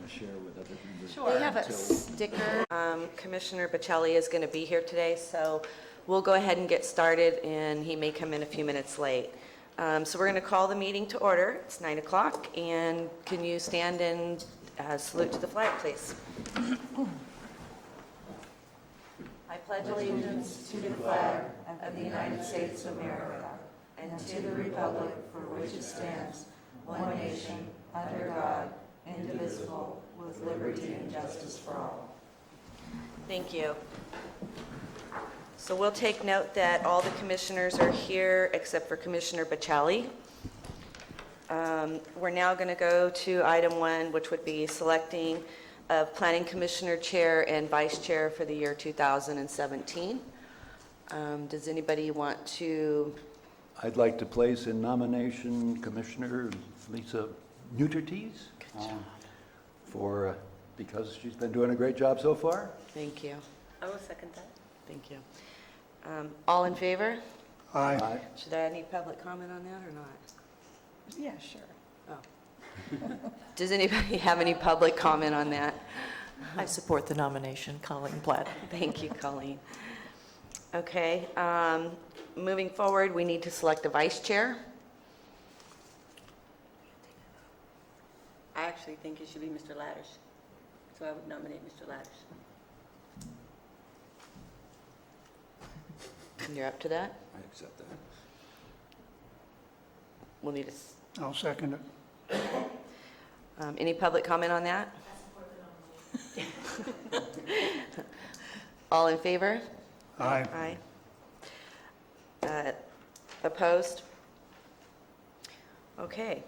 to share with other members? Sure. They have a until- sticker. Commissioner Bocelli is going to be here today, so we'll go ahead and get started, and he may come in a few minutes late. So we're going to call the meeting to order. It's 9 o'clock, and can you stand and salute to the flag, please? I pledge allegiance to the flag of the United States of America and to the republic for which it stands, one nation, under God, indivisible, with liberty and justice for all. Thank you. So we'll take note that all the commissioners are here except for Commissioner Bocelli. We're now going to go to item 1, which would be selecting of Planning Commissioner Chair and Vice Chair for the year 2017. Does anybody want to? I'd like to place in nomination Commissioner Lisa Neutertes because she's been doing a great job so far. Thank you. I will second that. Thank you. All in favor? Aye. Should I need public comment on that or not? Yeah, sure. Does anybody have any public comment on that? I support the nomination, Colleen Platt. Thank you, Colleen. Okay, moving forward, we need to select a vice chair. I actually think it should be Mr. Laddish, so I would nominate Mr. Laddish. You're up to that? I accept that. We'll need I'll second it. any public comment on that? All in favor? Aye. Opposed? Okay.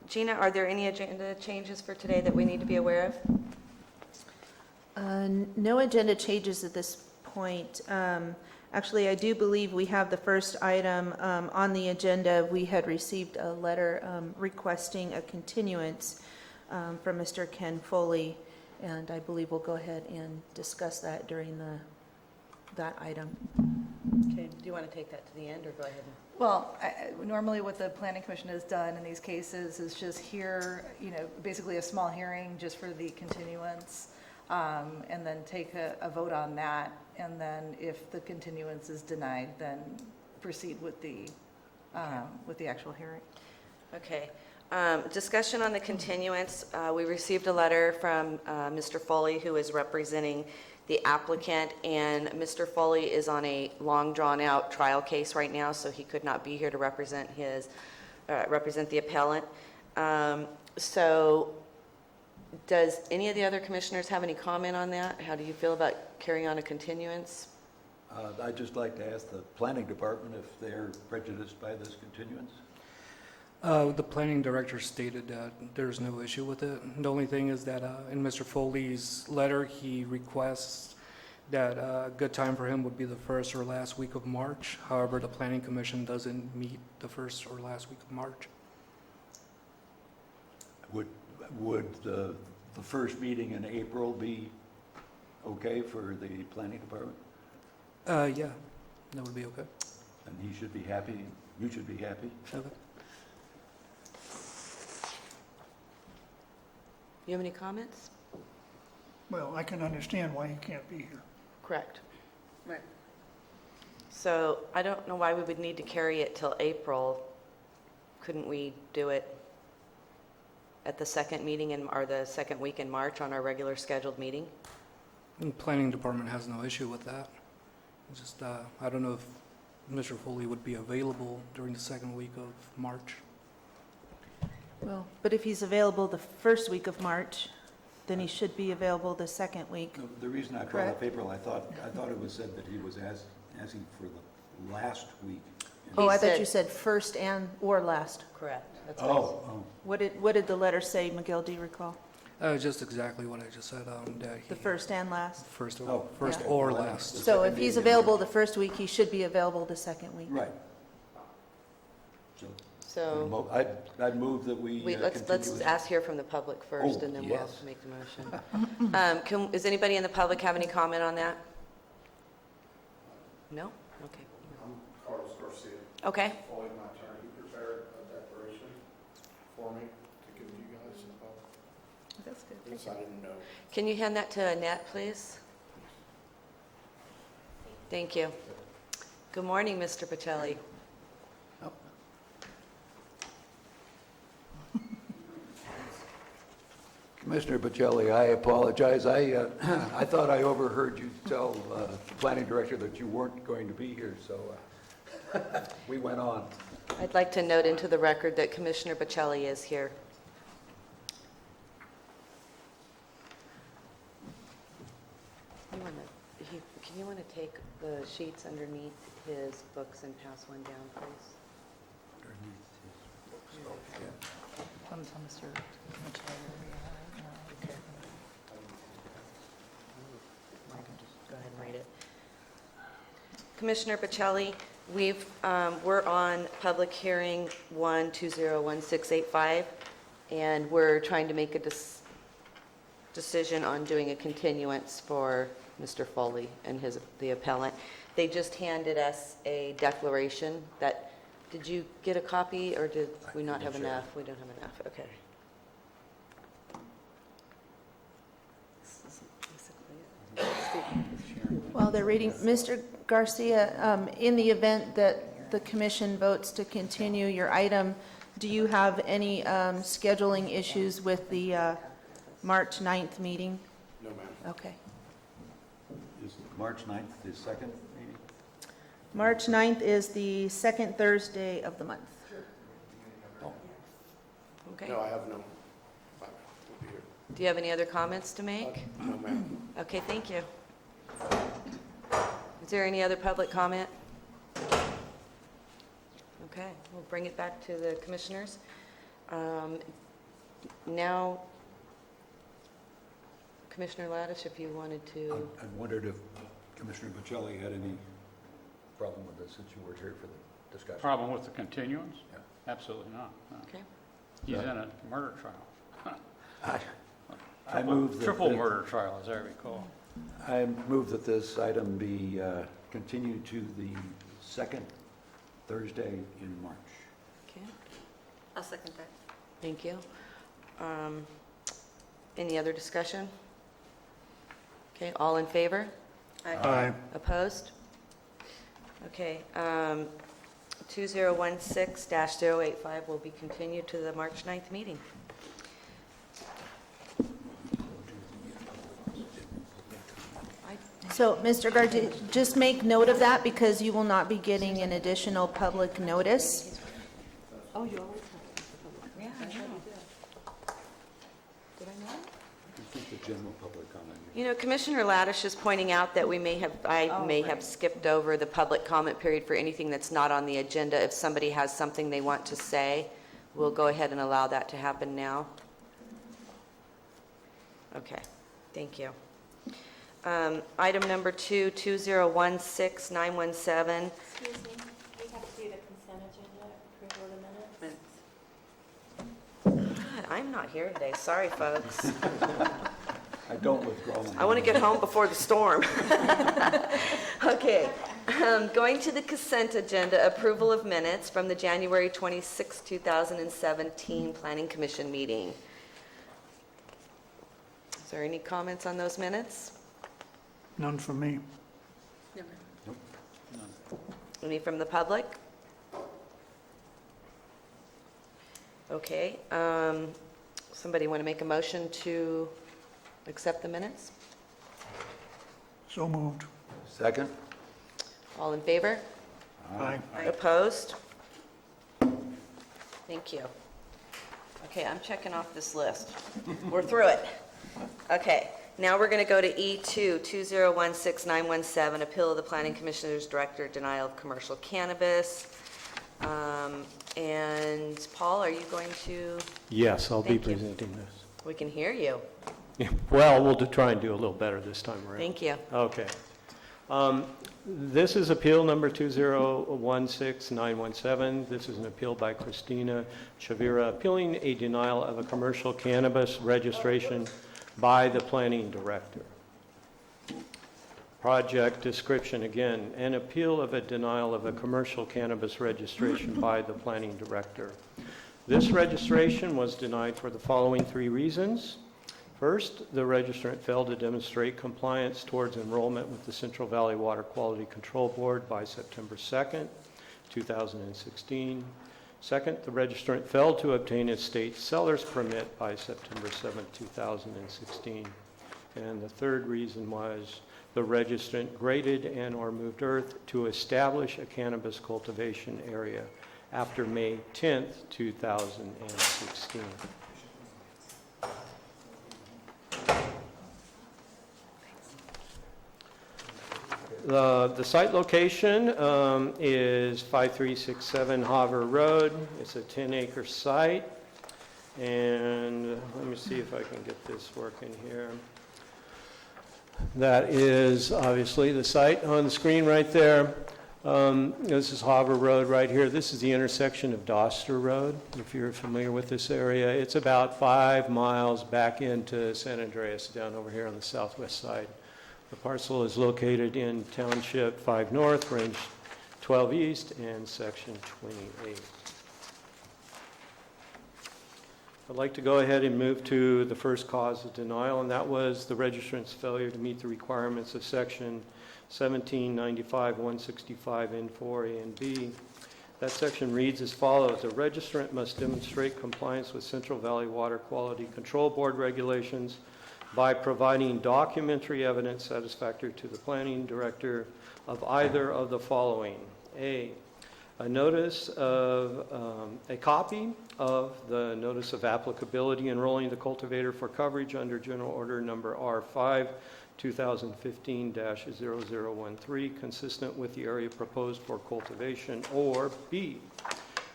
Gina, are there any agenda changes for today that we need to be aware of? No agenda changes at this point. Actually, I do believe we have the first item on the agenda. We had received a letter requesting a continuance from Mr. Ken Foley, and I believe we'll go ahead and discuss that during that item. Okay. Do you want to take that to the end or go ahead? Well, normally what the planning commission has done in these cases is just hear, basically a small hearing just for the continuance, and then take a vote on that. And then if the continuance is denied, then proceed with the actual hearing. Okay. Discussion on the continuance. We received a letter from Mr. Foley, who is representing the applicant, and Mr. Foley is on a long drawn-out trial case right now, so he could not be here to represent the appellant. So does any of the other commissioners have any comment on that? How do you feel about carrying on a continuance? I'd just like to ask the planning department if they're prejudiced by this continuance. The planning director stated that there's no issue with it. The only thing is that in Mr. Foley's letter, he requests that a good time for him would be the first or last week of March. However, the planning commission doesn't meet the first or last week of March. Would the first meeting in April be okay for the planning department? Yeah, that would be okay. And he should be happy, you should be happy. Okay. You have any comments? Well, I can understand why he can't be here. Correct. Right. So I don't know why we would need to carry it till April. Couldn't we do it at the second meeting or the second week in March on our regular scheduled meeting? The planning department has no issue with that. It's just, I don't know if Mr. Foley would be available during the second week of March. Well, but if he's available the first week of March, then he should be available the second week. No, the reason I brought up April, I thought it was said that he was asking for the last week. Oh, I thought said- you said first or last. Correct. That's what I said. Oh, What did the letter say, Miguel, do you recall? Just exactly what I just said. That he, The first and last? first or, Oh, first okay. or Well, last. So if second he's meeting in available the March. first week, he should be available the second week. right. So I'd move that we let's continue. hear from the public first, Oh, and then yes. we'll make the motion. Does anybody in the public have any comment on that? No? Okay. I'm Carlos Garcia. Okay. Following my attorney, he prepared a declaration for me to give you guys as well. Yes, I didn't know. Can you hand that to Annette, please? Thank you. Good morning, Mr. Pacelli. Commissioner Pacelli, I apologize. I thought I overheard you tell the planning director that you weren't going to be here, so we went on. I'd like to note into the record that Commissioner Pacelli is here. Can you want to take the sheets underneath his books and pass one down, please? Mr. Go ahead and read it. Commissioner Pacelli, we're on public hearing 1201685, and we're trying to make a decision on doing a continuance for Mr. Foley and the appellant. They just handed us a declaration that, did you get a copy, or did we not have enough? We don't have enough, okay. This is basically it. While they're reading, Mr. Garcia, in the event that the commission votes to continue your item, do you have any scheduling issues with the March 9th meeting? No, ma'am. Okay. Is March 9th the second meeting? March 9th is the second Thursday of the month. Okay. No, I have no. We'll be here. Do you have any other comments to make? No, ma'am. Okay, thank you. Is there any other public comment? Okay, we'll bring it back to the commissioners. Now, Commissioner Laddish, if you wanted to, I wondered if Commissioner Pacelli had any problem with this, since you were here for the discussion. Problem with the continuance? Yeah. Absolutely not. No. okay, He's in a murder trial. I move that... Triple murder trial, as I recall. I move that this item be continued to the second Thursday in March. okay, I'll second that. thank you. Any other discussion? Okay, all in favor? Aye. Opposed? Okay, 2016-085 will be continued to the March 9th meeting. So, Mr. Garcia, just make note of that because you will not be getting an additional public notice. Oh, you always have. Yeah, I know. Did I know? I think the general public comment. You know, Commissioner Laddish is pointing out that I may have skipped over the public comment period for anything that's not on the agenda. If somebody has something they want to say, we'll go ahead and allow that to happen now. Okay, thank you. Item number 2, 2016-917. Excuse me, we have to do the consent agenda, approval of the minutes. God, I'm not here today. Sorry, folks. I don't withdraw my... I want to get home before the storm. Okay, going to the consent agenda, approval of minutes from the January 26, 2017 Planning Commission meeting. Is there any comments on those minutes? None from me. No, ma'am. Any from the public? Okay, somebody want to make a motion to accept the minutes? So moved. Second? All in favor? Aye. Opposed? Thank you. Okay, I'm checking off this list. We're through it. Okay, now we're going to go to E2, 2016-917, appeal of the Planning Commissioner's Director, denial of commercial cannabis. And Paul, are you going to, Yes, I'll be Thank you. presenting this. we can hear you. Well, we'll try and do a little better this time around. Thank you. Okay. This is appeal number 2016-917. This is an appeal by Christina Chavira, appealing a denial of a commercial cannabis registration by the planning director. Project description again, an appeal of a denial of a commercial cannabis registration by the planning director. This registration was denied for the following 3 reasons. First, the registrant failed to demonstrate compliance towards enrollment with the Central Valley Water Quality Control Board by September 2nd, 2016. Second, the registrant failed to obtain a state seller's permit by September 7th, 2016. And the third reason was the registrant graded and/or moved earth to establish a cannabis cultivation area after May 10th, 2016. The site location is 5367 Hoover Road. It's a 10-acre site. And let me see if I can get this working here. That is obviously the site on the screen right there. This is Hoover Road right here. This is the intersection of Doster Road, if you're familiar with this area. It's about 5 miles back into San Andreas, down over here on the southwest side. The parcel is located in Township 5 North, Range 12 East, and Section 28. I'd like to go ahead and move to the first cause of denial, and that was the registrant's failure to meet the requirements of Section 1795-165 N4 A and B. That section reads as follows: "A registrant must demonstrate compliance with Central Valley Water Quality Control Board regulations by providing documentary evidence satisfactory to the planning director of either of the following: A notice of, a copy of the notice of applicability enrolling the cultivator for coverage under General Order Number R5, 2015-0013, consistent with the area proposed for cultivation, or B,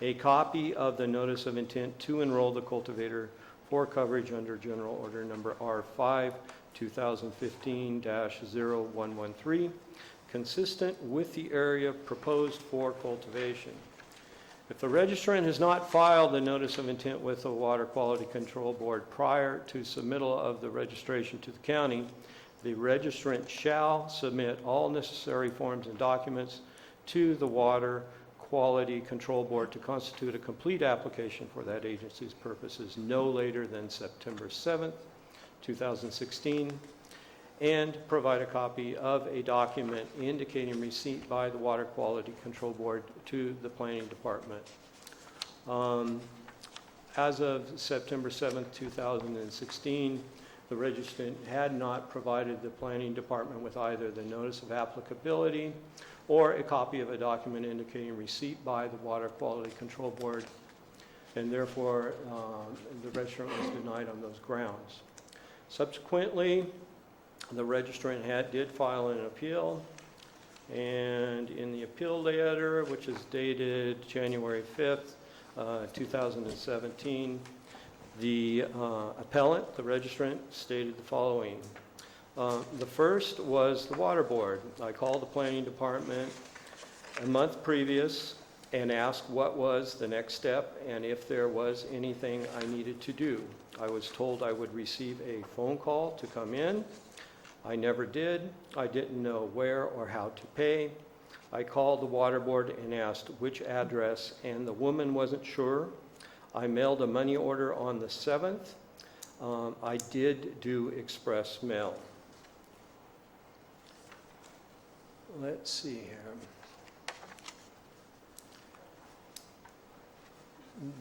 a copy of the notice of intent to enroll the cultivator for coverage under General Order Number R5, 2015-0113, consistent with the area proposed for cultivation." If the registrant has not filed the notice of intent with the Water Quality Control Board prior to submittal of the registration to the county, the registrant shall submit all necessary forms and documents to the Water Quality Control Board to constitute a complete application for that agency's purposes no later than September 7th, 2016, and provide a copy of a document indicating receipt by the Water Quality Control Board to the Planning Department. As of September 7th, 2016, the registrant had not provided the Planning Department with either the notice of applicability or a copy of a document indicating receipt by the Water Quality Control Board, and therefore the registrant was denied on those grounds. Subsequently, the registrant did file an appeal, and in the appeal letter, which is dated January 5th, 2017, the appellant, the registrant, stated the following. The first was the Water Board. I called the Planning Department a month previous and asked what was the next step and if there was anything I needed to do. I was told I would receive a phone call to come in. I never did. I didn't know where or how to pay. I called the Water Board and asked which address, and the woman wasn't sure. I mailed a money order on the 7th. I did do express mail. Let's see here.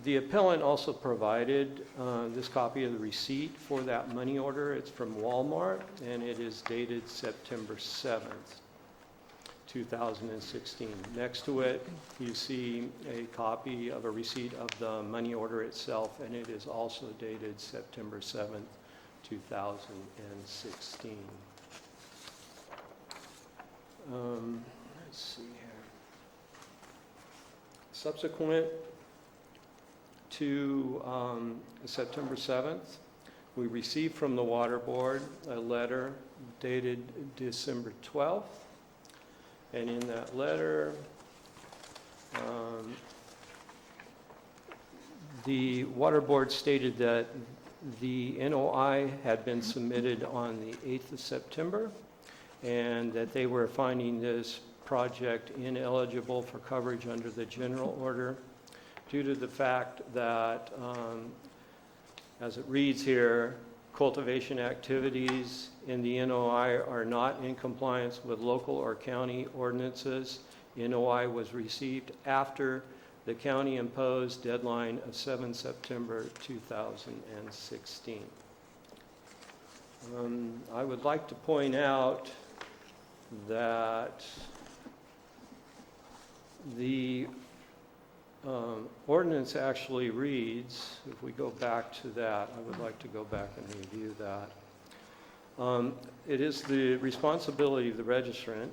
The appellant also provided this copy of the receipt for that money order. It's from Walmart, and it is dated September 7th, 2016. Next to it, you see a copy of a receipt of the money order itself, and it is also dated September 7th, 2016. Let's see here. Subsequent to September 7th, we received from the Water Board a letter dated December 12th. And in that letter, the Water Board stated that the NOI had been submitted on the 8th of September and that they were finding this project ineligible for coverage under the general order due to the fact that, as it reads here, cultivation activities in the NOI are not in compliance with local or county ordinances. NOI was received after the county imposed deadline of 7 September 2016. I would like to point out that the ordinance actually reads, if we go back to that, I would like to go back and review that. It is the responsibility of the registrant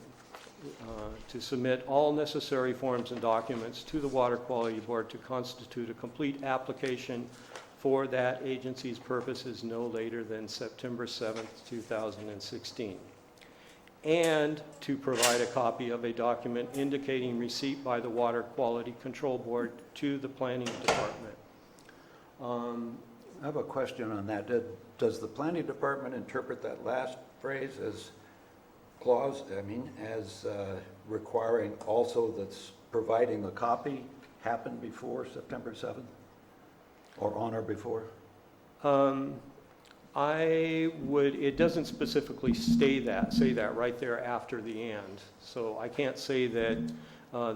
to submit all necessary forms and documents to the Water Quality Board to constitute a complete application for that agency's purposes no later than September 7th, 2016, and to provide a copy of a document indicating receipt by the Water Quality Control Board to the Planning Department. I have a question on that. Does the planning department interpret that last phrase as as requiring also that's providing the copy happen before September 7th? Or on or before? It doesn't specifically say that right there after the and. So I can't say that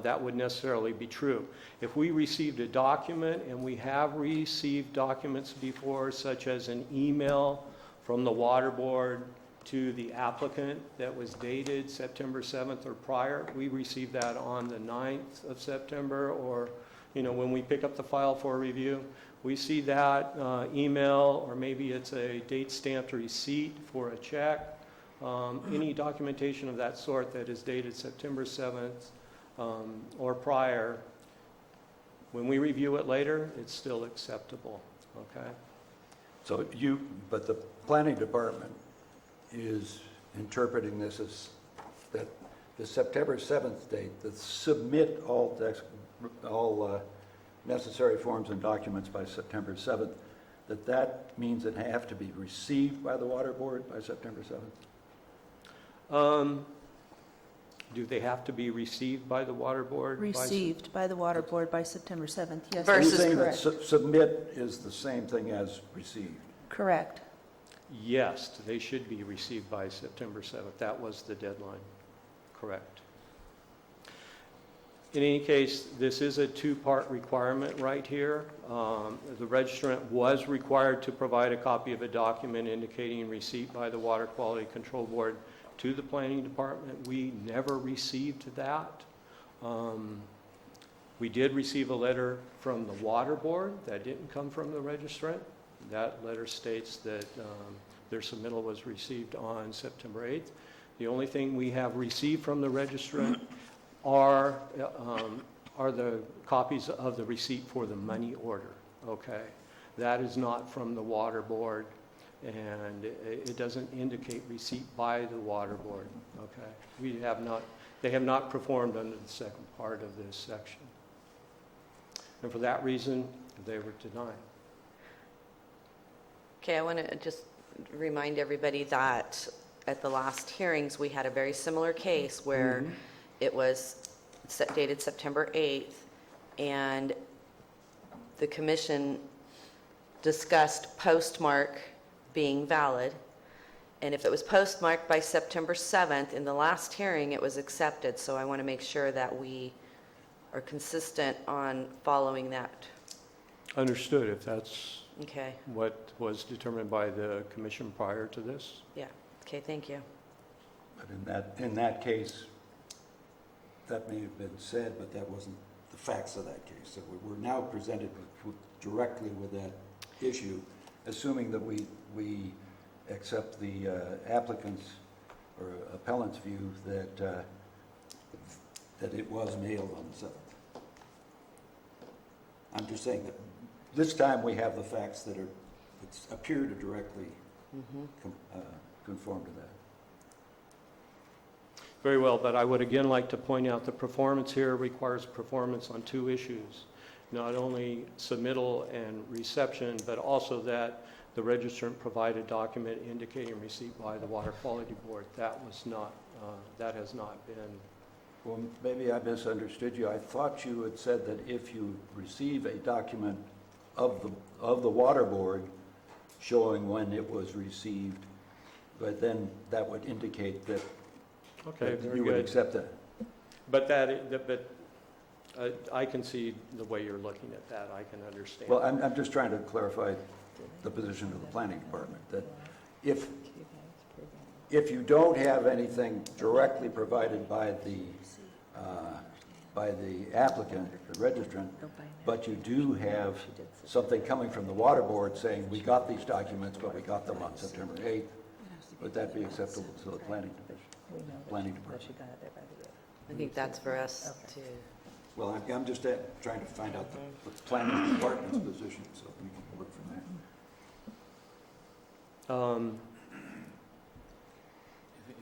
that would necessarily be true. If we received a document, and we have received documents before, such as an email from the water board to the applicant that was dated September 7th or prior, we received that on the 9th of September, or when we pick up the file for review, we see that email, or maybe it's a date-stamped receipt for a check, any documentation of that sort that is dated September 7th or prior. When we review it later, it's still acceptable, okay? So but the planning department is interpreting this as that the September 7th date, that submit all necessary forms and documents by September 7th, that means it have to be received by the water board by September 7th? Do they have to be received by the water board? Received by the water board by September 7th, yes. Are you Versus saying that correct. submit is the same thing as received? Correct. Yes, they should be received by September 7th. That was the deadline. Correct. In any case, this is a two-part requirement right here. The registrant was required to provide a copy of a document indicating receipt by the Water Quality Control Board to the Planning Department. We never received that. We did receive a letter from the Water Board that didn't come from the registrant. That letter states that their submittal was received on September 8th. The only thing we have received from the registrant are the copies of the receipt for the money order, okay? That is not from the Water Board, and it doesn't indicate receipt by the Water Board, okay? They have not performed under the second part of this section. And for that reason, they were denied. Okay, I want to just remind everybody that at the last hearings, we had a very similar case where it was dated September 8th, and the commission discussed postmark being valid. And if it was postmarked by September 7th, in the last hearing, it was accepted. So I want to make sure that we are consistent on following that. Understood, if that's Okay, what was determined by the commission prior to this. yeah, okay, thank you. But in that case, that may have been said, but that wasn't the facts of that case. So we're now presented directly with that issue, assuming that we accept the applicant's or appellant's view that it was mailed on the 7th. I'm just saying that this time we have the facts that appear to directly conform to that. Very well, but I would again like to point out the performance here requires performance on two issues. Not only submittal and reception, but also that the registrant provide a document indicating receipt by the Water Quality Board. That has not been. Well, maybe I misunderstood you. I thought you had said that if you receive a document of the water board, showing when it was received, but then that would indicate that Okay, that very you would good. accept that. But I can see the way you're looking at that. I can understand. Well, I'm just trying to clarify the position of the planning department, that if you don't have anything directly provided by the applicant, the registrant, but you do have something coming from the water board saying, we got these documents, but we got them on September 8th, would that be acceptable to the planning department? I think that's for us to, Well, I'm just trying to find out the planning department's position, so we can work from there.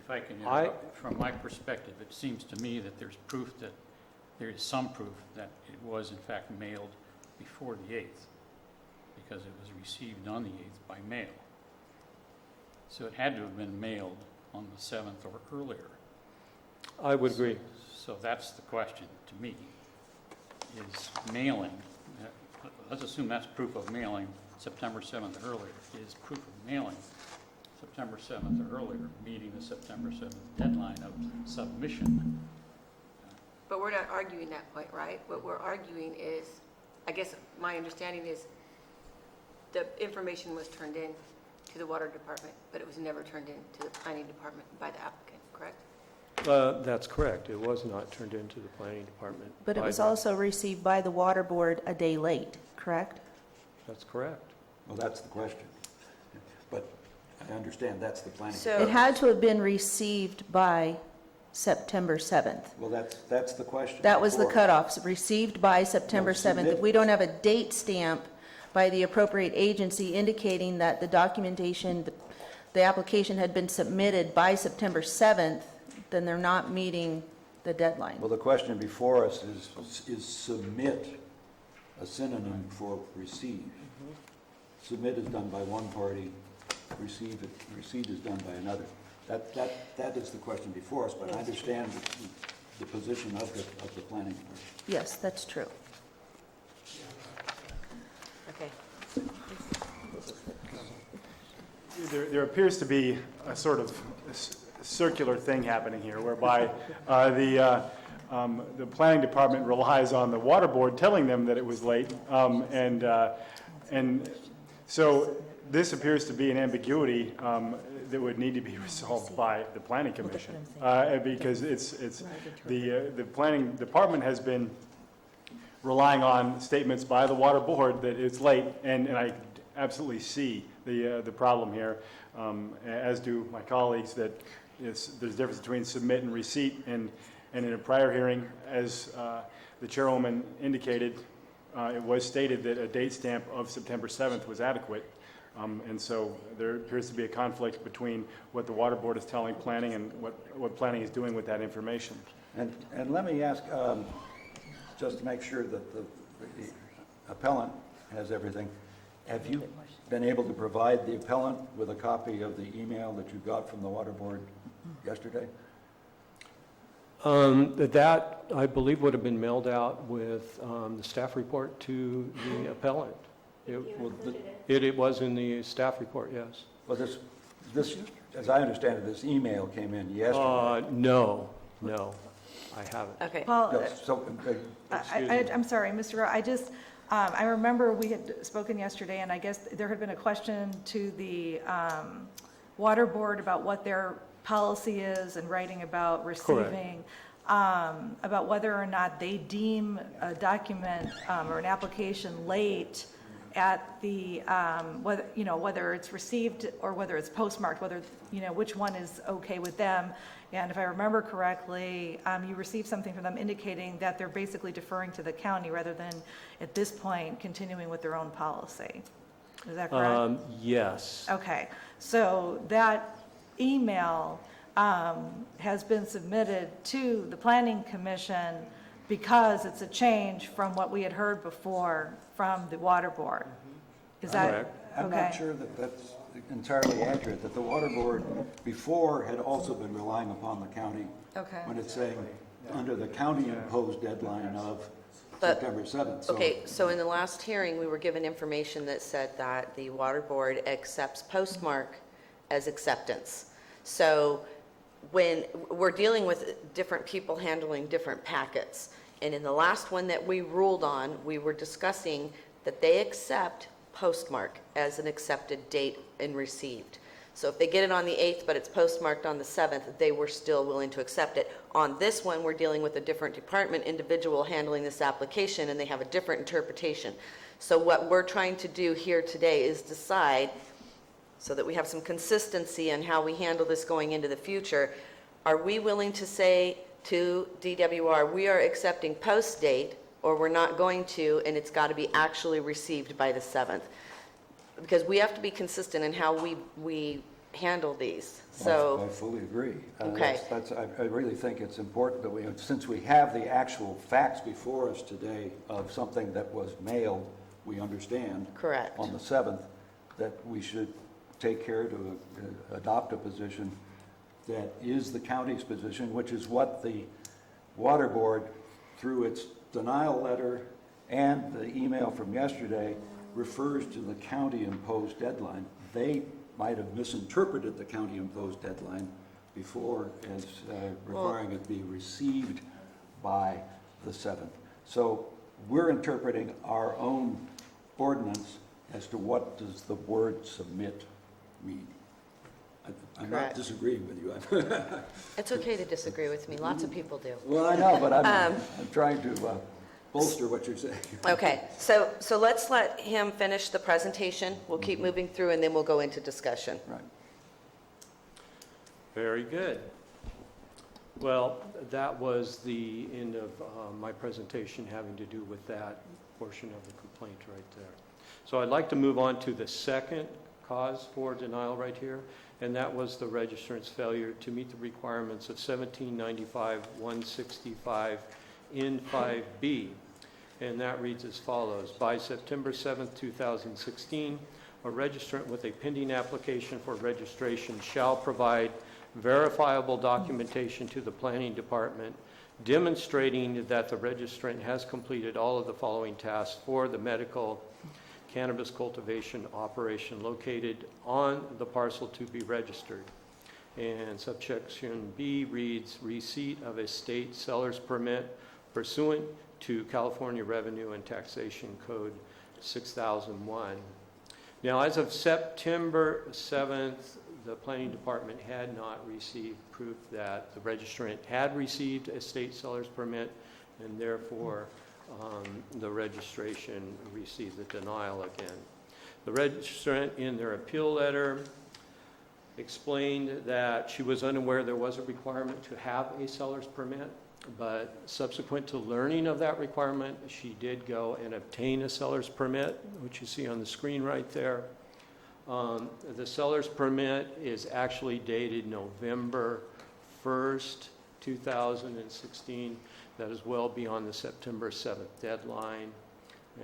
If I can interrupt, from my perspective, it seems to me that there's proof that, there is some proof that it was in fact mailed before the 8th, because it was received on the 8th by mail. So it had to have been mailed on the 7th or earlier. I would agree. So that's the question to me, is mailing, let's assume that's proof of mailing September 7th or earlier, is proof of mailing September 7th or earlier, meeting the September 7th deadline of submission. But we're not arguing that point, right? What we're arguing is, I guess my understanding is the information was turned in to the water department, but it was never turned in to the planning department by the applicant, correct? That's correct. It was not turned into the planning department. But it by was the- also received by the water board a day late, correct? That's correct. Well, that's the question. But I understand that's the planning. So- It had to have been received by September 7th. Well, that's the question. That was the before. cutoff, received by September No, 7th. If we don't have a date stamp by the appropriate agency indicating that the documentation, the application had been submitted by September 7th, then they're not meeting the deadline. Well, the question before us is submit a synonym for receive? Submit is done by one party, receive is done by another. That is the question before us, but I understand the position of the planning department. Yes, that's true. okay. There appears to be a sort of circular thing happening here, whereby the planning department relies on the water board telling them that it was late, and so this appears to be an ambiguity that would need to be resolved by the planning commission, because it's the planning department has been relying on statements by the water board that it's late, and I absolutely see the problem here, as do my colleagues, that there's a difference between submit and receipt, and in a prior hearing, as the chairwoman indicated, it was stated that a date stamp of September 7th was adequate, and so there appears to be a conflict between what the water board is telling planning and what planning is doing with that information. And let me ask, just to make sure that the appellant has everything, have you been able to provide the appellant with a copy of the email that you got from the water board yesterday? That, I believe, would have been mailed out with the staff report to the appellant. It was in the staff report, yes. Well, this, as I understand it, this email came in yesterday. No, I haven't. Okay. Well, Yes, so, I'm sorry, Mr. Rowe, I remember we had spoken yesterday, and I guess there had been a question to the water board about what their policy is and writing about receiving, about whether or not they deem a document or an application late at the, whether it's received or whether it's postmarked, whether, which one is okay with them. And if I remember correctly, you received something from them indicating that they're basically deferring to the county rather than, at this point, continuing with their own policy. Is that correct? Yes. Okay, so that email has been submitted to the Planning Commission because it's a change from what we had heard before from the Water Board. Is that okay? I'm not sure that that's entirely accurate, that the water board before had also been relying upon the county Okay. when it's saying, under the county-imposed deadline of But- September 7th. So- Okay, so in the last hearing, we were given information that said that the water board accepts postmark as acceptance. So when we're dealing with different people handling different packets, and in the last one that we ruled on, we were discussing that they accept postmark as an accepted date and received. So if they get it on the 8th, but it's postmarked on the 7th, they were still willing to accept it. On this one, we're dealing with a different department individual handling this application, and they have a different interpretation. So what we're trying to do here today is decide, so that we have some consistency in how we handle this going into the future, are we willing to say to DWR, we are accepting post date, or we're not going to, and it's got to be actually received by the 7th? Because we have to be consistent in how we handle these, so. I fully agree. Okay. I really think it's important that we, since we have the actual facts before us today of something that was mailed, we understand. Correct. On the 7th, that we should take care to adopt a position that is the county's position, which is what the water board, through its denial letter and the email from yesterday, refers to the county-imposed deadline. They might have misinterpreted the county-imposed deadline before as requiring it be received by the 7th. So we're interpreting our own ordinance as to what does the word submit mean. I'm not Correct. disagreeing with you. It's okay to disagree with me, lots of people do. Well, I know, but I'm trying to bolster what you're saying. Okay, so let's let him finish the presentation. We'll keep moving through, and then we'll go into discussion. Right. Very good. Well, that was the end of my presentation having to do with that portion of the complaint right there. So I'd like to move on to the second cause for denial right here, and that was the registrant's failure to meet the requirements of 1795-165 in 5B. And that reads as follows. By September 7th, 2016, a registrant with a pending application for registration shall provide verifiable documentation to the planning department demonstrating that the registrant has completed all of the following tasks for the medical cannabis cultivation operation located on the parcel to be registered. And subsection B reads, receipt of a state seller's permit pursuant to California Revenue and Taxation Code 6001. Now, as of September 7th, the planning department had not received proof that the registrant had received a state seller's permit, and therefore the registration received the denial again. The registrant, in their appeal letter, explained that she was unaware there was a requirement to have a seller's permit, but subsequent to learning of that requirement, she did go and obtain a seller's permit, which you see on the screen right there. The seller's permit is actually dated November 1st, 2016. That is well beyond the September 7th deadline,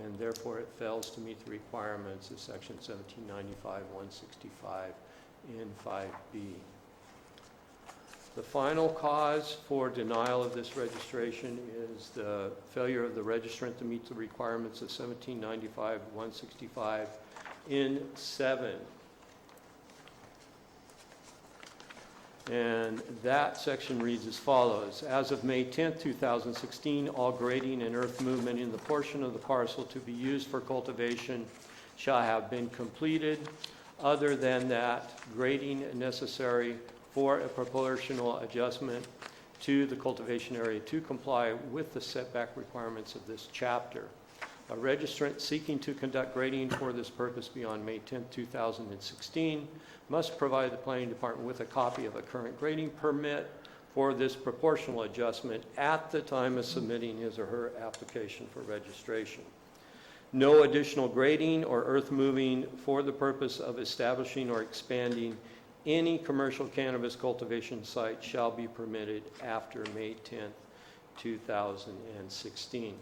and therefore it fails to meet the requirements of Section 1795-165 in 5B. The final cause for denial of this registration is the failure of the registrant to meet the requirements of 1795-165 in 7. And that section reads as follows. As of May 10th, 2016, all grading and earth movement in the portion of the parcel to be used for cultivation shall have been completed. Other than that, grading necessary for a proportional adjustment to the cultivation area to comply with the setback requirements of this chapter. A registrant seeking to conduct grading for this purpose beyond May 10, 2016 must provide the planning department with a copy of a current grading permit for this proportional adjustment at the time of submitting his or her application for registration. No additional grading or earth moving for the purpose of establishing or expanding any commercial cannabis cultivation site shall be permitted after May 10, 2016.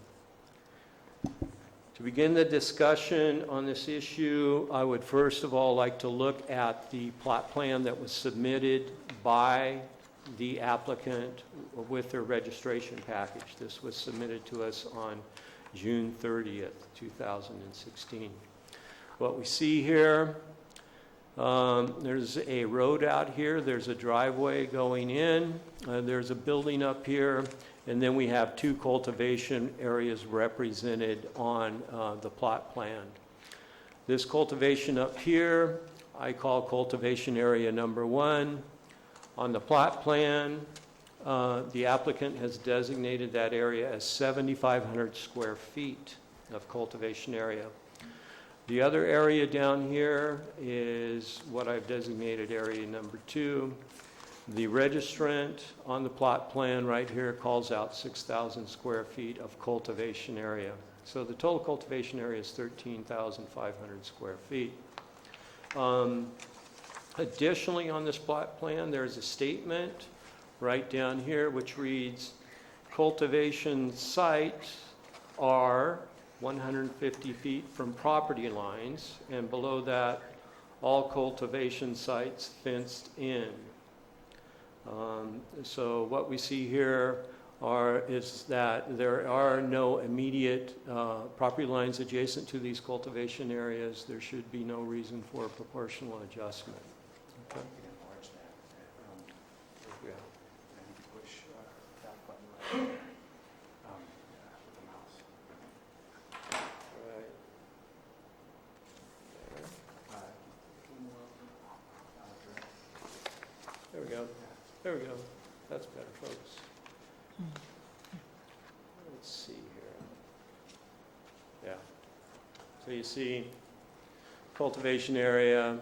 To begin the discussion on this issue, I would first of all like to look at the plot plan that was submitted by the applicant with their registration package. This was submitted to us on June 30th, 2016. What we see here, there's a road out here, there's a driveway going in, there's a building up here, and then we have 2 cultivation areas represented on the plot plan. This cultivation up here, I call cultivation area number 1. On the plot plan, the applicant has designated that area as 7,500 square feet of cultivation area. The other area down here is what I've designated area number 2. The registrant on the plot plan right here calls out 6,000 square feet of cultivation area. So the total cultivation area is 13,500 square feet. Additionally, on this plot plan, there's a statement right down here which reads, cultivation sites are 150 feet from property lines, and below that, all cultivation sites fenced in. So what we see here is that there are no immediate property lines adjacent to these cultivation areas. There should be no reason for a proportional adjustment. Okay. There we go. There we go. That's better, folks. Let's see here. Yeah. So you see cultivation area.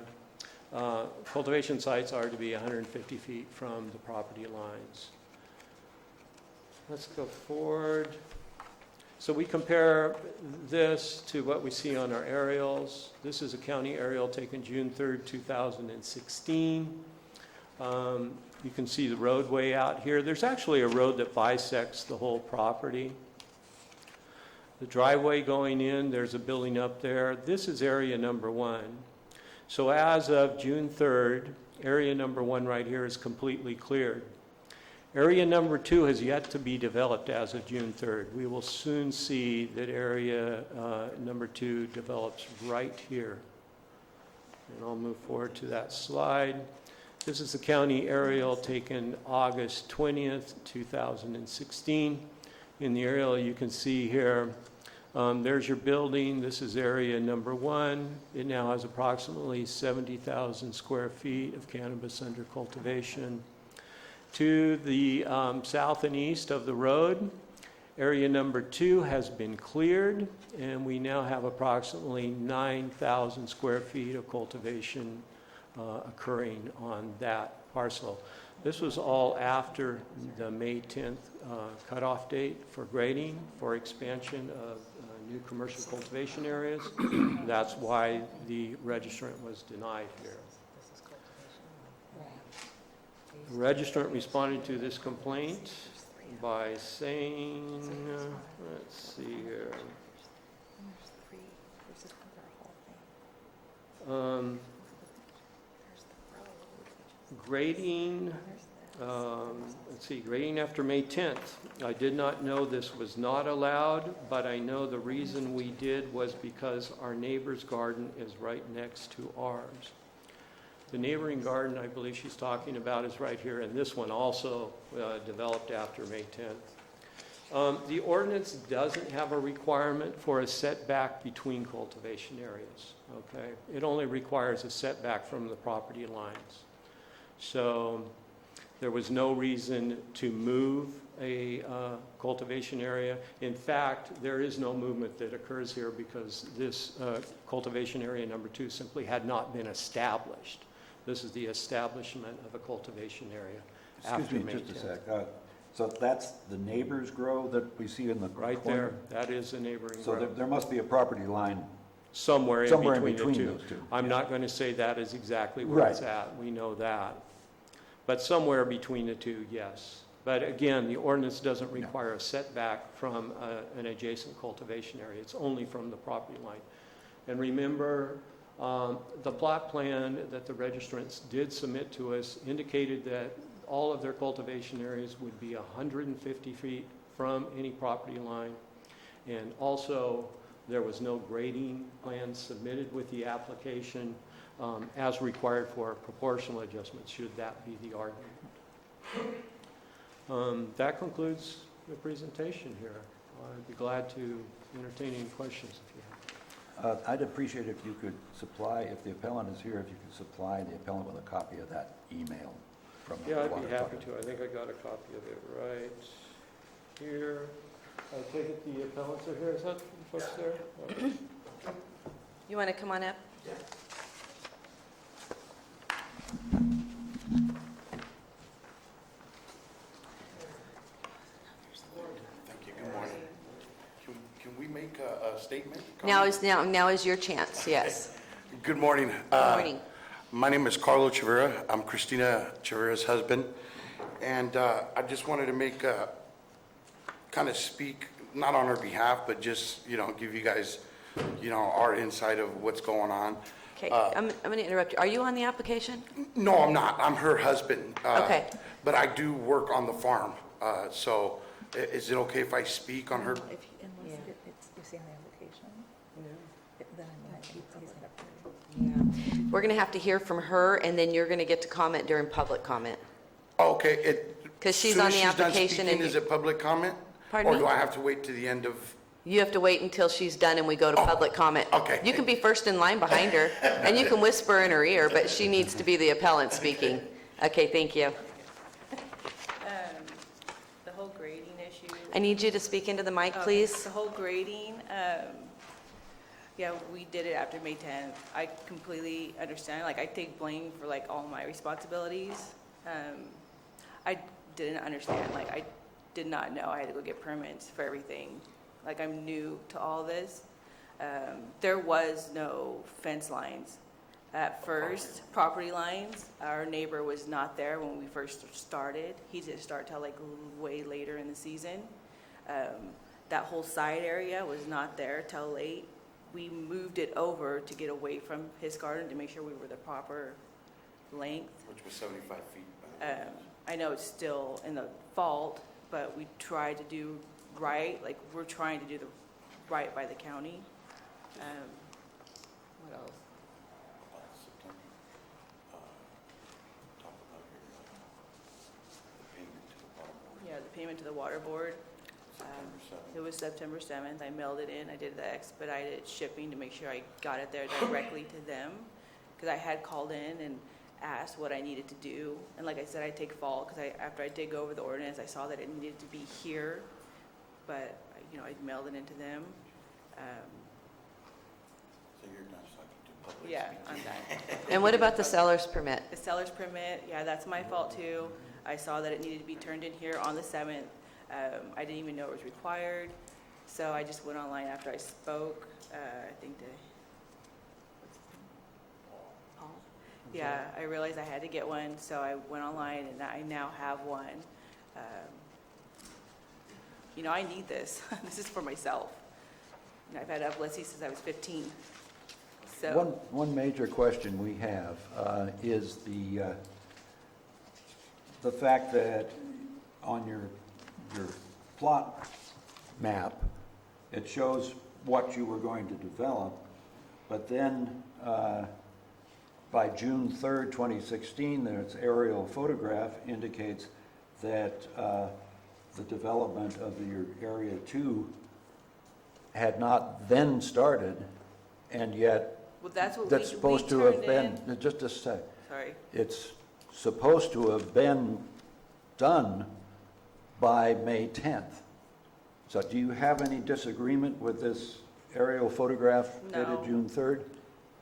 Cultivation sites are to be 150 feet from the property lines. Let's go forward. So we compare this to what we see on our aerials. This is a county aerial taken June 3rd, 2016. You can see the roadway out here. There's actually a road that bisects the whole property. The driveway going in, there's a building up there. This is area number 1. So as of June 3rd, area number 1 right here is completely cleared. Area number 2 has yet to be developed as of June 3rd. We will soon see that area number 2 develops right here. And I'll move forward to that slide. This is the county aerial taken August 20th, 2016. In the aerial you can see here, there's your building. This is area number 1. It now has approximately 70,000 square feet of cannabis under cultivation. To the south and east of the road, area number 2 has been cleared, and we now have approximately 9,000 square feet of cultivation occurring on that parcel. This was all after the May 10th cutoff date for grading for expansion of new commercial cultivation areas. That's why the registrant was denied here. The registrant responded to this complaint by saying, let's see here. Grading, grading after May 10th. I did not know this was not allowed, but I know the reason we did was because our neighbor's garden is right next to ours. The neighboring garden, I believe she's talking about, is right here, and this one also developed after May 10th. The ordinance doesn't have a requirement for a setback between cultivation areas, okay? It only requires a setback from the property lines. So there was no reason to move a cultivation area. In fact, there is no movement that occurs here because this cultivation area number 2 simply had not been established. This is the establishment of a cultivation area after May 10th. Excuse me just a sec. So that's the neighbor's grow that we see in the corner? Right there, that is a neighboring grow. So there must be a property line somewhere in between the two. those two. I'm not going to say that is exactly where it's Right. at. We know that. But somewhere between the two, yes. But again, the ordinance doesn't require a setback from an adjacent cultivation area. It's only from the property line. And remember, the plot plan that the registrants did submit to us indicated that all of their cultivation areas would be 150 feet from any property line. And also, there was no grading plan submitted with the application as required for proportional adjustments, should that be the argument. That concludes the presentation here. I'd be glad to entertain any questions if you have. I'd appreciate if you could supply, if the appellant is here, if you could supply the appellant with a copy of that email from the Yeah, I'd water be happy department. to. I think I got a copy of it right here. I take it the appellants are here. Is that the folks there? Okay. You want to come on up? Thank you, good morning. Can we make a statement? Now is your chance, yes. Good morning. Good morning. My name is Carlo Chavera. I'm Christina Chavera's husband. And I just wanted to make, kind of speak, not on her behalf, but just, give you guys, our insight of what's going on. Okay, I'm going to interrupt you. Are you on the application? No, I'm not. I'm her husband. Okay. But I do work on the farm. So is it okay if I speak on her? Unless it's in the application. Then he's gonna We're going to have to hear from her, and then you're going to get to comment during public comment. Okay. 'Cause she's soon on as the done application speaking, and is it public comment? Pardon Or me? do I have to wait to the end of? You have to wait until she's done and we go to public comment. okay. You can be first in line behind her, and you can whisper in her ear, but she needs to be the appellant speaking. Okay, thank you. The whole grading issue. I need you to speak into the mic, please. The whole grading, yeah, we did it after May 10th. I completely understand, I take blame for all my responsibilities. I didn't understand, I did not know I had to go get permits for everything. I'm new to all this. There was no fence lines. At first, property lines, our neighbor was not there when we first started. He didn't start till way later in the season. That whole side area was not there till late. We moved it over to get away from his garden to make sure we were the proper length. Which was 75 feet. I know it's still in the fault, but we try to do right, we're trying to do the right by the county. What else? Yeah, the payment to the water board. It was September 7th. I mailed it in. I did the expedited shipping to make sure I got it there directly to them, because I had called in and asked what I needed to do. And like I said, I take fault, because after I did go over the ordinance, I saw that it needed to be here, but, I mailed it into them. So you're done, so I can do public Yeah, speaking. I'm done. And what about the seller's permit? The seller's permit, yeah, that's my fault too. I saw that it needed to be turned in here on the 7th. I didn't even know it was required, so I just went online after I spoke, I think Paul? Yeah, I realized I had to get one, so I went online and I now have one. I need this. This is for myself. And I've had epilepsy since I was 15. So. One major question we have is the fact that on your plot map, it shows what you were going to develop, but then by June 3rd, 2016, there's aerial photograph indicates that the development of your Area 2 had not then started, and yet Well, that's what that's we supposed to have turned been, in. just a sec. Sorry. It's supposed to have been done by May 10th. So do you have any disagreement with this aerial photograph dated No. June 3rd?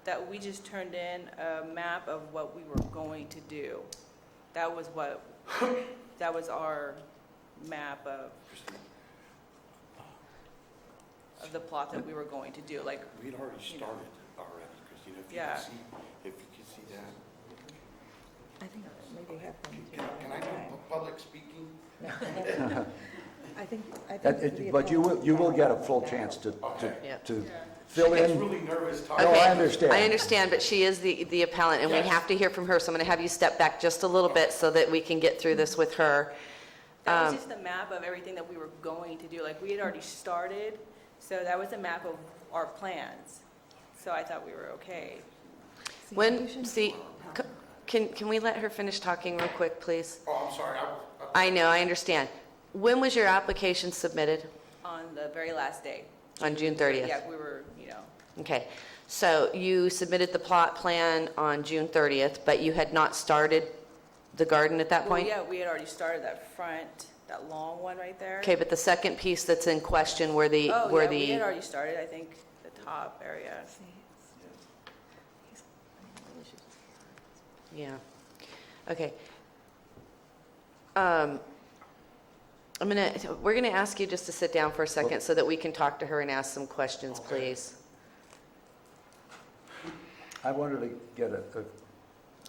That we just turned in a map of what we were going to do. That was our map of the plot that we were going to do, We'd already started already, Christina, Yeah. if you could see that. I think maybe have Can I do public speaking? I think. But you will get a full chance to fill She gets in. really nervous talking. No, Okay, I understand. I understand, but she is the appellant, and we Yes. have to hear from her, so I'm going to have you step back just a little bit so that we can get through this with her. That was just the map of everything that we were going to do. We had already started, So that was a map of our plans. So I thought we were okay. Can we let her finish talking real quick, please? Oh, I'm sorry. I know, I understand. When was your application submitted? On the very last day. On June 30th? Yeah, we were, Okay, so you submitted the plot plan on June 30th, but you had not started the garden at that well, point? yeah, we had already started that front, that long one right there. Okay, but the second piece that's in question where the, Oh, where yeah, we had the, already started, I think, the top area. yeah, okay. We're gonna ask you just to sit down for a second so that we can talk to her and ask some questions, please. I wanted to get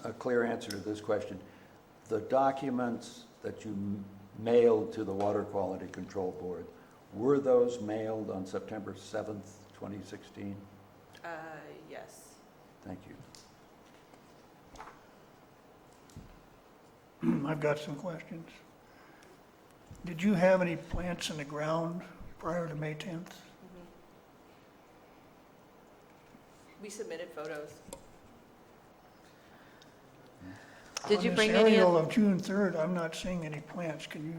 a clear answer to this question. The documents that you mailed to the Water Quality Control Board, were those mailed on September 7th, 2016? Yes. Thank you. I've got some questions. Did you have any plants in the ground prior to May 10th? We submitted photos. Did you bring On any this of? aerial of June 3rd, I'm not seeing any plants. Can you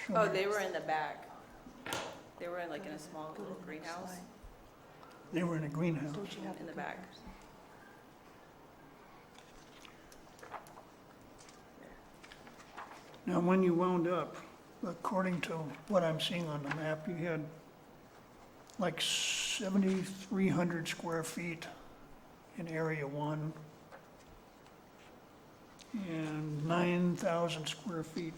show me? Oh, they were in the back. They were in like in a small little greenhouse They were in a greenhouse. in the back. Now, when you wound up, according to what I'm seeing on the map, you had like 7,300 square feet in Area 1 and 9,000 square feet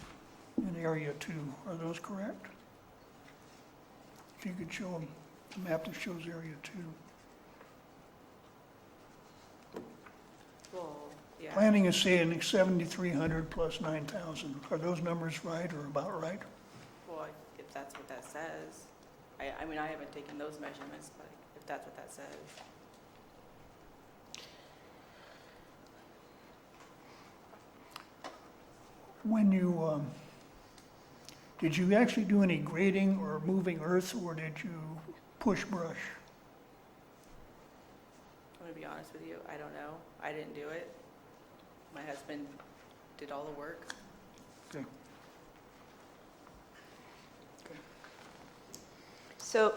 in Area 2. Are those correct? If you could show a map that shows Area 2. Well, yeah. Planning is saying 7,300 plus 9,000. Are those numbers right or about right? Well, if that's what that says. I mean, I haven't taken those measurements, but if that's what that says. When you, did you actually do any grading or moving earth, or did you push brush? I'm gonna be honest with you, I don't know. I didn't do it. My husband did all the work. Okay. So,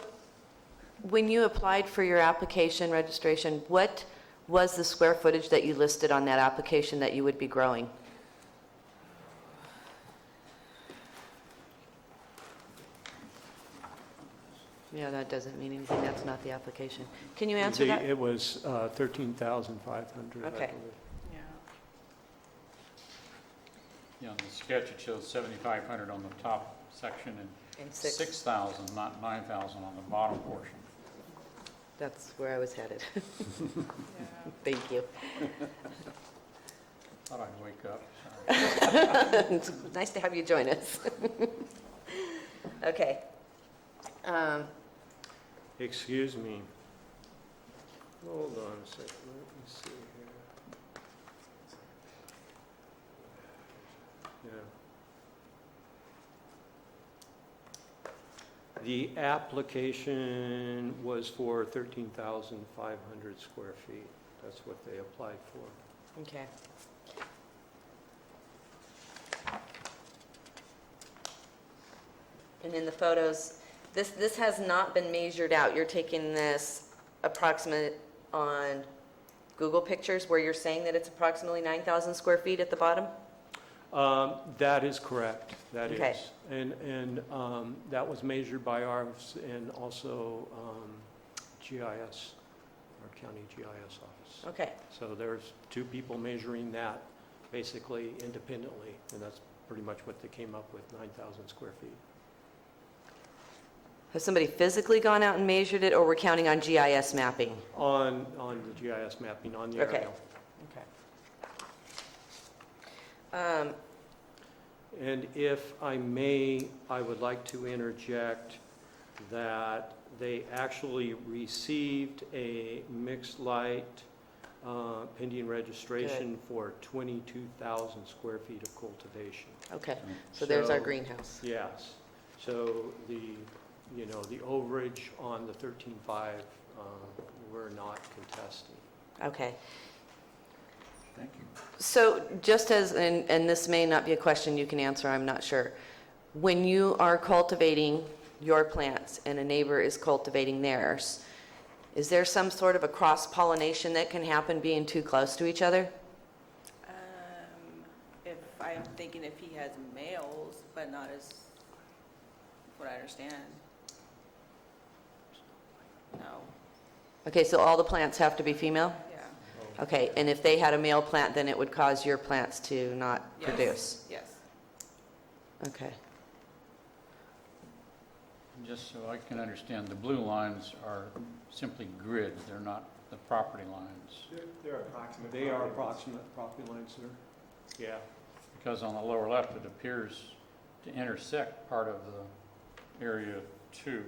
when you applied for your application registration, what was the square footage that you listed on that application that you would be growing? Yeah, that doesn't mean anything, that's not the application. Can you answer that? It was 13,500, I Okay. believe. Yeah. Yeah, on the sketch, it shows 7,500 on the top section and And 6,000, not 9,000 on the bottom portion. That's where I was headed. Yeah. Thank you. Thought I'd wake up, sorry. It's nice to have you join us. Okay. Excuse me. Hold on a second, let me see here. Yeah. The application was for 13,500 square feet. That's what they applied for. Okay. And in the photos, this has not been measured out. You're taking this approximate on Google Pictures where you're saying that it's approximately 9,000 square feet at the bottom? That is correct, that is. Okay. And that was measured by ours and also GIS, our county GIS office. Okay. So there's two people measuring that basically independently, and that's pretty much what they came up with, 9,000 square feet. Has somebody physically gone out and measured it, or we're counting on GIS mapping? On the GIS mapping, on the Okay. aerial. Okay. And if I may, I would like to interject that they actually received a mixed light pending registration for 22,000 square feet of cultivation. Okay, so there's our So- greenhouse. Yes. So the you know, the overage on the 13.5, we're not contesting. Okay. Thank you. So just as, and this may not be a question you can answer, I'm not sure. When you are cultivating your plants and a neighbor is cultivating theirs, is there some sort of a cross-pollination that can happen being too close to each other? If I'm thinking if he has males, but not as, what I understand. No, Okay, so all the plants have to be female? yeah. Okay, and if they had a male plant, then it would cause your plants to not Yes. produce? Yes. Okay. Just so I can understand, the blue lines are simply grids, they're not the property lines. They're approximate. They are approximate property lines, sir. Yeah. Because on the lower left, it appears to intersect part of the area 2.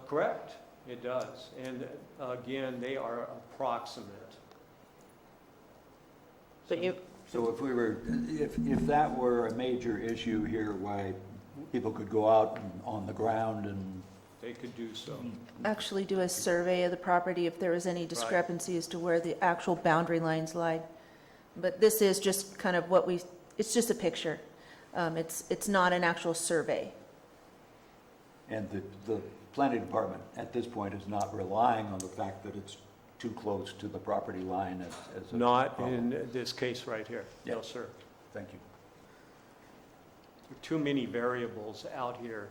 Correct, it does. And again, they are approximate. But you, So if we were, if that were a major issue here, why people could go out and on the ground and They could do so. Actually do a survey of the property if there was any discrepancy as to where the actual boundary lines lie. But this is just kind of what it's just a picture. It's not an actual survey. And the planning department at this point is not relying on the fact that it's too close to the property line as a Not problem. in this case right here. No, Yep. sir. Thank you. There are too many variables out here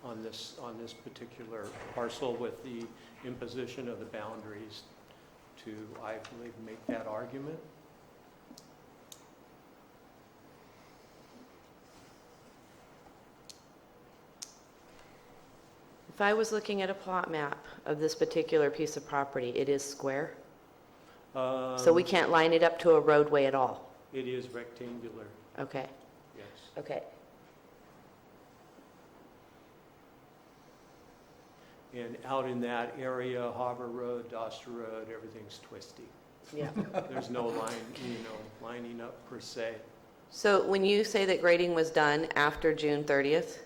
on this particular parcel with the imposition of the boundaries to, I believe, make that argument. if I was looking at a plot map of this particular piece of property, it is square? So we can't line it up to a roadway at all? It is rectangular, Okay, yes. okay. And out in that area, Harbor Road, Doster Road, everything's twisty. Yeah. There's no lining up per se. So when you say that grading was done after June 30th,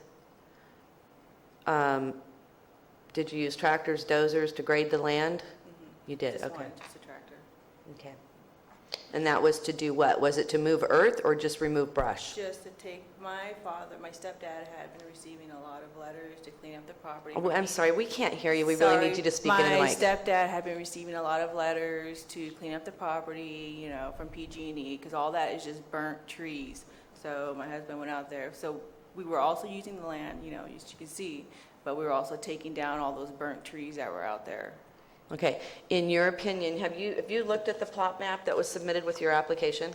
did you use tractors, dozers to grade the land? You did, Just okay. one, just a tractor. Okay. And that was to do what? Was it to move earth or just remove brush? Just to take, my stepdad had been receiving a lot of letters to clean up the property. Oh, I'm sorry, we can't hear you. We really need you to speak into the My mic. stepdad had been receiving a lot of letters to clean up the property, from PG&E, because all that is just burnt trees. So my husband went out there. So we were also using the land, as you can see, but we were also taking down all those burnt trees that were out there. Okay, in your opinion, have you looked at the plot map that was submitted with your application?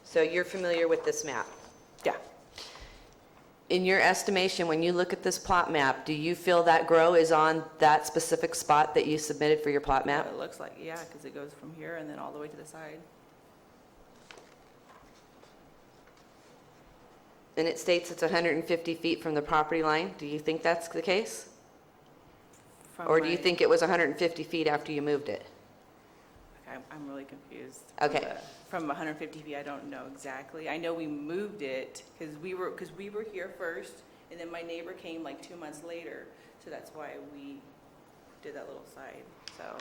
So you're familiar with this map? Yeah. In your estimation, when you look at this plot map, do you feel that grow is on that specific spot that you submitted for your plot map? It looks like, yeah, because it goes from here and then all the way to the side. And it states it's 150 feet from the property line. Do you think that's the case? From Or do you my- think it was 150 feet after you moved it? I'm really confused. Okay. From 150 feet, I don't know exactly. I know we moved it because we were here first, and then my neighbor came like 2 months later, so that's why we did that little side, so.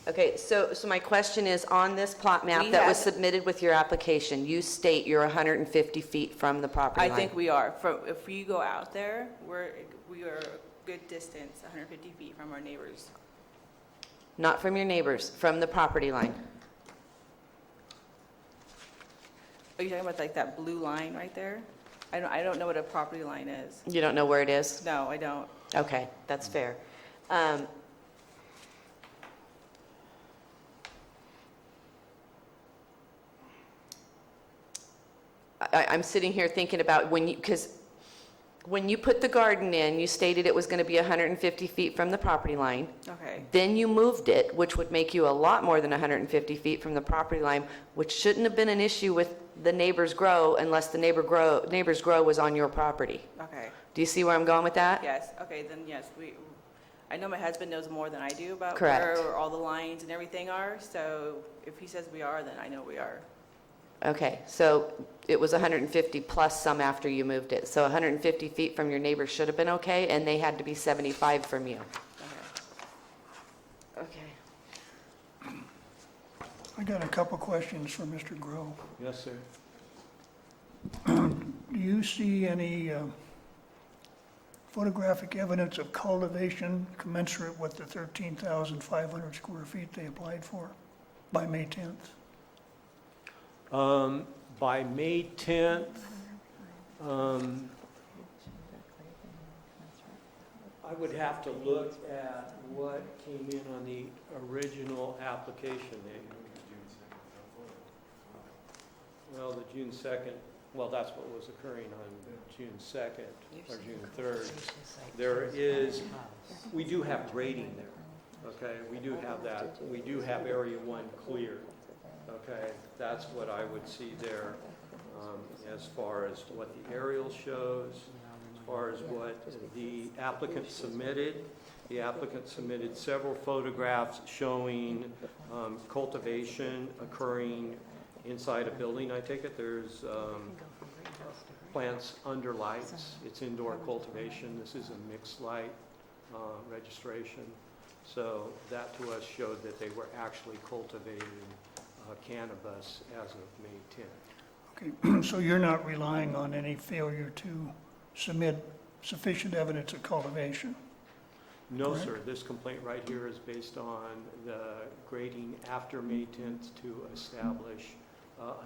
Okay, so my question is, on this plot map We that was have- submitted with your application, you state you're 150 feet from the property I line? think we are. If we go out there, we are a good distance, 150 feet from our neighbors. Not from your neighbors, from the property line. Are you talking about like that blue line right there? I don't know what a property line is. You don't know where it is? No, I don't. Okay, that's fair. I'm sitting here thinking about because when you put the garden in, you stated it was going to be 150 feet from the property line. Okay. Then you moved it, which would make you a lot more than 150 feet from the property line, which shouldn't have been an issue with the neighbor's grow unless the neighbor's grow was on your property. Okay. Do you see where I'm going with that? Yes, okay, then yes, I know my husband knows more than I do about Correct. where all the lines and everything are, so if he says we are, then I know we are. Okay, so it was 150 plus some after you moved it. So 150 feet from your neighbor should have been okay, and they had to be 75 from you. Okay. I got a couple questions for Mr. Grove. Yes, sir. Do you see any photographic evidence of cultivation commensurate with the 13,500 square feet they applied for by May 10th? By May 10th, I would have to look at what came in on the original application. Well, the June 2nd, well, that's what was occurring on June 2nd or June 3rd. There is, we do have grading there, okay? We do have that. We do have Area 1 clear, okay? That's what I would see there as far as what the aerial shows, as far as what the applicant submitted. The applicant submitted several photographs showing cultivation occurring inside a building. I take it there's plants under lights. It's indoor cultivation. This is a mixed light registration. So that to us showed that they were actually cultivating cannabis as of May 10th. Okay, so you're not relying on any failure to submit sufficient evidence of cultivation? No, Correct. sir. This complaint right here is based on the grading after May 10th to establish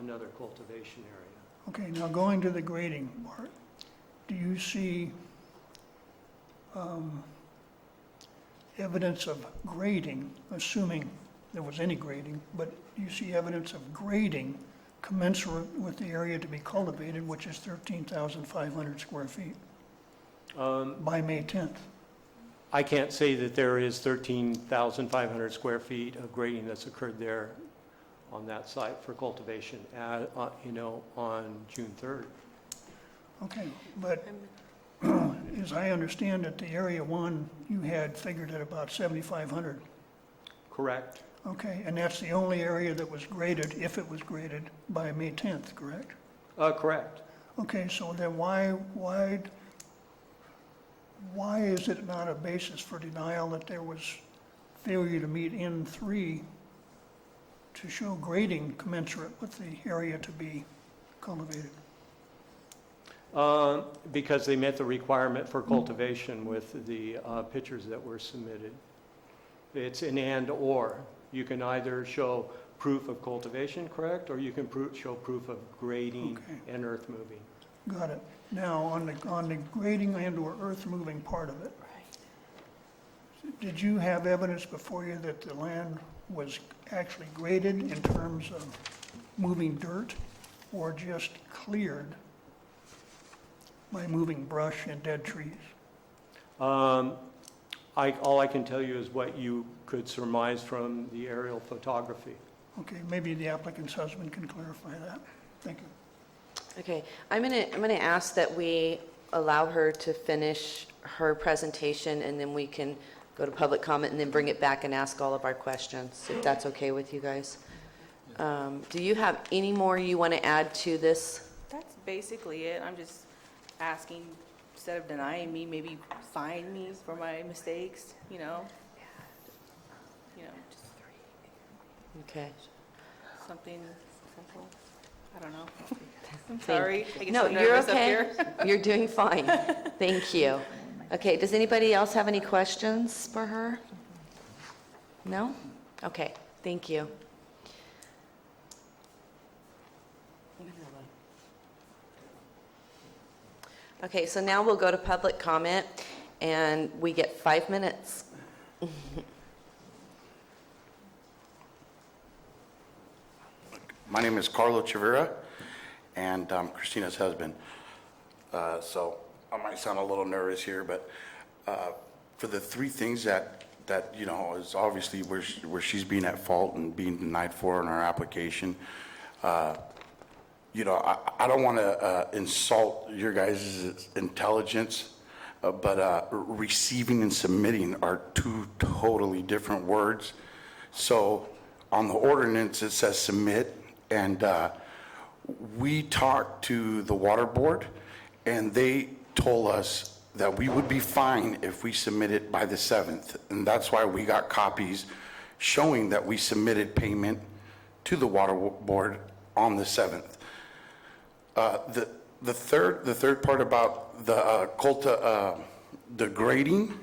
another cultivation area. Okay, now going to the grading part, do you see evidence of grading, assuming there was any grading, but do you see evidence of grading commensurate with the area to be cultivated, which is 13,500 square feet by May 10th? I can't say that there is 13,500 square feet of grading that's occurred there on that site for cultivation, on June 3rd. Okay, but as I understand it, the Area 1, you had figured at about 7,500. Correct. Okay, and that's the only area that was graded, if it was graded, by May 10th, correct? Correct. Okay, so then why is it not a basis for denial that there was failure to meet N3 to show grading commensurate with the area to be cultivated? Because they met the requirement for cultivation with the pictures that were submitted. It's an and/or. You can either show proof of cultivation, correct, or you can show proof of grading and earth moving. Got it. Now, on the grading and/or earth moving part of it, did you have evidence before you that the land was actually graded in terms of moving dirt or just cleared by moving brush and dead trees? All I can tell you is what you could surmise from the aerial photography. Okay, maybe the applicant's husband can clarify that. Thank you. Okay, I'm gonna ask that we allow her to finish her presentation, and then we can go to public comment and then bring it back and ask all of our questions, if that's okay with you guys. Do you have any more you want to add to this? That's basically it. I'm just asking, instead of denying me, maybe fine me for my mistakes, just Okay. something simple. I don't know. I'm sorry. I get No, so you're nervous up okay. here. You're doing fine. Thank you. Okay, does anybody else have any questions for her? No? Okay, thank you. Okay, so now we'll go to public comment, and we get 5 minutes. My name is Carlo Chavira, and I'm Christina's husband. So I might sound a little nervous here, but for the three things that is obviously where she's being at fault and being denied for in our application, I don't want to insult your guys' intelligence, but receiving and submitting are two totally different words. So on the ordinance, it says submit, and we talked to the water board, and they told us that we would be fine if we submitted by the 7th. And that's why we got copies showing that we submitted payment to the water board on the 7th. The third part about the Colta, the grading,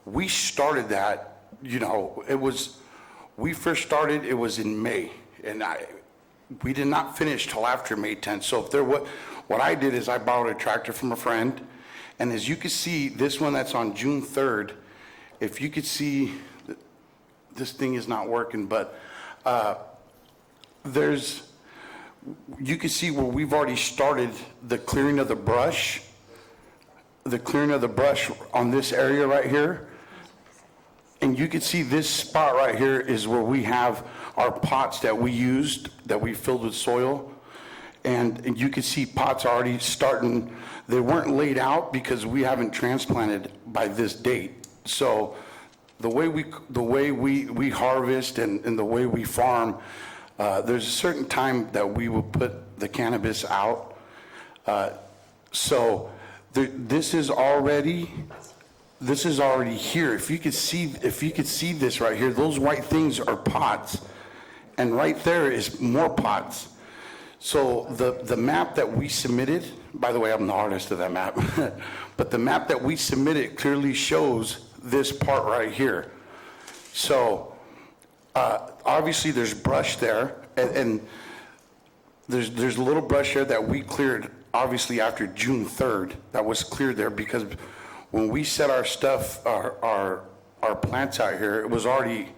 we started that, you know, we first started, it was in May, and we did not finish till after May 10th. So if there what I did is I borrowed a tractor from a friend, and as you can see, this one that's on June 3rd, if you could see, this thing is not working, but you can see where we've already started the clearing of the brush on this area right here. And you can see this spot right here is where we have our pots that we used, that we filled with soil. And you can see pots already starting, they weren't laid out because we haven't transplanted by this date. So the way we harvest and the way we farm, there's a certain time that we will put the cannabis out. This is already here. If you could see this right here, those white things are pots, and right there is more pots. So the map that we submitted, by the way, I'm the artist of that map, but the map that we submitted clearly shows this part right here. So obviously there's brush there, and there's a little brush there that we cleared obviously after June 3rd. That was cleared there because when we set our stuff, our plants out here, it was already,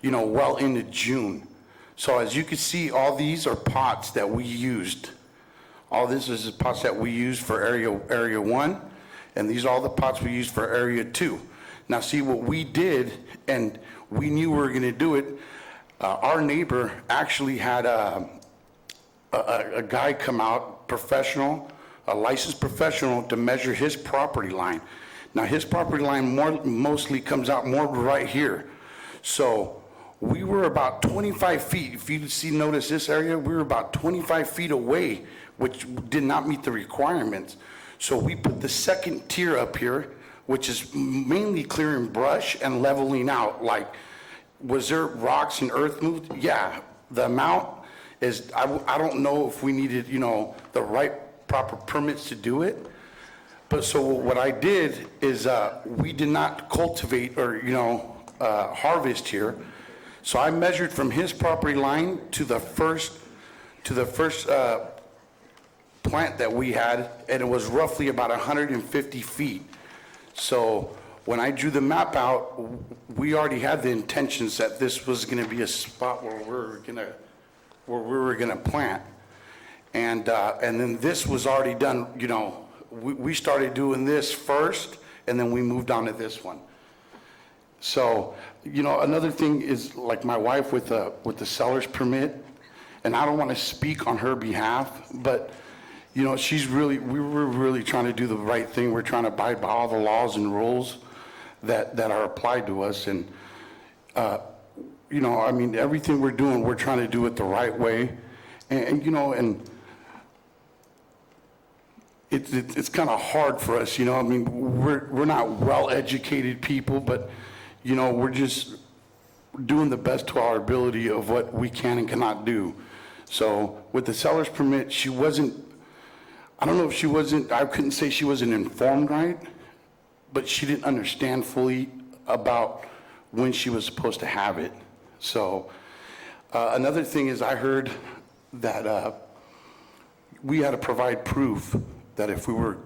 you know, well into June. So as you can see, all these are pots that we used. All this is pots that we used for area 1, and these are all the pots we used for area 2. Now see what we did, and we knew we were going to do it. Our neighbor actually had a guy come out, professional, a licensed professional, to measure his property line. Now his property line mostly comes out more right here. So we were about 25 feet. If you notice this area, we were about 25 feet away, which did not meet the requirements. So we put the second tier up here, which is mainly clearing brush and leveling out. Like, was there rocks and earth moved? Yeah, the amount is, I don't know if we needed, you know, the right proper permits to do it. But so what I did is we did not cultivate or, you know, harvest here. So I measured from his property line to the first plant that we had, and it was roughly about 150 feet. So when I drew the map out, we already had the intentions that this was going to be a spot where we were gonna plant, and then this was already done. You know, we started doing this first, and then we moved on to this one. So, you know, another thing is like my wife with the seller's permit, and I don't want to speak on her behalf, but you know, we were really trying to do the right thing. We're trying to abide by all the laws and rules that are applied to us, and you know, I mean, everything we're doing, we're trying to do it the right way, and you know, and it's kind of hard for us, you know. I mean, we're not well-educated people, but you know, we're just doing the best to our ability of what we can and cannot do. So with the seller's permit, she wasn't, I don't know if she wasn't, I couldn't say she wasn't informed right, but she didn't understand fully about when she was supposed to have it. So another thing is I heard that we had to provide proof that if we were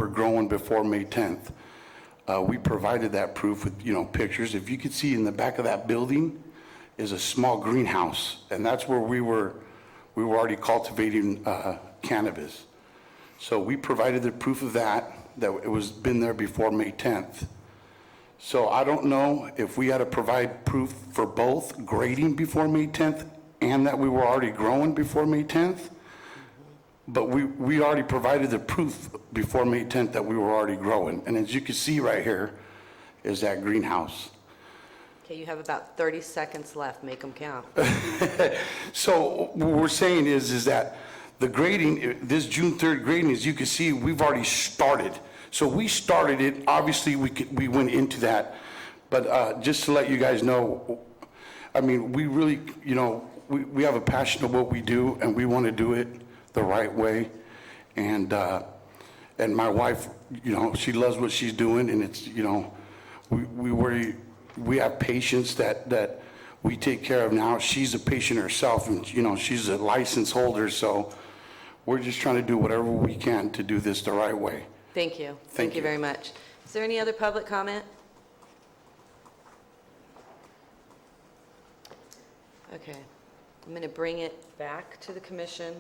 growing before May 10th, we provided that proof with, you know, pictures. If you could see in the back of that building is a small greenhouse, and that's where we were already cultivating cannabis. So we provided the proof of that it was been there before May 10th. So I don't know if we had to provide proof for both grading before May 10th and that we were already growing before May 10th. But we already provided the proof before May 10th that we were already growing. And as you can see right here is that greenhouse. Okay, you have about 30 seconds left. Make them count. So what we're saying is that the grading, this June 3rd grading, as you can see, we've already started. So we started it, obviously we went into that. But just to let you guys know, I mean, we really, you know, we have a passion of what we do and we want to do it the right way. And my wife, you know, she loves what she's doing, and it's, you know, we have patients that we take care of now. She's a patient herself, and, you know, she's a license holder, so we're just trying to do whatever we can to do this the right way. Thank you. Thank You you. very much. Is there any other public comment? Okay. I'm going to bring it back to the commission.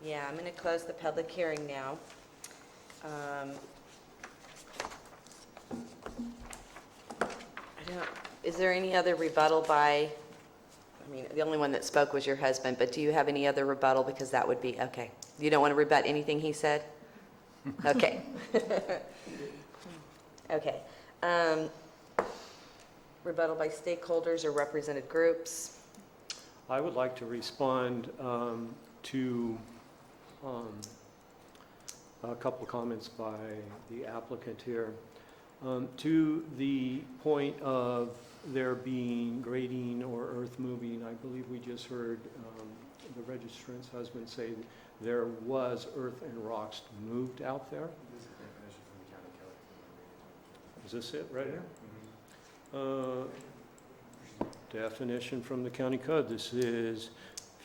Yeah, I'm going to close the public hearing now. Is there any other rebuttal by, I mean, the only one that spoke was your husband, but do you have any other rebuttal? Because that would be, okay. You don't want to rebut anything he said? Okay. Okay. Rebuttal by stakeholders or represented groups? I would like to respond to a couple of comments by the applicant here. To the point of there being grading or earth moving, I believe we just heard the registrant's husband say there was earth and rocks moved out there. Is this it right here? Definition from the county code. This is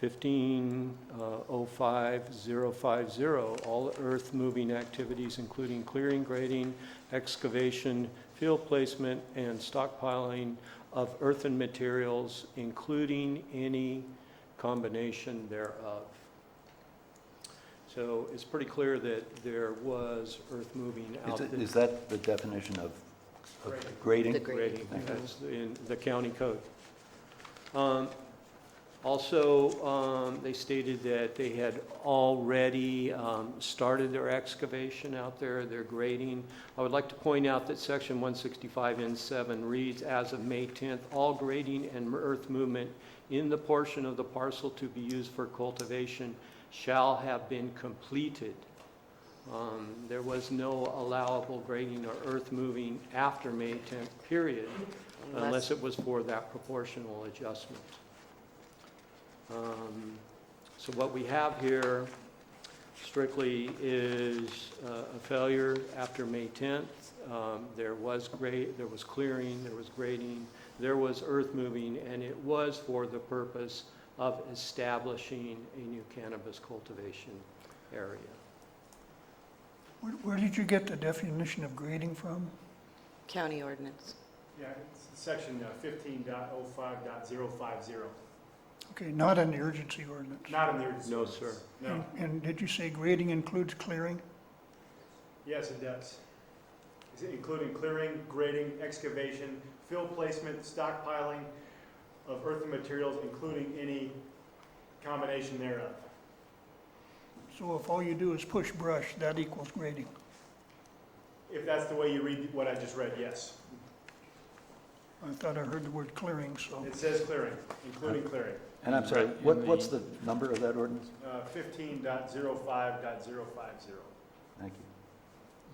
1505050. All earth moving activities, including clearing, grading, excavation, field placement, and stockpiling of earthen materials, including any combination thereof. So it's pretty clear that there was earth moving out there. Is that the definition of grading? The grading. That's in the county code. Also, they stated that they had already started their excavation out there, their grading. I would like to point out that section 165N7 reads, as of May 10th, all grading and earth movement in the portion of the parcel to be used for cultivation shall have been completed. There was no allowable grading or earth moving after May 10th, period, unless it was for that proportional adjustment. So what we have here strictly is a failure after May 10th. There was clearing, there was grading, there was earth moving, and it was for the purpose of establishing a new cannabis cultivation area. Where did you get the definition of grading from? County ordinance. Yeah, it's section 15.05.050. Okay, not an urgency ordinance. Not in the urgency. No, ordinance. sir. No. And did you say grading includes clearing? Yes, it does. Is it including clearing, grading, excavation, field placement, stockpiling of earthen materials, including any combination thereof. So if all you do is push brush, that equals grading? If that's the way you read what I just read, yes. I thought I heard the word clearing, so. It says clearing, including clearing. And I'm sorry, what's the number of that ordinance? 15.05.050. Thank you.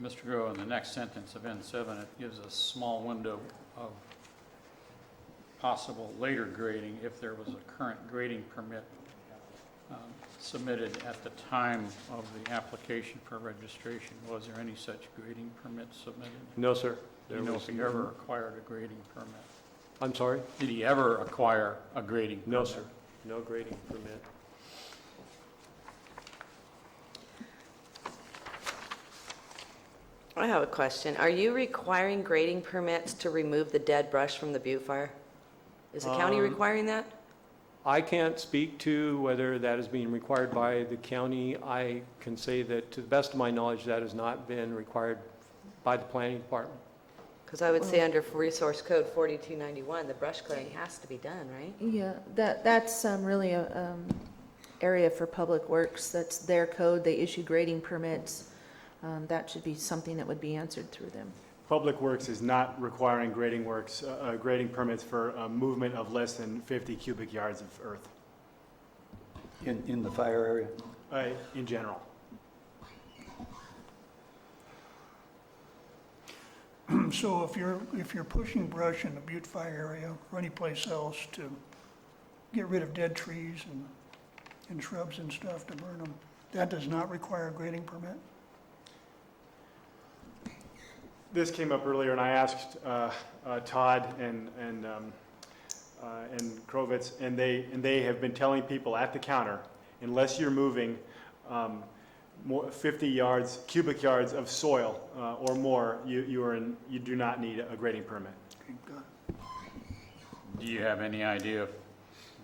Mr. Groh, in the next sentence of N7, it gives a small window of possible later grading if there was a current grading permit submitted at the time of the application for registration. Was there any such grading permit submitted? No, sir. Do you know if he ever acquired a grading permit? I'm sorry? Did he ever acquire a grading permit? No, sir. No grading permit. I have a question. Are you requiring grading permits to remove the dead brush from the Butte Fire? Is the county requiring that? I can't speak to whether that is being required by the county. I can say that, to the best of my knowledge, that has not been required by the planning department. Because I would say under Resource Code 4291, the brush clearing has to be done, right? Yeah, that's really a area for Public Works. That's their code. They issue grading permits. That should be something that would be answered through them. Public Works is not requiring grading permits for movement of less than 50 cubic yards of earth In the fire area? in general. So if you're pushing brush in the Butte Fire area or any place else to get rid of dead trees and shrubs and stuff to burn them, that does not require a grading permit? This came up earlier, and I asked Todd and Krovitz, and they have been telling people at the counter, unless you're moving 50 cubic yards of soil or more, you do not need a grading permit. Do you have any idea if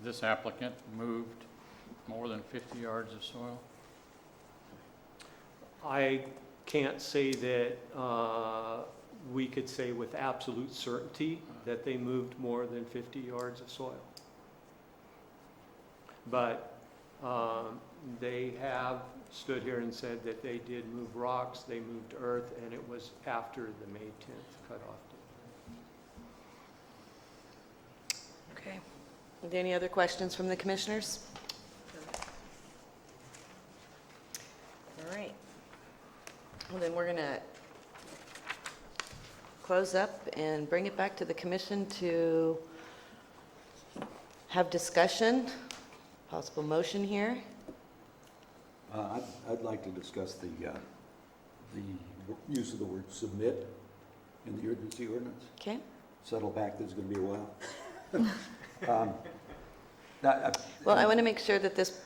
this applicant moved more than 50 yards of soil? I can't say that we could say with absolute certainty that they moved more than 50 yards of soil. But they have stood here and said that they did move rocks, they moved earth, and it was after the May 10th cutoff date. Okay. Are there any other questions from the commissioners? All right. Well, then we're going to close up and bring it back to the commission to have discussion, possible motion here. I'd like to discuss the use of the word submit in the urgency ordinance. Okay. Settle back, there's going to be a while. Well, I want to make sure that this,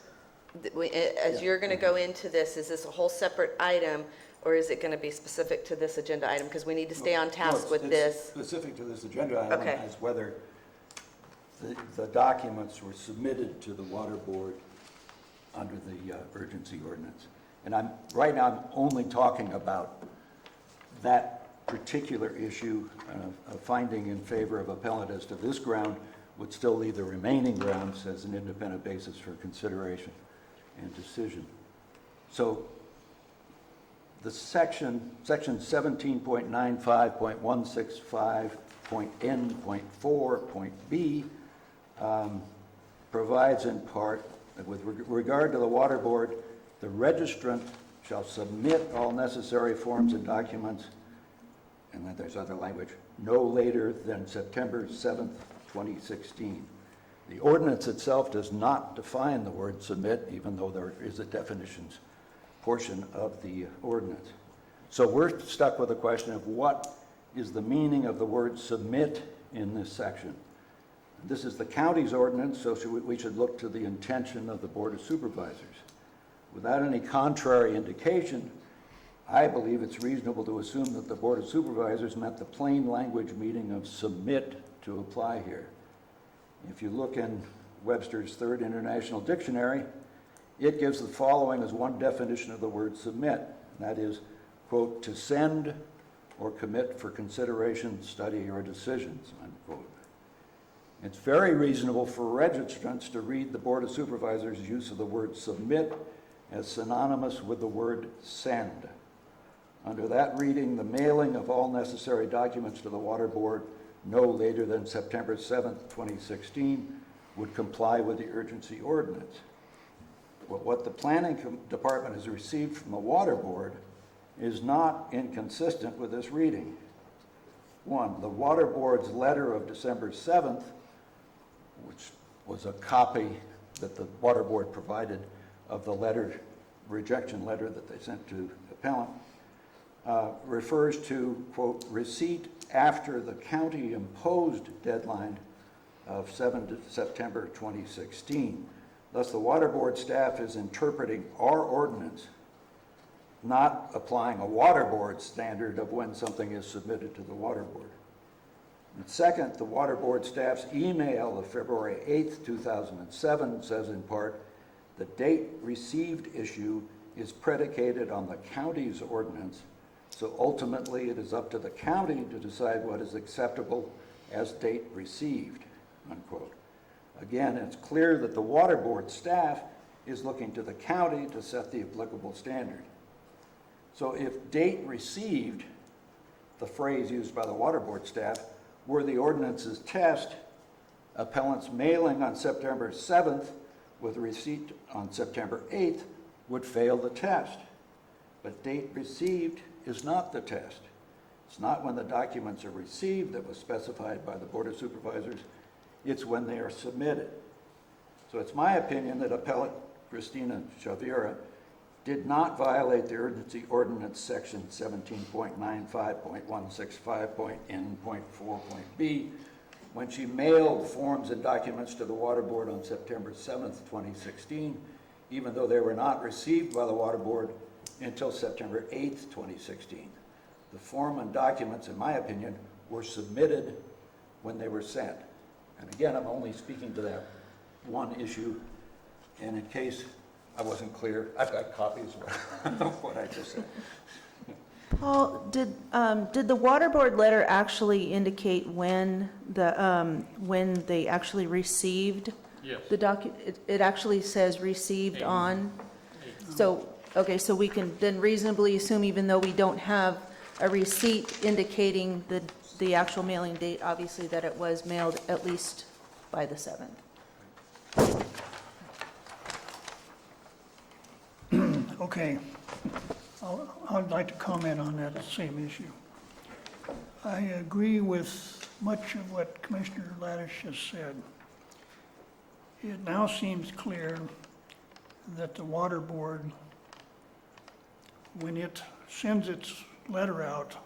as you're going to go into this, is this a whole separate item, or is it going to be specific to this agenda item? Because we need to stay on task with this. It's specific to this agenda item Okay. as whether the documents were submitted to the water board under the urgency ordinance. And right now, I'm only talking about that particular issue. A finding in favor of appellant as to this ground would still leave the remaining grounds as an independent basis for consideration and decision. So the section 17.95.165.n.4.b provides in part that with regard to the water board, the registrant shall submit all necessary forms and documents, and then there's other language, no later than September 7th, 2016. The ordinance itself does not define the word submit, even though there is a definitions portion of the ordinance. So we're stuck with the question of what is the meaning of the word submit in this section. This is the county's ordinance, so we should look to the intention of the Board of Supervisors. Without any contrary indication, I believe it's reasonable to assume that the Board of Supervisors meant the plain language meaning of submit to apply here. If you look in Webster's Third International Dictionary, it gives the following as one definition of the word submit, and that is, quote, to send or commit for consideration, study, or decisions, unquote. It's very reasonable for registrants to read the Board of Supervisors' use of the word submit as synonymous with the word send. Under that reading, the mailing of all necessary documents to the Water Board no later than September 7th, 2016 would comply with the urgency ordinance. But what the Planning Department has received from the Water Board is not inconsistent with this reading. One, the Water Board's letter of December 7th, which was a copy that the Water Board provided of the rejection letter that they sent to the appellant, refers to, quote, receipt after the county imposed deadline of September 2016. Thus, the Water Board staff is interpreting our ordinance, not applying a Water Board standard of when something is submitted to the Water Board. And second, the Water Board staff's email of February 8th, 2007 says in part, the date received issue is predicated on the county's ordinance, so ultimately it is up to the county to decide what is acceptable as date received, unquote. Again, it's clear that the Water Board staff is looking to the county to set the applicable standard. So if date received, the phrase used by the water board staff, were the ordinance's test, appellant's mailing on September 7th with receipt on September 8th would fail the test. But date received is not the test. It's not when the documents are received that was specified by the Board of Supervisors. It's when they are submitted. So it's my opinion that appellant Christina Chavira did not violate the urgency ordinance section 17.95.165.n.4.b when she mailed forms and documents to the Water Board on September 7th, 2016, even though they were not received by the Water Board until September 8th, 2016. The form and documents, in my opinion, were submitted when they were sent. And again, I'm only speaking to that one issue, and in case I wasn't clear, I've got copies of what I just said. Paul, did the water board letter actually indicate when they actually received Yes. the it actually says received on? So, okay, so we can then reasonably assume, even though we don't have a receipt indicating the actual mailing date, obviously, that it was mailed at least by the 7th. Okay. I'd like to comment on that same issue. I agree with much of what Commissioner Laddish has said. It now seems clear that the Water Board, when it sends its letter out,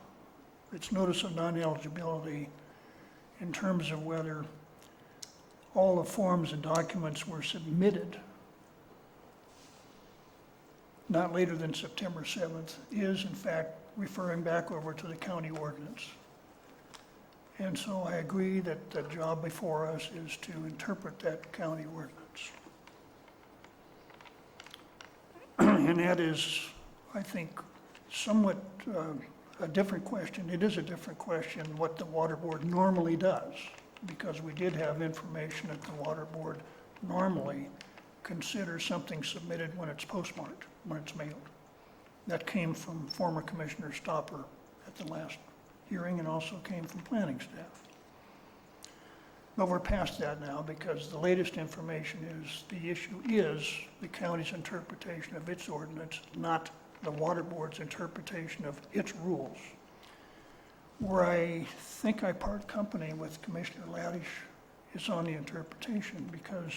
its notice of non-eligibility, in terms of whether all the forms and documents were submitted not later than September 7th, is in fact referring back over to the county ordinance. And so I agree that the job before us is to interpret that county ordinance. And that is, I think, somewhat a different question. It is a different question what the Water Board normally does, because we did have information that the Water Board normally considers something submitted when it's postmarked, when it's mailed. That came from former Commissioner Stopper at the last hearing and also came from planning staff. But we're past that now because the latest information is the issue is the county's interpretation of its ordinance, not the Water Board's interpretation of its rules. Where I think I part company with Commissioner Laddish is on the interpretation, because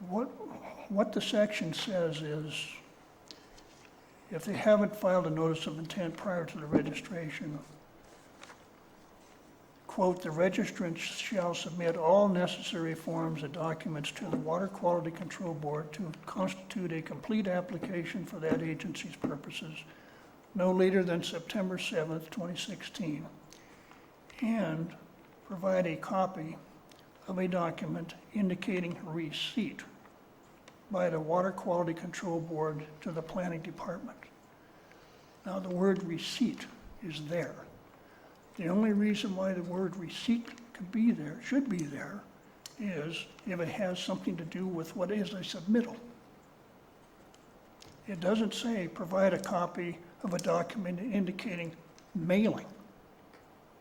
what the section says is, if they haven't filed a notice of intent prior to the registration, quote, the registrant shall submit all necessary forms and documents to the Water Quality Control Board to constitute a complete application for that agency's purposes no later than September 7th, 2016, and provide a copy of a document indicating receipt by the Water Quality Control Board to the Planning Department. Now, the word receipt is there. The only reason why the word receipt could be there, should be there, is if it has something to do with what is a submittal. It doesn't say provide a copy of a document indicating mailing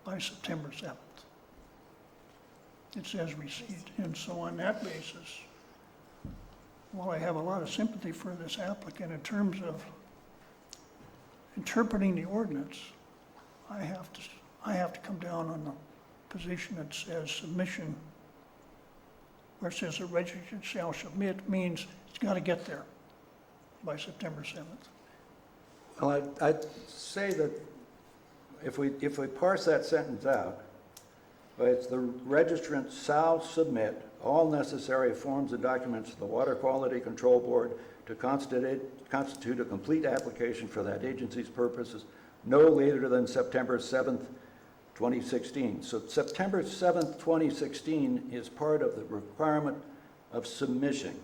by September 7th. It says receipt. And so on that basis, while I have a lot of sympathy for this applicant in terms of interpreting the ordinance, I have to come down on the position that says submission, where it says the registrant shall submit, means it's got to get there by September 7th. Well, I'd say that if we parse that sentence out, it's the registrant shall submit all necessary forms and documents to the Water Quality Control Board to constitute a complete application for that agency's purposes no later than September 7th, 2016. So September 7th, 2016 is part of the requirement of submission.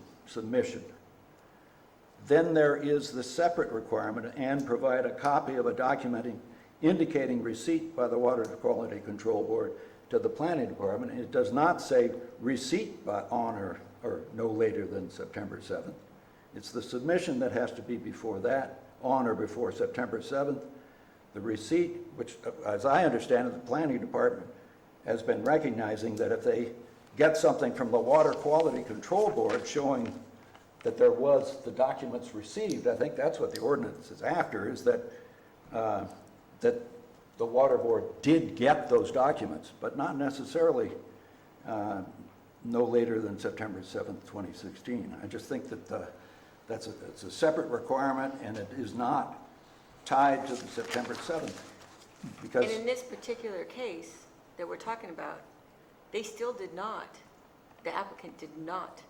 Then there is the separate requirement and provide a copy of a document indicating receipt by the Water Quality Control Board to the Planning Department. It does not say receipt by on or or no later than September 7th. It's the submission that has to be before that, on or before September 7th. The receipt, which, as I understand it, the planning department has been recognizing that if they get something from the Water Quality Control Board showing that there was the documents received, I think that's what the ordinance is after, is that, that the Water Board did get those documents, but not necessarily no later than September 7th, 2016. I just think that it's a separate requirement, and it is not tied to the September 7th. Because And in this particular case that we're talking about, they still did not, the applicant did not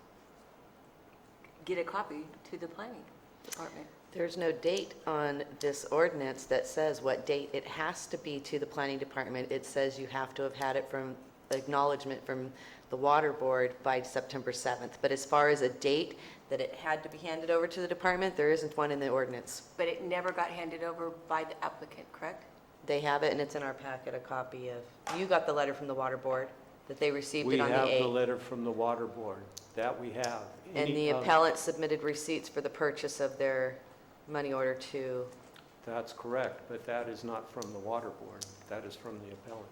get a copy to the planning department. There's no date on this ordinance that says what date it has to be to the planning department. It says you have to have had it from acknowledgement from the water board by September 7th. But as far as a date that it had to be handed over to the department, there isn't one in the ordinance. But it never got handed over by the applicant, correct? They have it, and it's in our packet, a copy of, you got the letter from the water board that they received We it on the have the 8th. letter from the water board, that we have. And Any the other- appellant submitted receipts for the purchase of their money order to, That's correct, but that is not from the water board, that is from the appellant.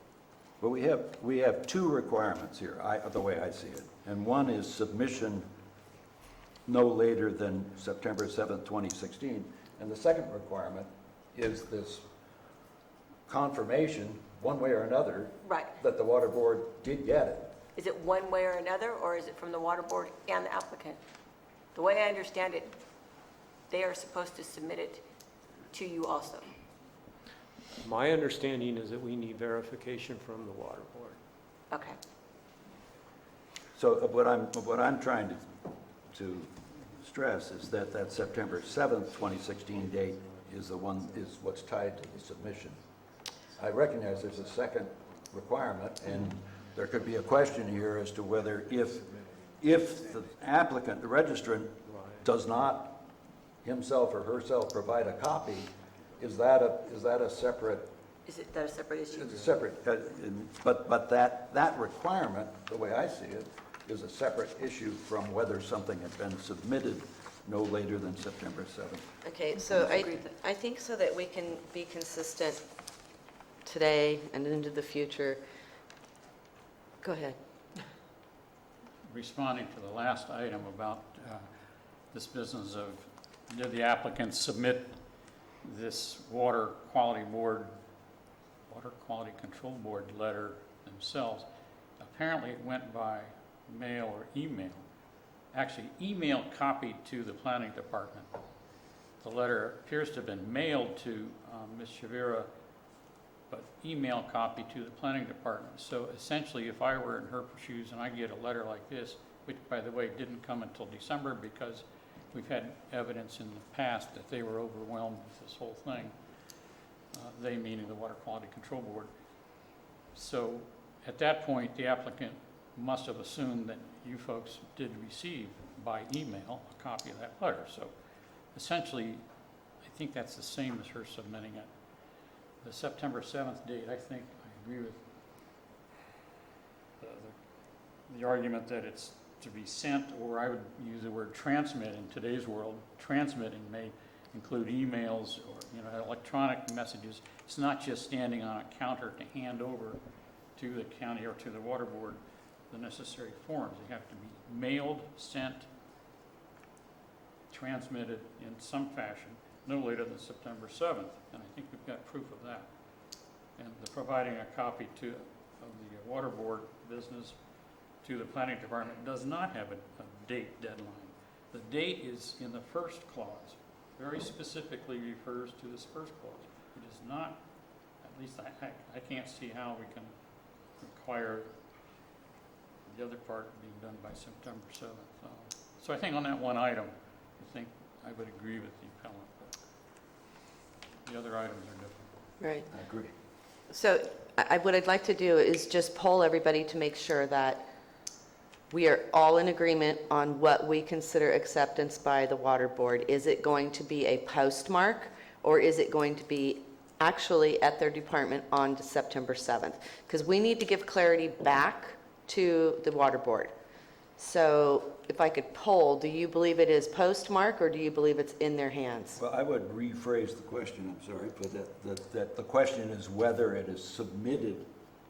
But we have two requirements here, the way I see it. And one is submission no later than September 7th, 2016. And the second requirement is this confirmation, one way or another, Right. that the water board did get it. Is it one way or another, or is it from the water board and the applicant? The way I understand it, they are supposed to submit it to you also. My understanding is that we need verification from the water board. Okay. So what I'm trying to stress is that that September 7th, 2016 date is what's tied to the submission. I recognize there's a second requirement, and there could be a question here as to whether if the applicant, the registrant, does not himself or herself provide a copy, is that a separate? Is it that a separate issue? It's a separate, but that requirement, the way I see it, is a separate issue from whether something had been submitted no later than September 7th. okay, so I think so that we can be consistent today and into the future. Go ahead. Responding to the last item about this business of, did the applicant submit this water quality control board letter themselves? Apparently it went by mail or email. Actually, email copied to the planning department. The letter appears to have been mailed to Ms. Shavira, but email copy to the planning department. So essentially, if I were in her shoes and I get a letter like this, which, by the way, didn't come until December because we've had evidence in the past that they were overwhelmed with this whole thing, they meaning the Water Quality Control Board. So at that point, the applicant must have assumed that you folks did receive by email a copy of that letter. So essentially, I think that's the same as her submitting it. The September 7th date, I think I agree with the argument that it's to be sent, or I would use the word transmit in today's world. Transmitting may include emails or electronic messages. It's not just standing on a counter to hand over to the county or to the water board the necessary forms. They have to be mailed, sent, transmitted in some fashion, no later than September 7th, and I think we've got proof of that. And providing a copy of the water board business to the planning department does not have a date deadline. The date is in the first clause, very specifically refers to this first clause. It is not, at least I can't see how we can require the other part being done by September 7th. So I think on that one item, I think I would agree with the appellant, but the other items are different. Right. I agree. So what I'd like to do is just poll everybody to make sure that we are all in agreement on what we consider acceptance by the water board. Is it going to be a postmark, or is it going to be actually at their department on September 7th? Because we need to give clarity back to the water board. So if I could poll, do you believe it is postmark, or do you believe it's in their hands? Well, I would rephrase the question, I'm sorry, but that the question is whether it is submitted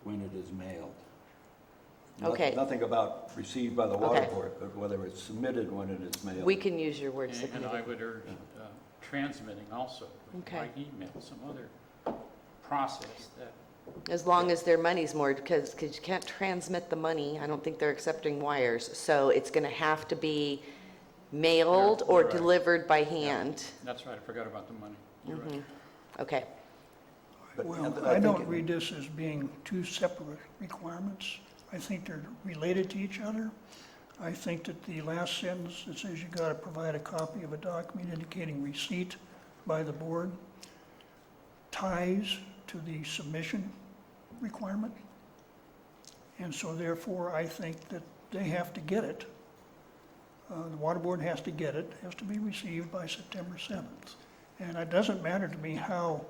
when it is mailed. Okay. Nothing about received by the water Okay. board, but whether it's submitted when it is mailed. We can use your word And submitted. I would urge transmitting also, Okay. by email, some other process that, As long as their money's more, because you can't transmit the money, I don't think they're accepting wires, so it's going to have to be mailed or You're right. delivered by hand. that's right, I forgot about the money. You're right. Okay, But Well, I I think don't it- read this as being two separate requirements. I think they're related to each other. I think that the last sentence that says you got to provide a copy of a document indicating receipt by the board ties to the submission requirement. And so therefore, I think that they have to get it. The water board has to get it, has to be received by September 7th. And it doesn't matter to me how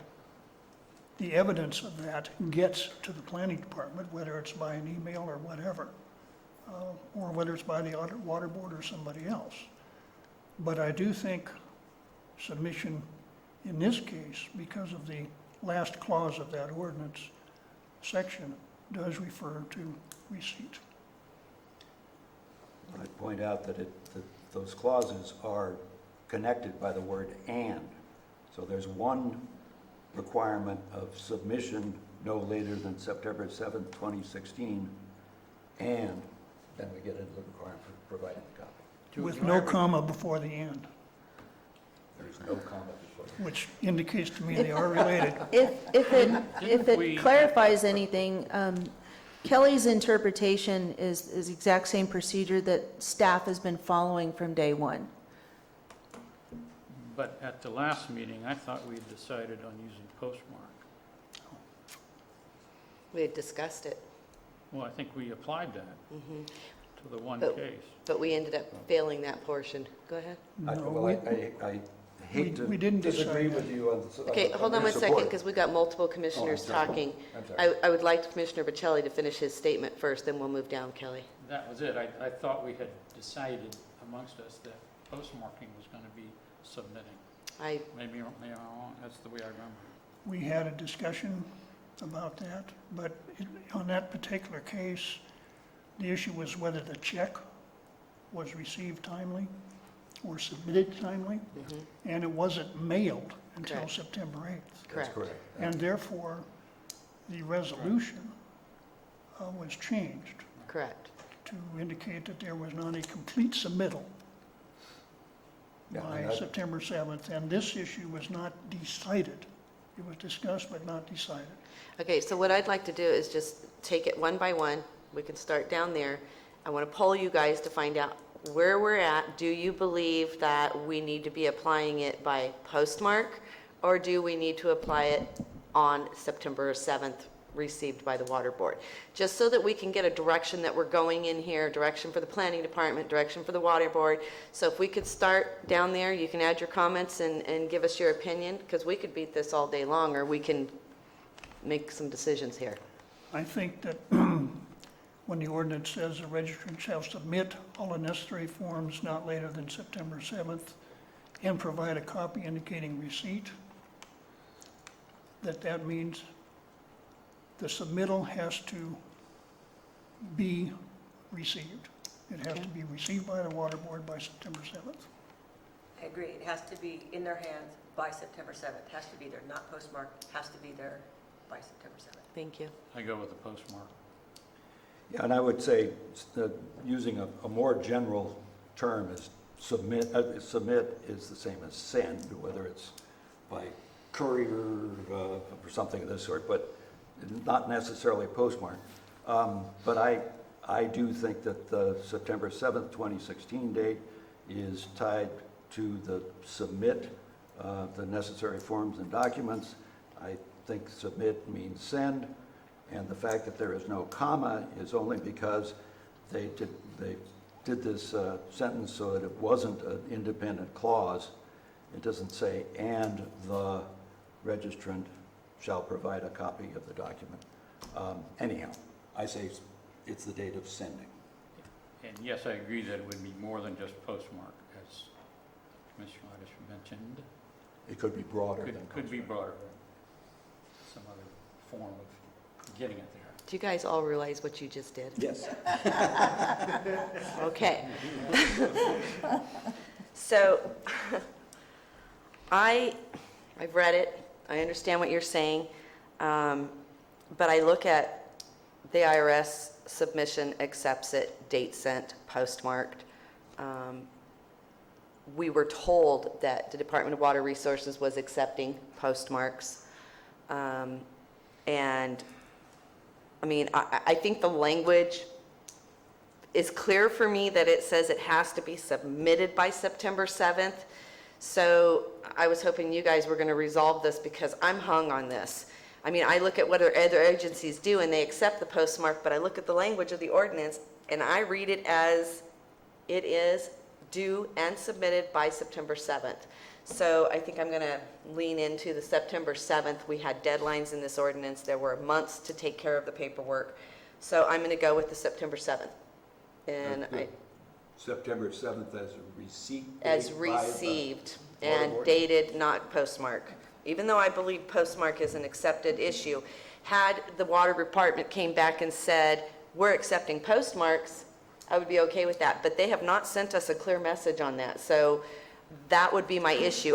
the evidence of that gets to the planning department, whether it's by an email or whatever, or whether it's by the water board or somebody else. But I do think submission in this case, because of the last clause of that ordinance section, does refer to receipt. I'd point out that those clauses are connected by the word "and." So there's one requirement of submission no later than September 7th, 2016, and then we get into the requirement for providing a copy. With no comma before the "and," There's no comment before. which indicates to me they are related. If Didn't it we- clarifies anything, Kelly's interpretation is the exact same procedure that staff has been following from day one. But at the last meeting, I thought we had decided on using postmark. we had discussed it, Well, I think we applied that to the one But- case. but we ended up failing that portion. Go ahead. I hate to we didn't disagree decide with you on. Okay, hold on your one second, support. because we've got multiple commissioners sorry. talking. I'm sorry. I would like Commissioner Bocelli to finish his statement first, then we'll move down, Kelly. That was it. I thought we had decided amongst us that postmarking was going to be submitting. Maybe I'm wrong. That's the way I remember. We had a discussion about that, but on that particular case, the issue was whether the check was received timely or submitted timely, and it wasn't mailed until Correct. September 8th. That's Correct. correct. And therefore, the resolution was changed Correct. to indicate that there was not a complete submittal Yeah, by and that- September 7th, and this issue was not decided. It was discussed but not decided. Okay, so what I'd like to do is just take it one by one. We can start down there. I want to poll you guys to find out where we're at. Do you believe that we need to be applying it by postmark, or do we need to apply it on September 7th, received by the water board? Just so that we can get a direction that we're going in here, direction for the planning department, direction for the water board. So if we could start down there, you can add your comments and give us your opinion, because we could beat this all day long, or we can make some decisions here. I think that when the ordinance says the registrant shall submit all the necessary forms not later than September 7th and provide a copy indicating receipt, that means the submittal has to be received. It has to be received by the water board by September 7th. I agree, it has to be in their hands by September 7th, has to be there, not postmarked, has to be there by September 7th. Thank you. I go with the postmark. Yeah, and I would say, using a more general term is submit is the same as send, whether it's by courier or something of this sort, but not necessarily postmark. But I do think that the September 7th, 2016 date is tied to the submit the necessary forms and documents. I think submit means send, and the fact that there is no comma is only because they did this sentence so that it wasn't an independent clause. It doesn't say, and the registrant shall provide a copy of the document. Anyhow, I say it's the date of sending. And yes, I agree that it would be more than just postmark, as Commissioner Ladis mentioned. It could be broader than Could be broader, some other form of getting it there. Do you guys all realize what you just did? Yes. Okay. So, I've read it, I understand what you're saying, but I look at the IRS submission, accepts it, date sent, postmarked. We were told that the Department of Water Resources was accepting postmarks. And, I mean, I think the language is clear for me that it says it has to be submitted by September 7th. So I was hoping you guys were going to resolve this because I'm hung on this. I mean, I look at what other agencies do and they accept the postmark, but I look at the language of the ordinance and I read it as it is due and submitted by September 7th. So I think I'm going to lean into the September 7th. We had deadlines in this ordinance. There were months to take care of the paperwork. So I'm going to go with the September 7th. And September 7th as a receipt. as date by the received Board of and Ordinance. dated, not postmark. Even though I believe postmark is an accepted issue, had the water department came back and said, we're accepting postmarks, I would be okay with that. But they have not sent us a clear message on that. So that would be my issue.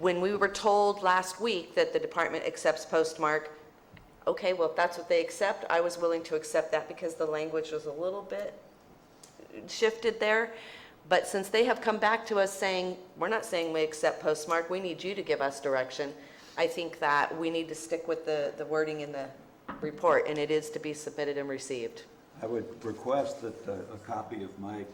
When we were told last week that the department accepts postmark, okay, well, if that's what they accept, I was willing to accept that because the language was a little bit shifted there. But since they have come back to us saying, we're not saying we accept postmark, we need you to give us direction, I think that we need to stick with the wording in the report, and it is to be submitted and received. I would request that a copy of my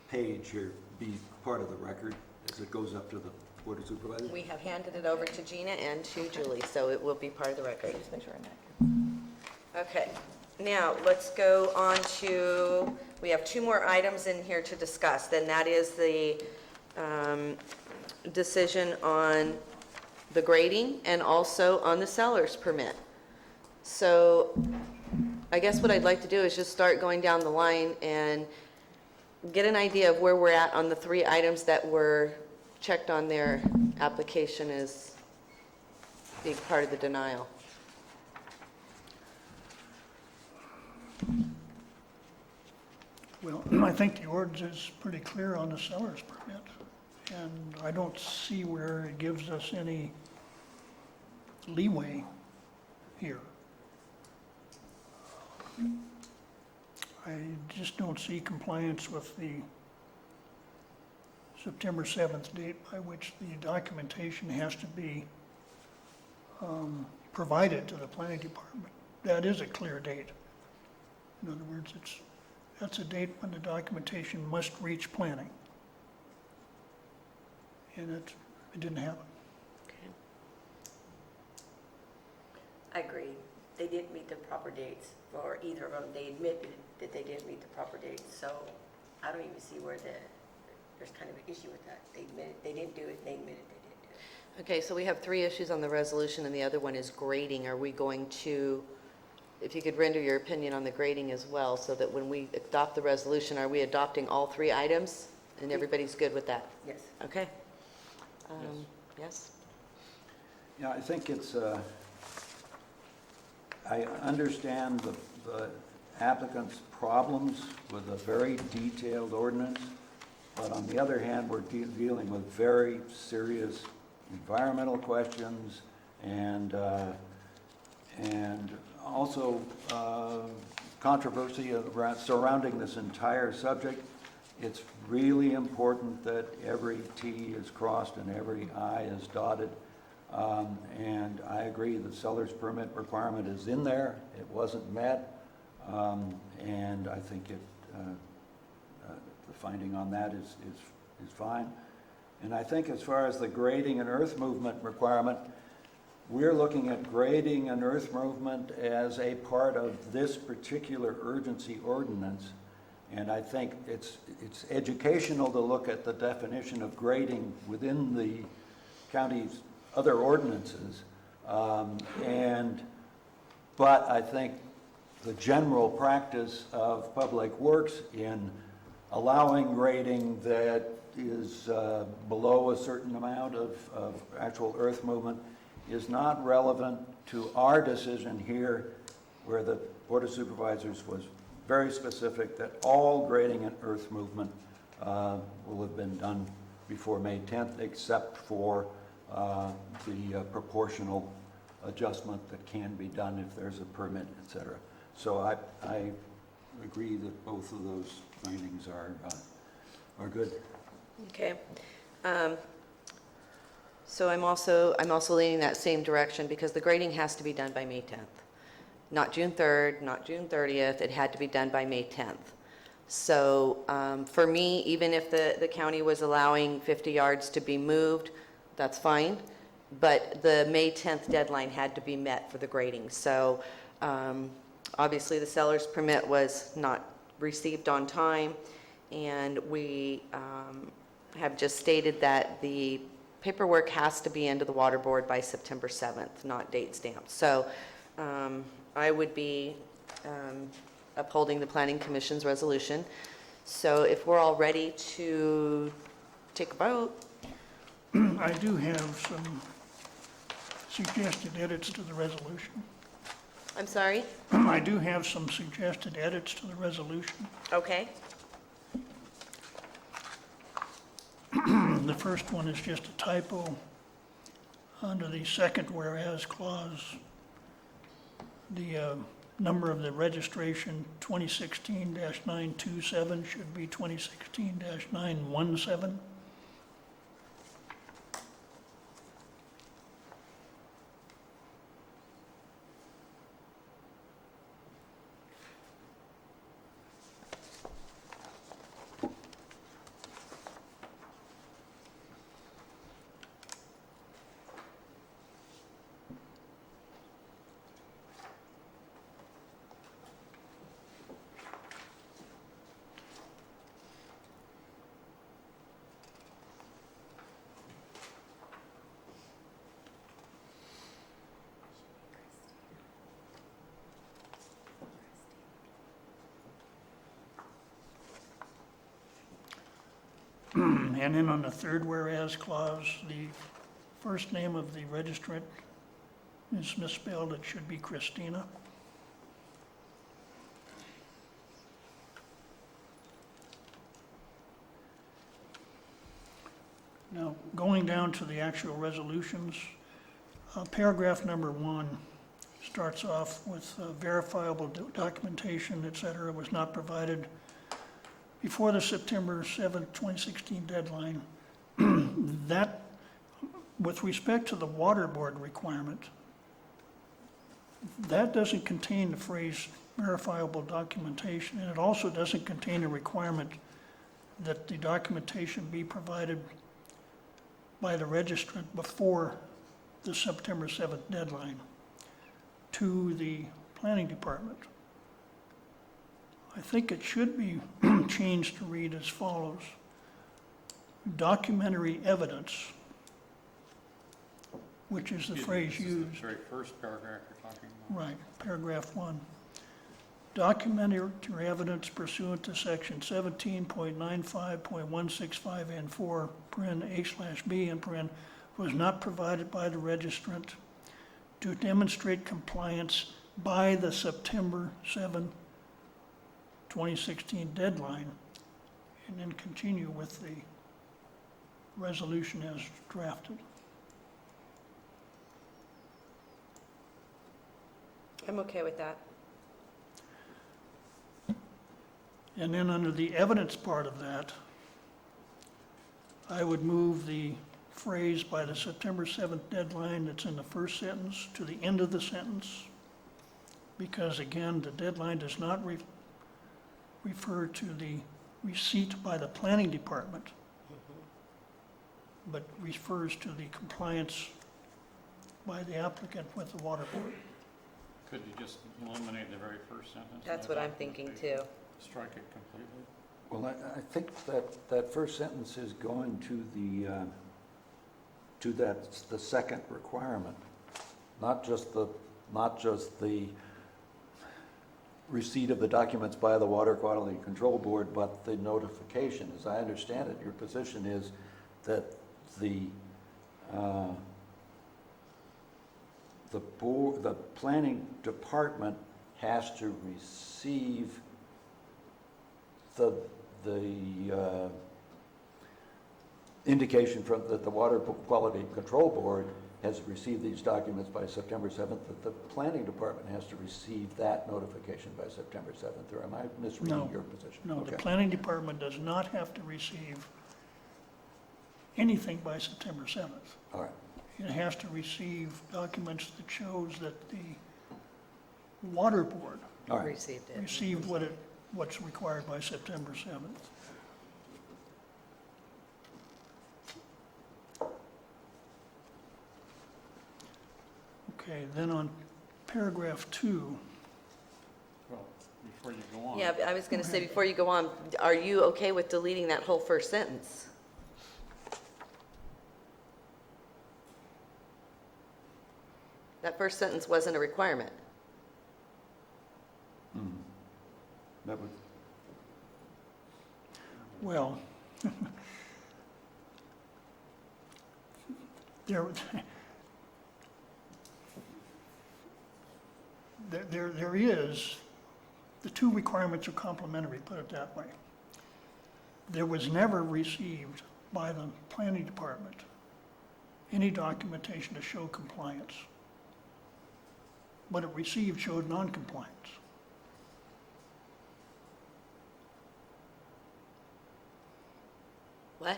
page here be part of the record as it goes up to the Board of Supervisors. We have handed it over to Gina and to Julie, so it will be part of the record. Just make sure I'm not. Okay, now let's go on to, we have two more items in here to discuss, then that is the decision on the grading and also on the seller's permit. So I guess what I'd like to do is just start going down the line and get an idea of where we're at on the three items that were checked on their application as being part of the denial. Well, I think the ordinance is pretty clear on the seller's permit, and I don't see where it gives us any leeway here. I just don't see compliance with the September 7th date by which the documentation has to be provided to the planning department. That is a clear date. In other words, that's a date when the documentation must reach planning. And it didn't happen. I agree. They didn't meet the proper dates for either of them. They admitted that they didn't meet the proper dates, so I don't even see where there's kind of an issue with that. They admitted they didn't do it, they admitted they didn't do it. Okay, so we have three issues on the resolution, and the other one is grading. Are we going to, if you could render your opinion on the grading as well, so that when we adopt the resolution, are we adopting all three items? And everybody's good with that? Yes. Okay. Yes? Yeah, I think it's, I understand the applicant's problems with a very detailed ordinance, but on the other hand, we're dealing with very serious environmental questions and also controversy surrounding this entire subject. It's really important that every T is crossed and every I is dotted. And I agree the seller's permit requirement is in there. It wasn't met. And I think the finding on that is fine. And I think as far as the grading and earth movement requirement, we're looking at grading and earth movement as a part of this particular urgency ordinance. And I think it's educational to look at the definition of grading within the county's other ordinances. But I think the general practice of Public Works in allowing grading that is below a certain amount of actual earth movement is not relevant to our decision here, where the Board of Supervisors was very specific that all grading and earth movement will have been done before May 10th, except for the proportional adjustment that can be done if there's a permit, et cetera. So I agree that both of those findings are good. Okay. So I'm also leaning that same direction because the grading has to be done by May 10th. Not June 3rd, not June 30th. It had to be done by May 10th. So for me, even if the county was allowing 50 yards to be moved, that's fine. But the May 10th deadline had to be met for the grading. So obviously the seller's permit was not received on time, and we have just stated that the paperwork has to be into the water board by September 7th, not date stamped. So I would be upholding the Planning Commission's resolution. So if we're all ready to take a vote. I do have some suggested edits to the resolution. I'm sorry? I do have some suggested edits to the resolution. Okay. The first one is just a typo under the second whereas clause. The number of the registration 2016-927 should be 2016-917. And then on the third whereas clause, the first name of the registrant is misspelled. It should be Christina. Now, going down to the actual resolutions, paragraph number 1 starts off with verifiable documentation, et cetera, was not provided before the September 7th, 2016 deadline. That, with respect to the water board requirement, that doesn't contain the phrase verifiable documentation, and it also doesn't contain a requirement that the documentation be provided by the registrant before the September 7th deadline to the planning department. I think it should be changed to read as follows. Documentary evidence, which is the phrase used. The very first paragraph you're talking about. Right, paragraph 1. Documentary evidence pursuant to section 17.95.165 and 4, A/B, was not provided by the registrant to demonstrate compliance by the September 7, 2016 deadline, and then continue with the resolution as drafted. I'm okay with that. And then under the evidence part of that, I would move the phrase by the September 7th deadline that's in the first sentence to the end of the sentence, because again, the deadline does not refer to the receipt by the planning department, but refers to the compliance by the applicant with the water board. Could you just eliminate the very first sentence? That's what I'm thinking too. Strike it completely? Well, I think that first sentence is going to the second requirement, not just the receipt of the documents by the Water Quality Control Board, but the notification. As I understand it, your position is that the planning department has to receive the indication from that the Water Quality Control Board has received these documents by September 7th, that the planning department has to receive that notification by September 7th, or am I misreading No. your position? No, the Okay. planning department does not have to receive anything by September 7th. All right. It has to receive documents that shows that the water board All right. received what's required by September 7th. Okay, then on paragraph 2, Well, before you go on. Yeah, but I was going to say, before you go on, are you okay with deleting that whole first sentence? That first sentence wasn't a requirement. That would, well, there is, the two requirements are complementary, put it that way. There was never received by the planning department any documentation to show compliance. What it received showed non-compliance. What?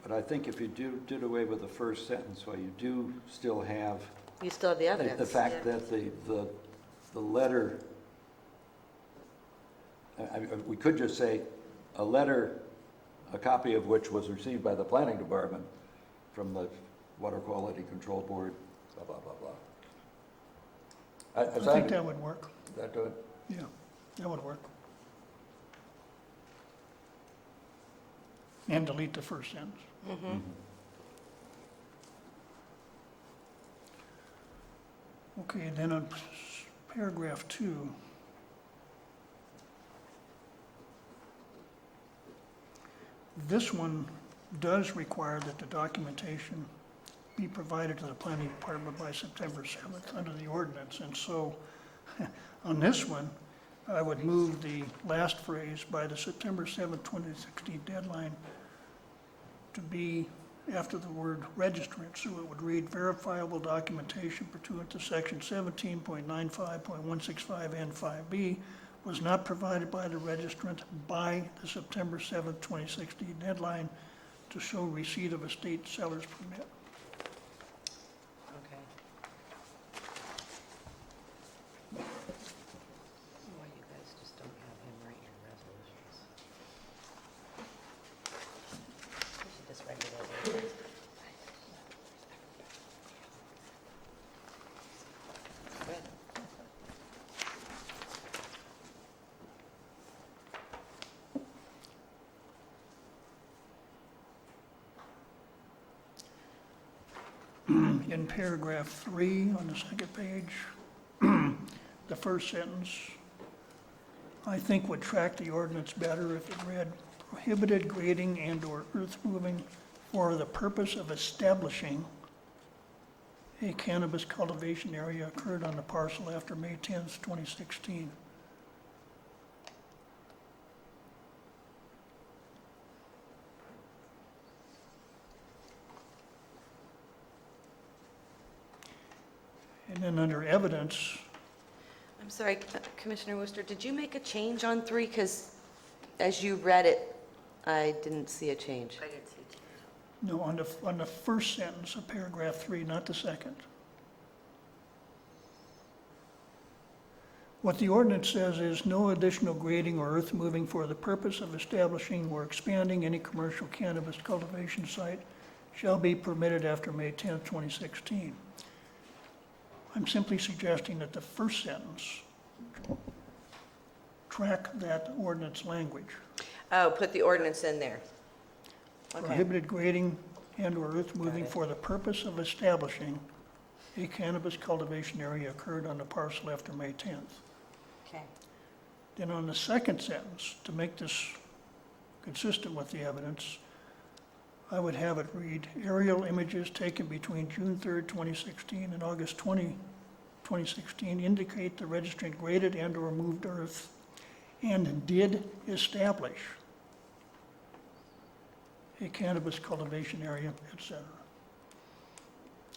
but I think if you did away with the first sentence, well, you do still have You still have the evidence. the fact that the letter, we could just say, a letter, a copy of which was received by the planning department from the Water Quality Control Board, blah, blah, blah, blah. I think that would work. That do it? Yeah, that would work. And delete the first sentence. Mhm. Okay, then on paragraph 2, this one does require that the documentation be provided to the planning department by September 7th under the ordinance. And so on this one, I would move the last phrase, by the September 7th, 2016 deadline, to be after the word registrant. So it would read, verifiable documentation pursuant to section 17.95.165N5B was not provided by the registrant by the September 7th, 2016 deadline to show receipt of a state seller's permit. Okay. Why you guys just don't have him write your resolutions? You should just write your resolutions. Good. In paragraph 3 on the second page, the first sentence, I think would track the ordinance better if it read, prohibited grading and/or earth moving for the purpose of establishing a cannabis cultivation area occurred on the parcel after May 10th, 2016. And then under evidence, I'm sorry, Commissioner Worcester, did you make a change on 3? Because as you read it, I didn't see a change. I didn't see it. no, on the first sentence of paragraph 3, not the second. What the ordinance says is no additional grading or earth moving for the purpose of establishing or expanding any commercial cannabis cultivation site shall be permitted after May 10th, 2016. I'm simply suggesting that the first sentence track that ordinance language. Oh, put the ordinance in there. Okay. Prohibited grading and/or earth moving it. for the purpose of establishing a cannabis cultivation area occurred on the parcel after May 10th. Okay. Then on the second sentence, to make this consistent with the evidence, I would have it read, aerial images taken between June 3rd, 2016 and August 2016 indicate the registrant graded and/or moved earth and did establish a cannabis cultivation area, etc.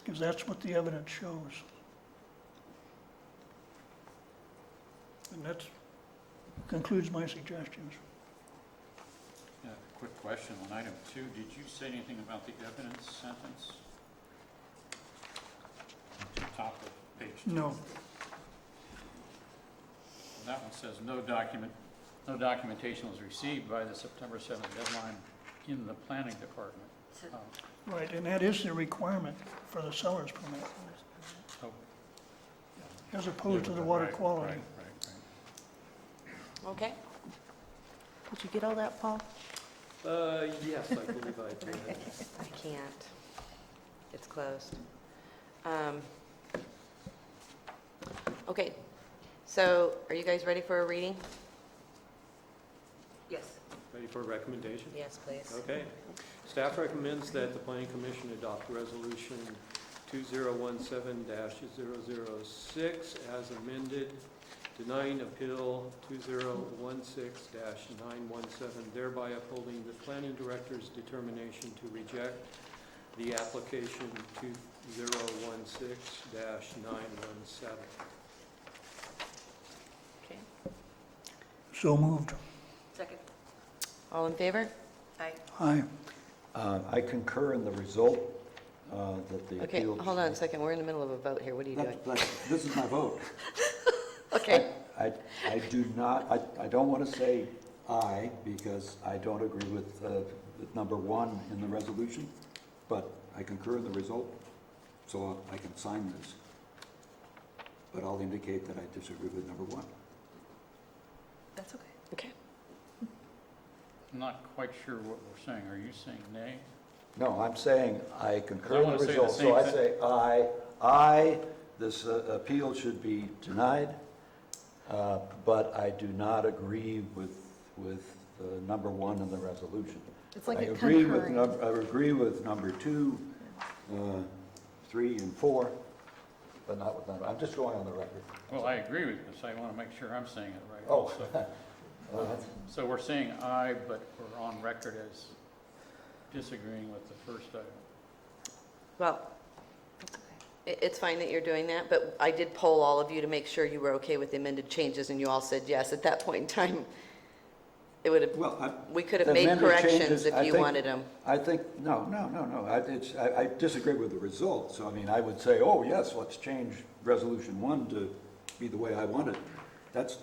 Because that's what the evidence shows. And that concludes my suggestions. Yeah, quick question on item 2. Did you say anything about the evidence sentence? At the top of page 2. No. That one says no documentation was received by the September 7th deadline in the planning department. Right, and that is the requirement for the seller's permit, Oh, as opposed to the water right, quality. right. Okay. Did you get all that, Paul? Yes, I believe I did. I can't. It's closed. Okay, so are you guys ready for a reading? Yes. Ready for a recommendation? Yes, please. Okay. Staff recommends that the Planning Commission adopt Resolution 2017-006 as amended, denying Appeal 2016-917, thereby upholding the Planning Director's determination to reject the application 2016-917. Okay. So moved. Second. All in favor? Aye. Aye. I concur in the result that the Okay, appeal. hold on a second. We're in the middle of a vote here. What are you doing? This is my vote. Okay. I do not, I don't want to say aye, because I don't agree with number 1 in the resolution, but I concur in the result, so I can sign this. But I'll indicate that I disagree with number 1. That's okay. Okay. I'm not quite sure what we're saying. Are you saying nay? No, I'm saying I concur I in wanna the say the result, so same I thing. say aye, this appeal should be denied, but I do not agree with number 1 in the resolution. It's like I a agree with concurring. I agree with number 2, 3, and 4, but not with number, I'm just going on the record. Well, I agree with this. I want to make sure I'm saying it right. Oh. So- So we're saying aye, but we're on record as disagreeing with the first item. Well, it's fine that you're doing that, but I did poll all of you to make sure you were okay with the amended changes, and you all said yes. At that point in time, it would have, Well, we could have the made amended corrections changes, if I you think- wanted them. I think, no. I disagree with the result. So, I mean, I would say, oh, yes, let's change Resolution 1 to be the way I want it. That's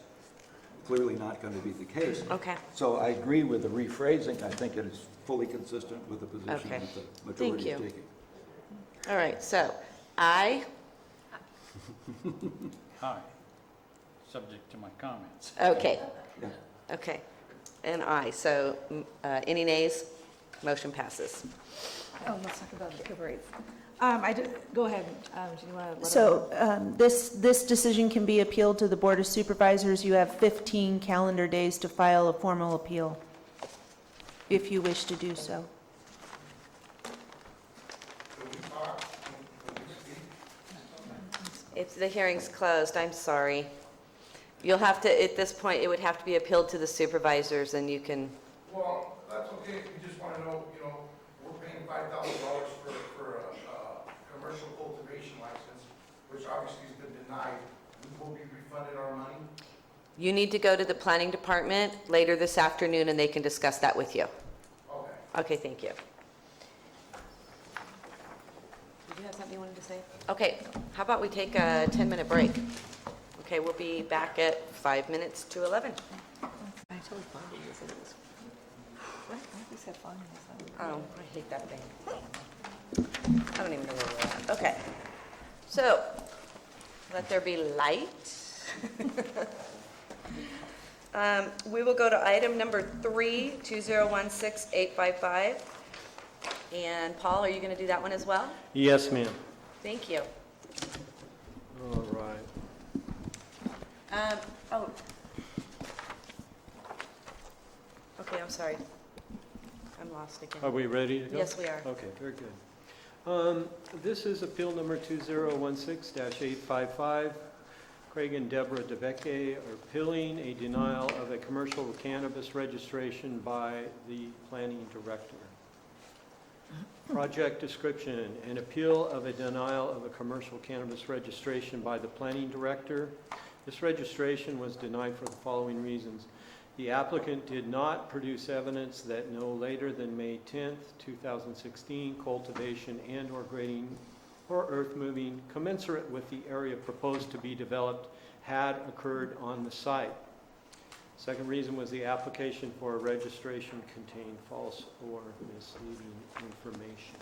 clearly not going to be the case. Okay. So I agree with the rephrasing. I think it is fully consistent with the position Okay. that the Thank majority is you. taking. All right, so aye. Aye, subject to my comments. Okay. Yeah. Okay. And aye. So any nays? Motion passes. Oh, let's talk about October 8th. Go ahead. Do you want to? So this decision can be appealed to the Board of Supervisors. You have 15 calendar days to file a formal appeal, if you wish to do so. If the hearing's closed, I'm sorry. You'll have to, at this point, it would have to be appealed to the supervisors, and you can, Well, that's okay, if you just want to know, we're paying $5,000 for a commercial cultivation license, which obviously has been denied. We will be refunded our money. you need to go to the planning department later this afternoon, and they can discuss that with you. Okay. Okay, thank you. Did you have something you wanted to say? Okay, how about we take a 10-minute break? Okay, we'll be back at 5 minutes to 11. I totally found it. What? You said fun. Oh, I hate that thing. I don't even know where we're at. Okay, so, let there be light. We will go to item number 3, 2016-855. And Paul, are you going to do that one as well? Yes, ma'am. Thank you. All right. Oh, Okay, I'm sorry. I'm lost again. Are we ready to go? Yes, we are. Okay, very good. This is appeal number 2016-855. Craig and Deborah DeBecke are appealing a denial of a commercial cannabis registration by the planning director. Project description: an appeal of a denial of a commercial cannabis registration by the planning director. This registration was denied for the following reasons. The applicant did not produce evidence that no later than May 10th, 2016, cultivation and/or grading or earth moving commensurate with the area proposed to be developed had occurred on the site. Second reason was the application for a registration contained false or misleading information.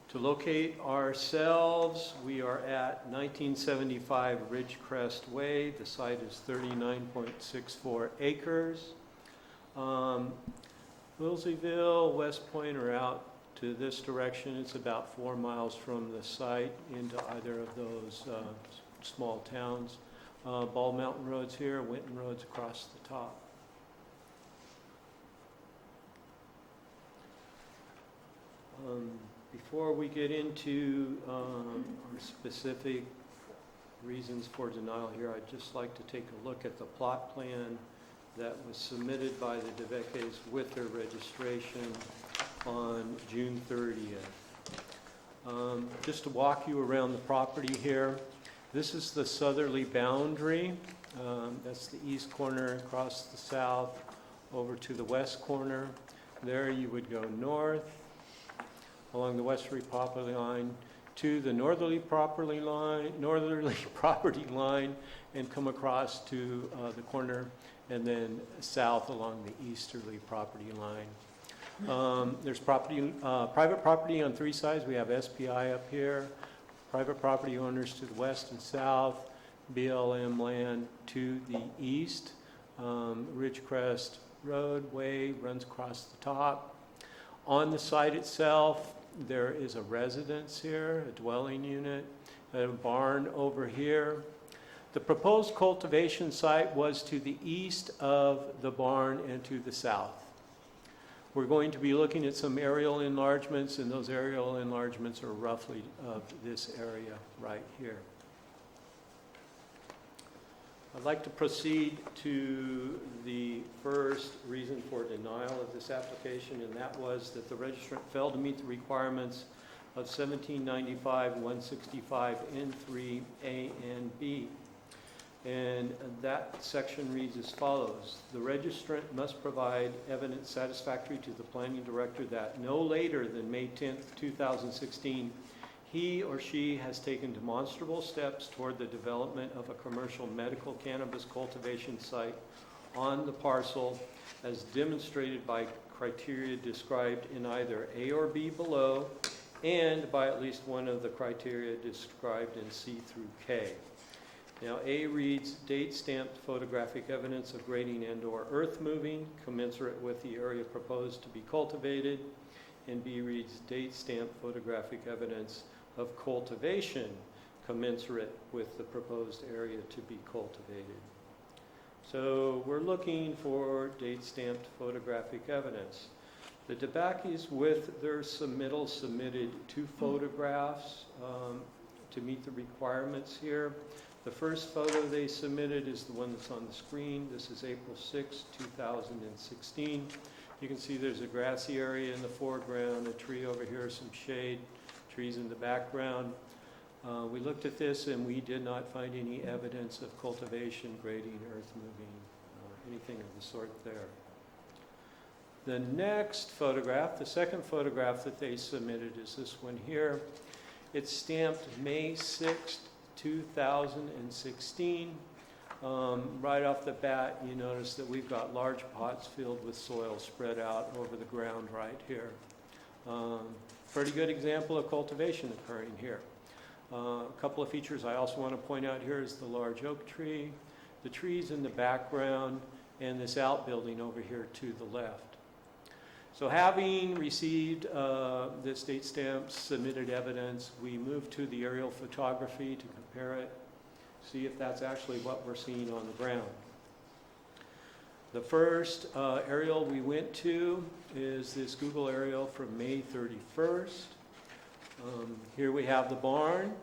To locate ourselves, we are at 1975 Ridgecrest Way. The site is 39.64 acres. Wilseyville, West Point are out to this direction. It's about 4 miles from the site into either of those small towns. Bald Mountain Road's here, Winton Road's across the top. Before we get into our specific reasons for denial here, I'd just like to take a look at the plot plan that was submitted by the DeBeckes with their registration on June 30th. Just to walk you around the property here, this is the southerly boundary. That's the east corner across the south over to the west corner. There you would go north along the westerly property line to the northerly property line and come across to the corner and then south along the easterly property line. There's private property on 3 sides. We have SPI up here, private property owners to the west and south, BLM land to the east. Ridgecrest Roadway runs across the top. On the site itself, there is a residence here, a dwelling unit, a barn over here. The proposed cultivation site was to the east of the barn and to the south. We're going to be looking at some aerial enlargements, and those aerial enlargements are roughly of this area right here. I'd like to proceed to the first reason for denial of this application, and that was that the registrant failed to meet the requirements of 1795-165 N3A and B. And that section reads as follows. The registrant must provide evidence satisfactory to the planning director that no later than May 10th, 2016, he or she has taken demonstrable steps toward the development of a commercial medical cannabis cultivation site on the parcel as demonstrated by criteria described in either A or B below and by at least one of the criteria described in C through K. Now, A reads date-stamped photographic evidence of grading and/or earth moving commensurate with the area proposed to be cultivated, and B reads date-stamped photographic evidence of cultivation commensurate with the proposed area to be cultivated. So we're looking for date-stamped photographic evidence. The DeBeckes, with their submittal, submitted 2 photographs to meet the requirements here. The first photo they submitted is the one that's on the screen. This is April 6, 2016. You can see there's a grassy area in the foreground, a tree over here, some shade, trees in the background. We looked at this and we did not find any evidence of cultivation, grading, earth moving, anything of the sort there. The next photograph, the second photograph that they submitted is this one here. It's stamped May 6th, 2016. Right off the bat, you notice that we've got large pots filled with soil spread out over the ground right here. Pretty good example of cultivation occurring here. A couple of features I also want to point out here is the large oak tree, the trees in the background, and this outbuilding over here to the left. So having received this date stamp submitted evidence, we moved to the aerial photography to compare it. see if that's actually what we're seeing on the ground. The first aerial we went to is this Google aerial from May 31st. Here we have the barn.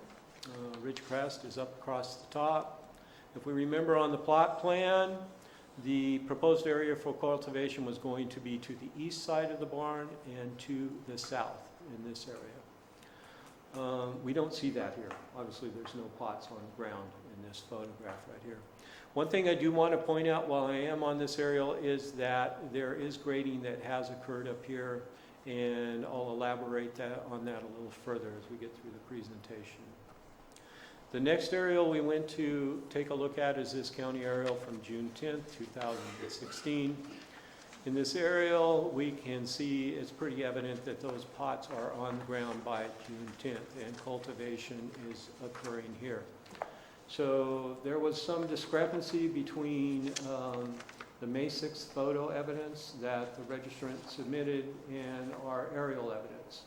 Ridgecrest is up across the top. If we remember on the plot plan, the proposed area for cultivation was going to be to the east side of the barn and to the south in this area. We don't see that here. Obviously, there's no pots on the ground in this photograph right here. One thing I do want to point out while I am on this aerial is that there is grading that has occurred up here, and I'll elaborate on that a little further as we get through the presentation. The next aerial we went to take a look at is this county aerial from June 10th, 2016. In this aerial, we can see it's pretty evident that those pots are on the ground by June 10th, and cultivation is occurring here. So there was some discrepancy between the May 6th photo evidence that the registrant submitted and our aerial evidence.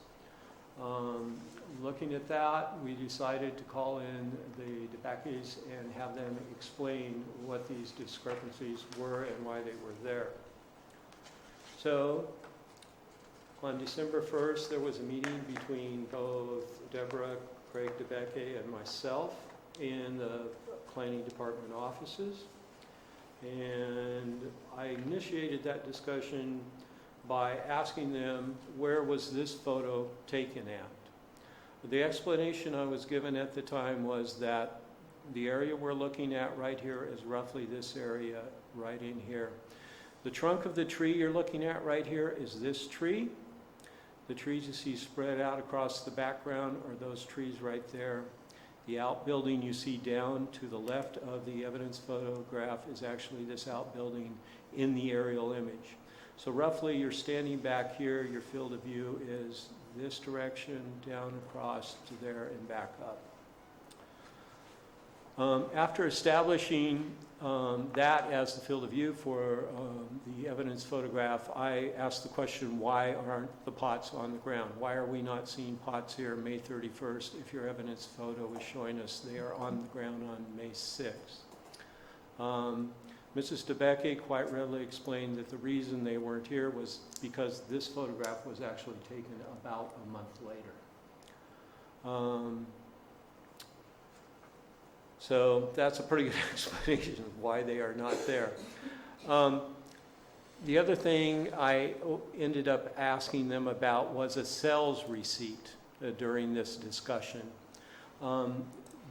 Looking at that, we decided to call in the DeBakis and have them explain what these discrepancies were and why they were there. So on December 1st, there was a meeting between both Deborah, Craig DeBeke, and myself in the planning department offices. And I initiated that discussion by asking them, where was this photo taken at? The explanation I was given at the time was that the area we're looking at right here is roughly this area right in here. The trunk of the tree you're looking at right here is this tree. The trees you see spread out across the background are those trees right there. The outbuilding you see down to the left of the evidence photograph is actually this outbuilding in the aerial image. So roughly you're standing back here, your field of view is this direction, down across to there and back up. After establishing that as the field of view for the evidence photograph, I asked the question, why aren't the pots on the ground? Why are we not seeing pots here May 31st if your evidence photo is showing us they are on the ground on May 6th? Mrs. DeBeke quite readily explained that the reason they weren't here was because this photograph was actually taken about a month later. So that's a pretty good explanation of why they are not there. The other thing I ended up asking them about was a sales receipt during this discussion.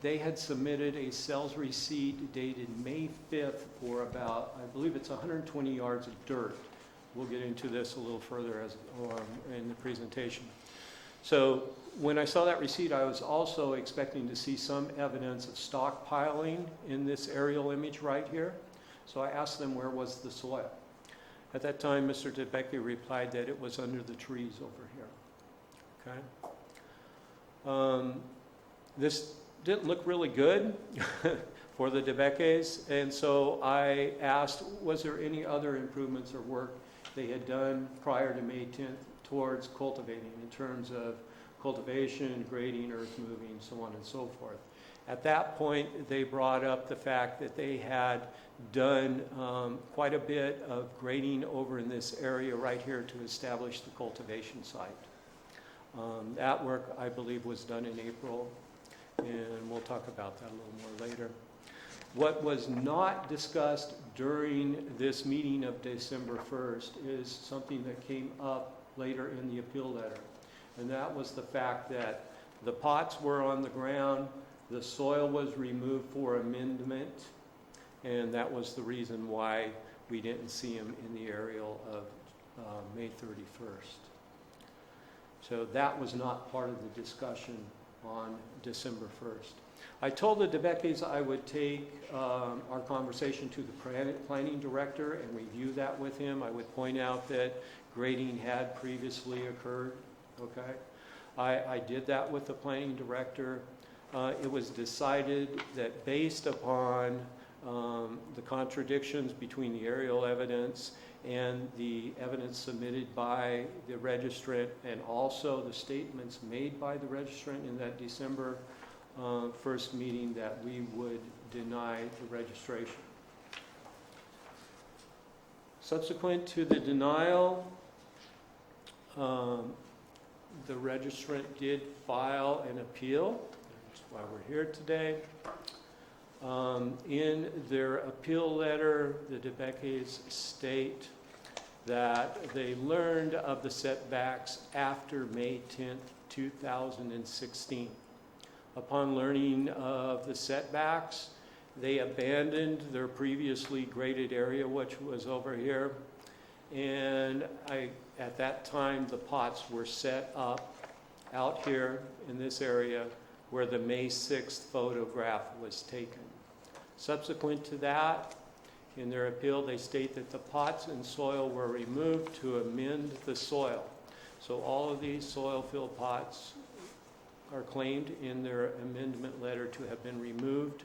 They had submitted a sales receipt dated May 5th for about, I believe it's 120 yards of dirt. We'll get into this a little further in the presentation. So when I saw that receipt, I was also expecting to see some evidence of stockpiling in this aerial image right here. So I asked them where was the soil. At that time, Mr. DeBeke replied that it was under the trees over here. Okay. This didn't look really good for the DeBekes, and so I asked, was there any other improvements or work they had done prior to May 10th towards cultivating in terms of cultivation, grading, earth moving, so on and so forth. At that point, they brought up the fact that they had done quite a bit of grading over in this area right here to establish the cultivation site. That work, I believe, was done in April, and we'll talk about that a little more later. What was not discussed during this meeting of December 1st is something that came up later in the appeal letter, and that was the fact that the pots were on the ground, the soil was removed for amendment, and that was the reason why we didn't see them in the aerial of May 31st. So that was not part of the discussion on December 1st. I told the DeBekes I would take our conversation to the planning director and review that with him. I would point out that grading had previously occurred, okay? I did that with the planning director. It was decided that based upon the contradictions between the aerial evidence and the evidence submitted by the registrant and also the statements made by the registrant in that December first meeting that we would deny the registration. Subsequent to the denial, the registrant did file an appeal. That's why we're here today. In their appeal letter, the DeBeckes state that they learned of the setbacks after May 10th, 2016. Upon learning of the setbacks, they abandoned their previously graded area, which was over here. And at that time, the pots were set up out here in this area where the May 6th photograph was taken. Subsequent to that, in their appeal, they state that the pots and soil were removed to amend the soil. So all of these soil-filled pots are claimed in their amendment letter to have been removed.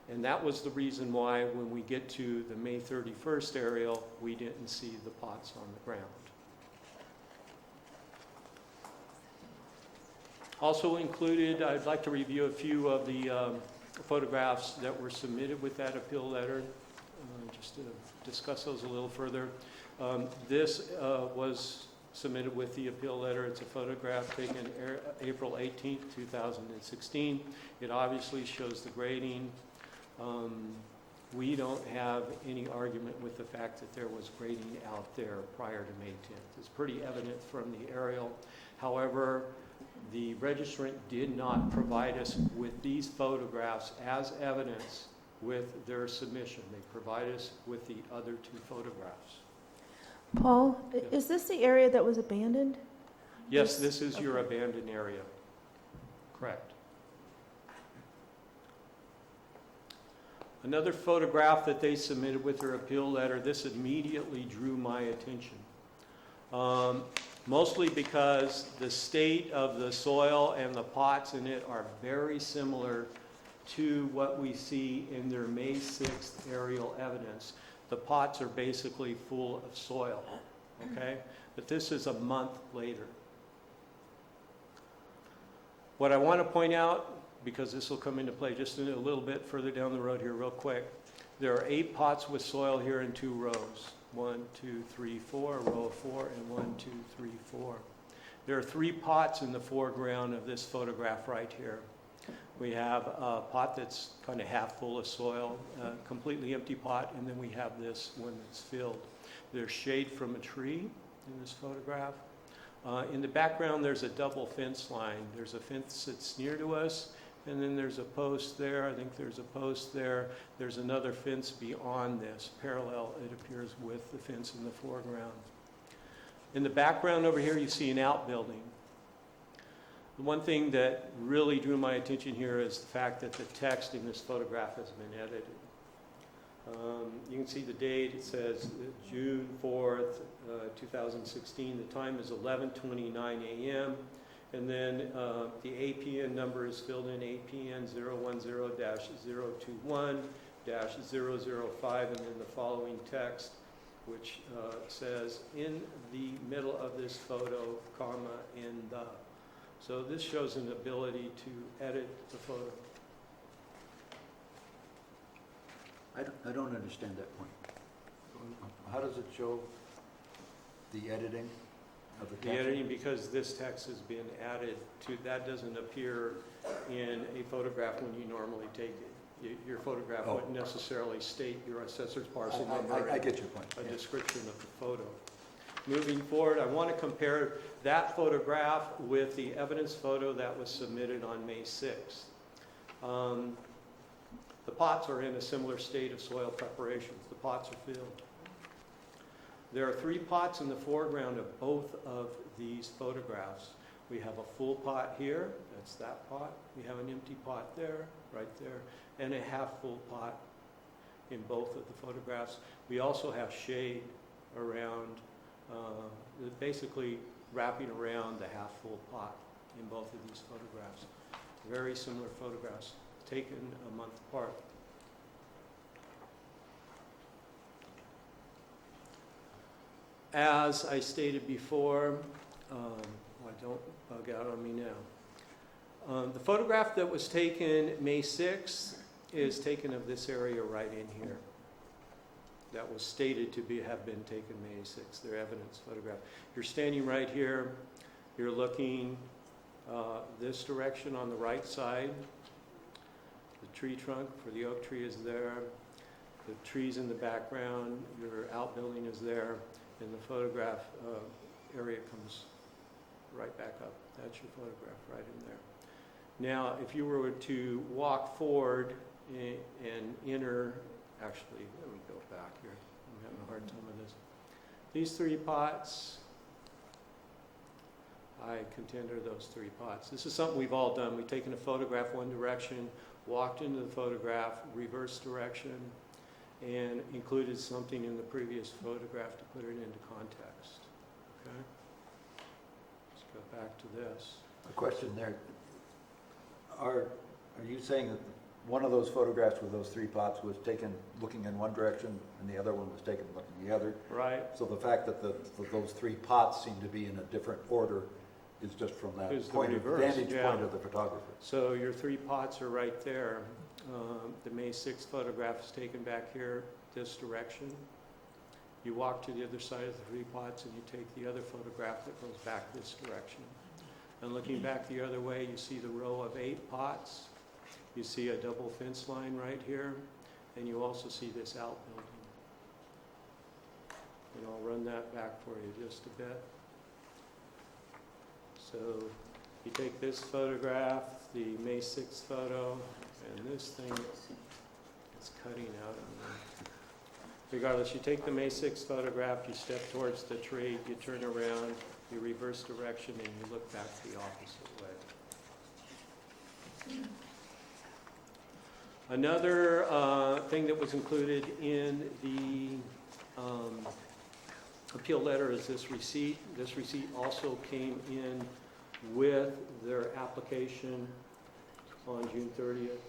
And that was the reason why when we get to the May 31st aerial, we didn't see the pots on the ground. Also included, I'd like to review a few of the photographs that were submitted with that appeal letter, just to discuss those a little further. This was submitted with the appeal letter. It's a photograph taken April 18th, 2016. It obviously shows the grading. We don't have any argument with the fact that there was grading out there prior to May 10th. It's pretty evident from the aerial. However, the registrant did not provide us with these photographs as evidence with their submission. They provided us with the other two photographs. Paul, is this the area that was abandoned? Yes, this is your abandoned area. Correct. Another photograph that they submitted with their appeal letter, this immediately drew my attention. Mostly because the state of the soil and the pots in it are very similar to what we see in their May 6th aerial evidence. The pots are basically full of soil, okay? But this is a month later. What I want to point out, because this will come into play just a little bit further down the road here real quick, there are 8 pots with soil here in 2 rows. 1, 2, 3, 4, a row of 4, and 1, 2, 3, 4. There are 3 pots in the foreground of this photograph right here. We have a pot that's kind of half full of soil, a completely empty pot, and then we have this one that's filled. There's shade from a tree in this photograph. In the background, there's a double fence line. There's a fence that's near to us, and then there's a post there. I think there's a post there. There's another fence beyond this, parallel, it appears, with the fence in the foreground. In the background over here, you see an outbuilding. The one thing that really drew my attention here is the fact that the text in this photograph has been edited. You can see the date. It says June 4th, 2016. The time is 11:29 a.m. And then the APN number is filled in, APN 010-021-005, and then the following text, which says, in the middle of this photo, comma, in the. So this shows an ability to edit the photo. I don't understand that point. How does it show the editing of the The text? editing, because this text has been added to, that doesn't appear in a photograph when you normally take it. Your photograph wouldn't necessarily state your assessor's parcel number. I get your point. A description of the photo. Moving forward, I want to compare that photograph with the evidence photo that was submitted on May 6th. The pots are in a similar state of soil preparation. The pots are filled. There are 3 pots in the foreground of both of these photographs. We have a full pot here, that's that pot. We have an empty pot there, right there, and a half full pot in both of the photographs. We also have shade around, basically wrapping around the half full pot in both of these photographs. Very similar photographs, taken a month apart. As I stated before, don't bug out on me now. The photograph that was taken May 6th is taken of this area right in here. That was stated to have been taken May 6th, their evidence photograph. You're standing right here, you're looking this direction on the right side. The tree trunk for the oak tree is there. The trees in the background, your outbuilding is there, and the photograph area comes right back up. That's your photograph right in there. Now, if you were to walk forward and enter, actually, let me go back here. I'm having a hard time with this. These 3 pots, I contend are those 3 pots. This is something we've all done. We've taken a photograph one direction, walked into the photograph, reverse direction, and included something in the previous photograph to put it into context. Okay? Let's go back to this. A question there. Are you saying that one of those photographs with those 3 pots was taken looking in one direction and the other one was taken looking the other? Right. So the fact that those 3 pots seem to be in a different order is just from that Is the point of reverse, vantage yeah. point of the photographer. So your 3 pots are right there. The May 6th photograph is taken back here, this direction. You walk to the other side of the 3 pots and you take the other photograph that goes back this direction. And looking back the other way, you see the row of 8 pots. You see a double fence line right here, and you also see this outbuilding. And I'll run that back for you just a bit. So you take this photograph, the May 6th photo, and this thing is cutting out on me. Regardless, you take the May 6th photograph, you step towards the tree, you turn around, you reverse direction, and you look back the opposite way. Another thing that was included in the appeal letter is this receipt. This receipt also came in with their application on June 30th.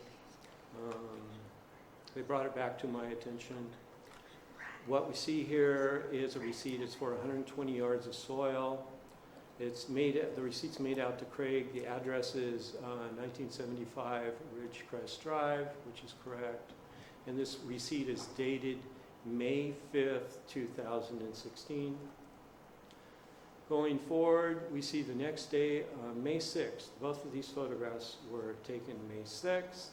They brought it back to my attention. What we see here is a receipt. It's for 120 yards of soil. It's made, the receipt's made out to Craig. The address is 1975 Ridgecrest Drive, which is correct. And this receipt is dated May 5th, 2016. Going forward, we see the next day, May 6th. Both of these photographs were taken May 6th.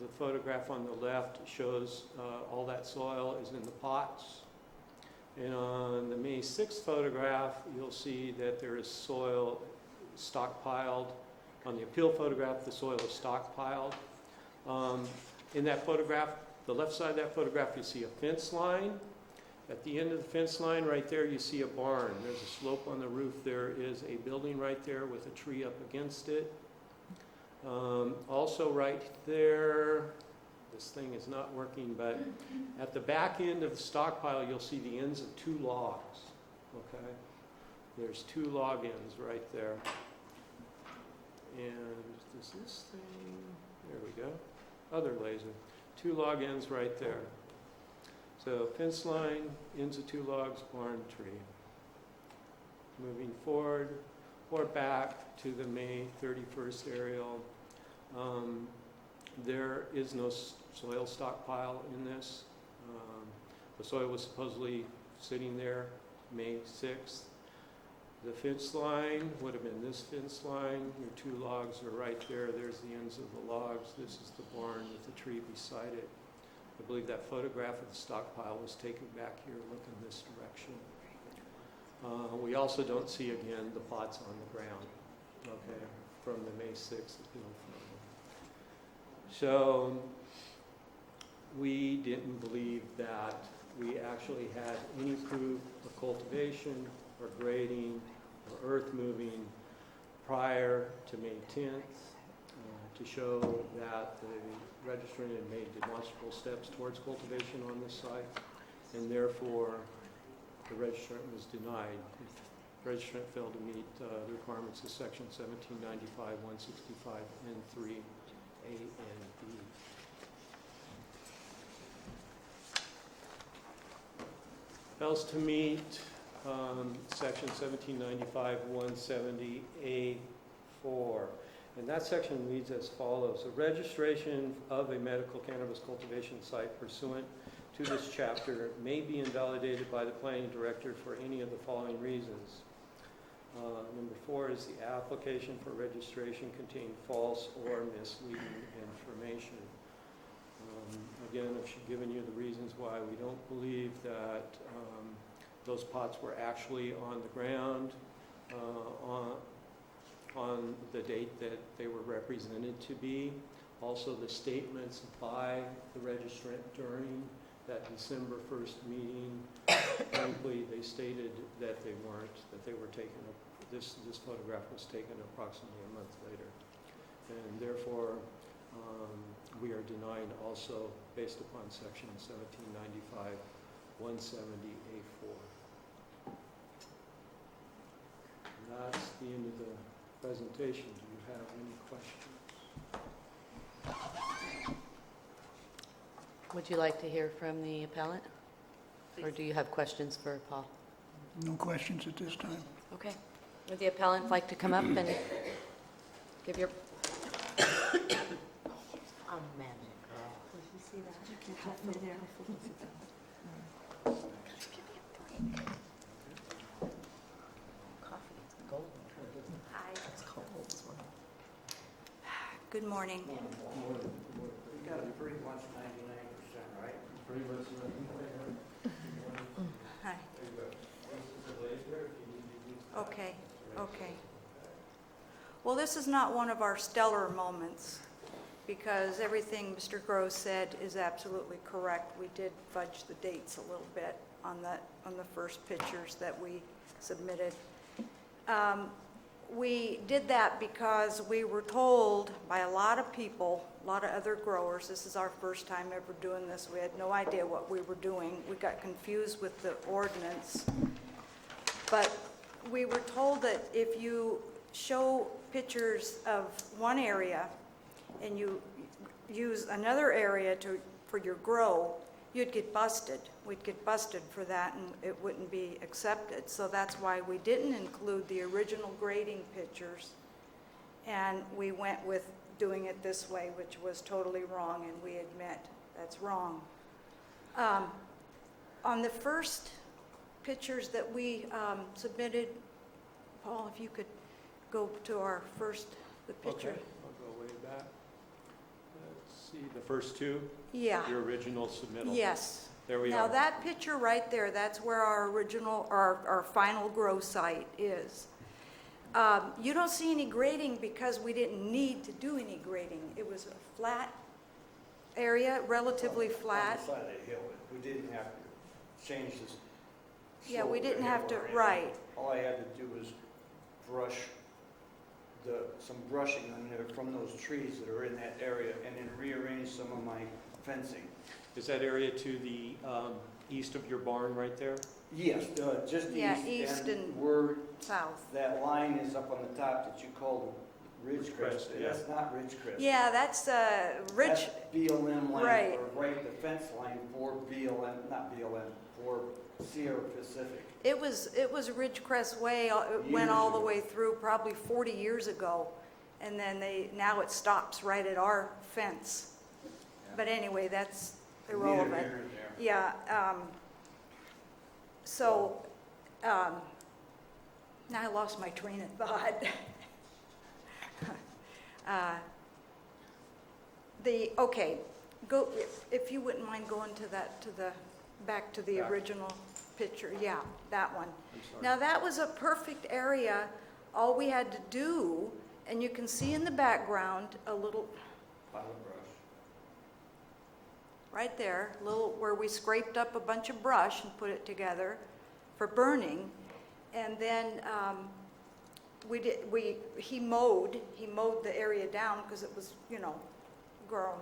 The photograph on the left shows all that soil is in the pots. And on the May 6th photograph, you'll see that there is soil stockpiled. On the appeal photograph, the soil is stockpiled. In that photograph, the left side of that photograph, you see a fence line. At the end of the fence line right there, you see a barn. There's a slope on the roof. There is a building right there with a tree up against it. Also right there, this thing is not working, but at the back end of the stockpile, you'll see the ends of 2 logs, okay? There's 2 log ends right there. And does this thing, there we go, other laser. 2 log ends right there. So fence line, ends of 2 logs, barn, tree. Moving forward or back to the May 31st aerial. There is no soil stockpile in this. The soil was supposedly sitting there May 6th. The fence line would have been this fence line. Your 2 logs are right there. There's the ends of the logs. This is the barn with the tree beside it. I believe that photograph of the stockpile was taken back here looking this direction. We also don't see again the pots on the ground, okay, from the May 6th appeal photo. So we didn't believe that we actually had any proof of cultivation or grading or earth moving prior to May 10th to show that the registrant had made demonstrable steps towards cultivation on this site, and therefore the registrant was denied. The registrant failed to meet the requirements of section 1795, 165, and 3A and B. Fails to meet section 1795, 170, A4. And that section reads as follows. A registration of a medical cannabis cultivation site pursuant to this chapter may be invalidated by the planning director for any of the following reasons. Number 4 is the application for registration contained false or misleading information. Again, I've given you the reasons why we don't believe that those pots were actually on the ground on the date that they were represented to be. Also, the statements by the registrant during that December 1st meeting, frankly, they stated that they weren't, that they were taken, this photograph was taken approximately a month later. And therefore, we are denied also based upon section 1795, 170A4. And that's the end of the presentation. Do you have any questions? Would you like to hear from the appellant? Or do you have questions for Paul? No questions at this time. Okay. Would the appellant like to come up and give your... Good morning. You got it pretty much 99%, right? Pretty much. Hi. Okay, okay. Well, this is not one of our stellar moments because everything Mr. Gross said is absolutely correct. We did fudge the dates a little bit on the first pictures that we submitted. We did that because we were told by a lot of people, a lot of other growers, this is our first time ever doing this, we had no idea what we were doing. We got confused with the ordinance. But we were told that if you show pictures of one area and you use another area for your grow, you'd get busted. We'd get busted for that and it wouldn't be accepted. So that's why we didn't include the original grading pictures. And we went with doing it this way, which was totally wrong, and we admit that's wrong. On the first pictures that we submitted, Paul, if you could go to our first, the picture. Okay, I'll go way back. Let's see, the first two? Yeah. Your original submittal? Yes. There we Now are. that picture right there, that's where our original, our final grow site is. You don't see any grading because we didn't need to do any grading. It was a flat area, relatively flat. On the side of the hill, we didn't have to change this. Yeah, we slope of didn't the have hill to, or anything. right. All I had to do was brush some brushing on there from those trees that are in that area and then rearrange some of my fencing. Is that area to the east of your barn right there? Yes, just Yeah, east. east and where south. that line is up on the top that you call Ridgecrest. Crest, yeah. That's not Ridgecrest. Yeah, that's Rich, That's BLM line, Right. or right, the fence line for BLM, not BLM, for Sierra Pacific. it was Ridgecrest Way. It went all the way through probably 40 years ago. And then now it stops right at our fence. But anyway, that's irrelevant. Neither here nor there. Yeah, so, now I lost my train of thought. Okay, go, if you wouldn't mind going to back to the Back. original picture, yeah, that one. I'm sorry. Now, that was a perfect area. All we had to do, and you can see in the background a little, Pile of brush. right there, where we scraped up a bunch of brush and put it together for burning. And then he mowed the area down because it was, grown.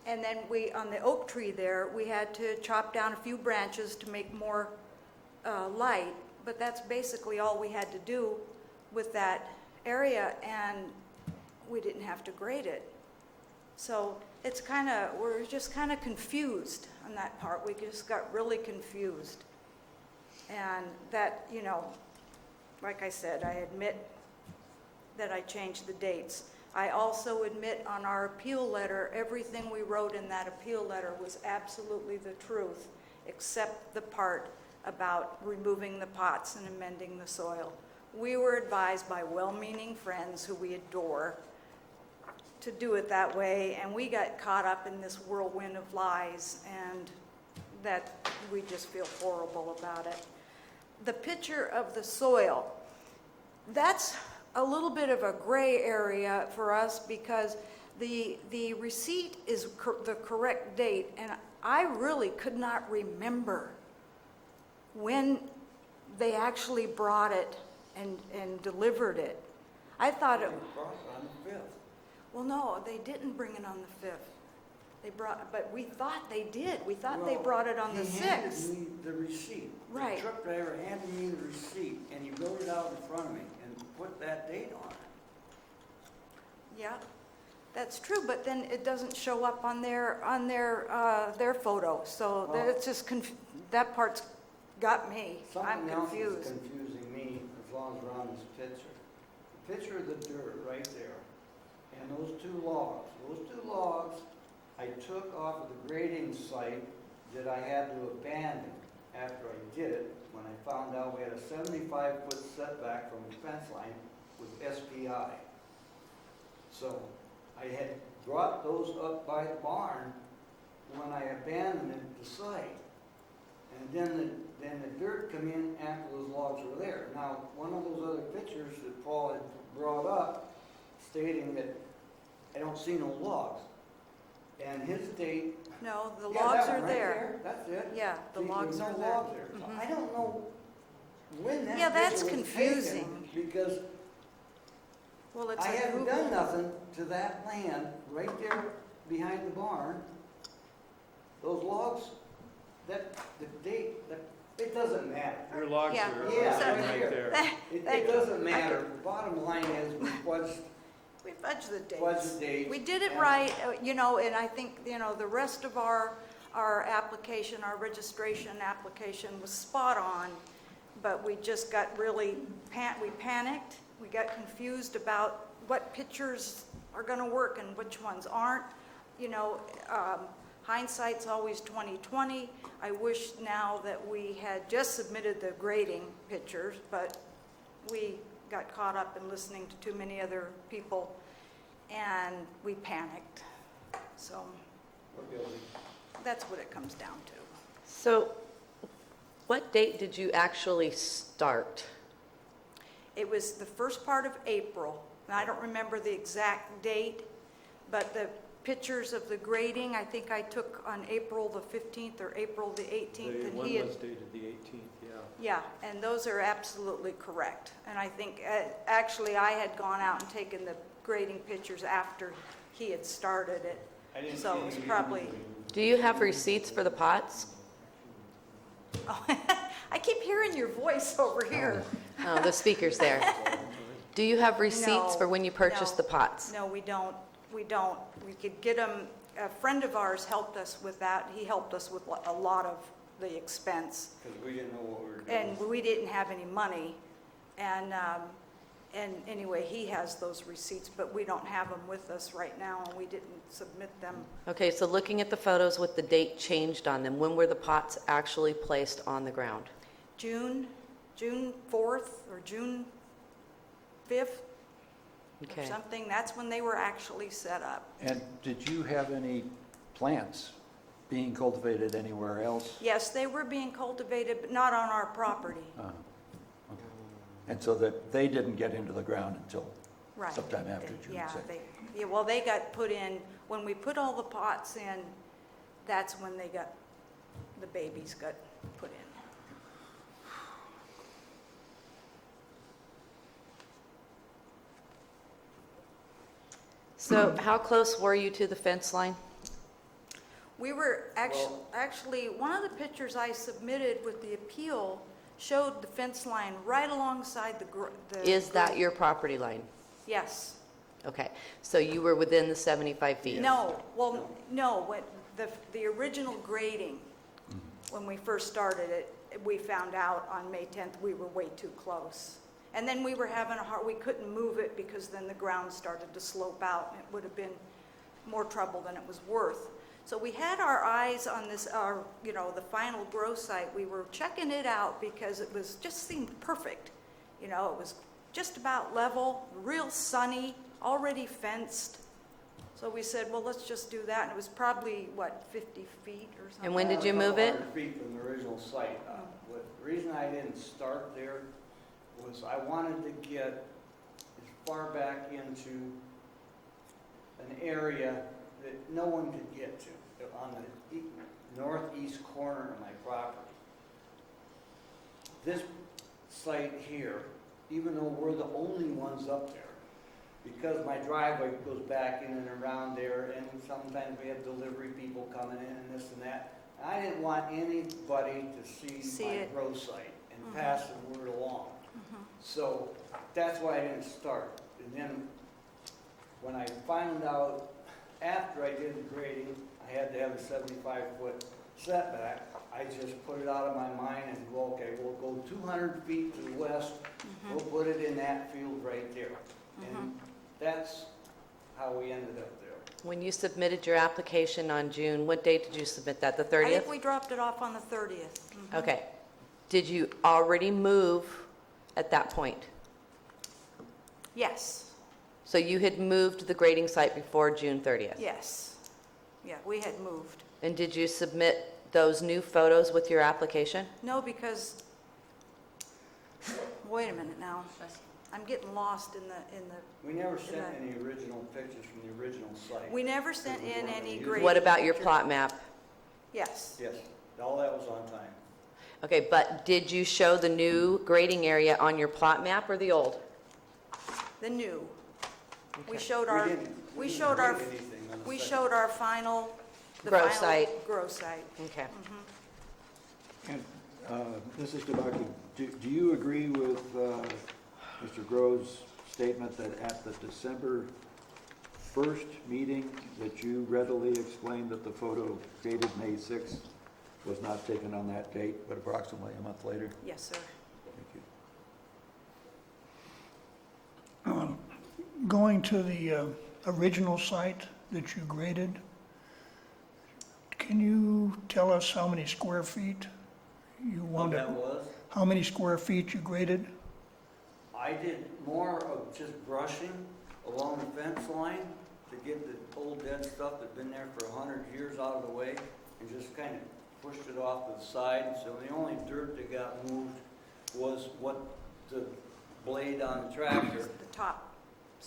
And then on the oak tree there, we had to chop down a few branches to make more light. But that's basically all we had to do with that area, and we didn't have to grade it. So we're just kind of confused on that part. We just got really confused. And that, like I said, I admit that I changed the dates. I also admit on our appeal letter, everything we wrote in that appeal letter was absolutely the truth, except the part about removing the pots and amending the soil. We were advised by well-meaning friends who we adore to do it that way, and we got caught up in this whirlwind of lies, and that we just feel horrible about it. The picture of the soil, that's a little bit of a gray area for us because the receipt is the correct date, and I really could not remember when they actually brought it and delivered it. I thought it... On the 5th. Well, no, they didn't bring it on the 5th. They brought, but we thought they did. We thought they brought it on the 6th. He handed me the receipt. Right. The truck driver handed me the receipt, and he wrote it out in front of me and put that date on it. Yeah, that's true, but then it doesn't show up on their photo. So Well, that's just that part's got me. I'm Something else is confused. confusing me as long as we're on this picture. The picture of the dirt right there, and those two logs I took off of the grading site that I had to abandon after I did it, when I found out we had a 75-foot setback from the fence line with SPI. So I had brought those up by the barn when I abandoned the site. And then the dirt come in after those logs were there. Now, one of those other pictures that Paul had brought up stating that I don't see no logs. And his date... No, the Yeah, logs that are one right there. That's it. Yeah, the See, logs there's are no there. logs there. So Mhm. I don't know when that Yeah, that's picture was confusing. taken, because Well, it's I a haven't Google. done nothing to that land right there behind the barn. Those logs, the date, it doesn't matter. Your logs Yeah. are Yeah, right there. It Thank you. doesn't matter. The bottom line is we fudged We fudged the dates. the dates. We did it and- right, and I think, the rest of our application, our registration application was spot on, but we just got really, we panicked, we got confused about what pictures are gonna work and which ones aren't. Hindsight's always 20/20. I wish now that we had just submitted the grading pictures, but we got caught up in listening to too many other people, and we panicked. So that's what it comes down to. So what date did you actually start? It was the first part of April, and I don't remember the exact date, but the pictures of the grading, I think I took on April the 15th or April the 18th. The and one he had was dated the 18th, yeah. Yeah, and those are absolutely correct. And I think, actually, I had gone out and taken the grading pictures after he had started it. I didn't So see it was any probably, Do you have receipts for the pots? I keep hearing your voice over here. Oh, the speaker's there. Do you have receipts No, for when you purchased no. the pots? No, we don't. We don't. We could get them, a friend of ours helped us with that. He helped us with a lot of the expense. Because we didn't know what we were doing. And we didn't have any money. And anyway, he has those receipts, but we don't have them with us right now, and we didn't submit them. Okay, so looking at the photos with the date changed on them, when were the pots actually placed on the ground? June 4th or June 5th or Okay. something. That's when they were actually set up. And did you have any plants being cultivated anywhere else? Yes, they were being cultivated, but not on our property. Okay. And so that they didn't get into the ground until Right. sometime after June Yeah, 6th? well, they got put in, when we put all the pots in, that's when the babies got put in. So how close were you to the fence line? We were actually, one of the pictures I submitted with the appeal showed the fence line right alongside the... Is that your property line? Yes. Okay, so you were within the 75 feet? No, well, no, when the original grading, when we first started it, we found out on May 10th we were way too close. And then we were having we couldn't move it because then the ground started to slope out, and it would have been more trouble than it was worth. So we had our eyes on this, the final grow site. We were checking it out because it just seemed perfect. It was just about level, real sunny, already fenced. So we said, well, let's just do that. And it was probably, 50 feet or something? And when did you move it? 100 feet from the original site. The reason I didn't start there was I wanted to get as far back into an area that no one could get to, on the northeast corner of my property. This site here, even though we're the only ones up there, because my driveway goes back in and around there, and sometimes we have delivery people coming in and this and that, I didn't want anybody to see my grow site and pass the word along. So that's why I didn't start. And then when I found out, after I did the grading, I had to have a 75-foot setback, I just put it out of my mind and go, okay, we'll go 200 feet to the west, we'll put it in that field right there. And that's how we ended up there. When you submitted your application on June, what date did you submit that, the 30th? I think we dropped it off on the 30th. Okay. Did you already move at that point? Yes, So you had moved the grading site before June 30th? yes. Yeah, we had moved. And did you submit those new photos with your application? No, because, wait a minute now. I'm getting lost in the. We never sent any original pictures from the original site. We never sent in any grading. What about your pictures. plot map? Yes. Yes, all that was on time. Okay, but did you show the new grading area on your plot map or the old? The new. We Okay. showed We our, didn't- we we didn't showed our, grade anything on the we second. showed our final. the Grow final site. Grow site. Okay. And Mrs. DeBucky, do you agree with Mr. Grove's statement that at the December 1st meeting that you readily explained that the photo dated May 6th was not taken on that date, but approximately a month later? Yes, sir. Thank you. Going to the original site that you graded, can you tell us how many square feet you What wanted? that was? How many square feet you graded? I did more of just brushing along the fence line to get the old dead stuff that's been there for 100 years out of the way, and just kind of pushed it off to the side. So the only dirt that got moved was what the blade on the tractor, The top.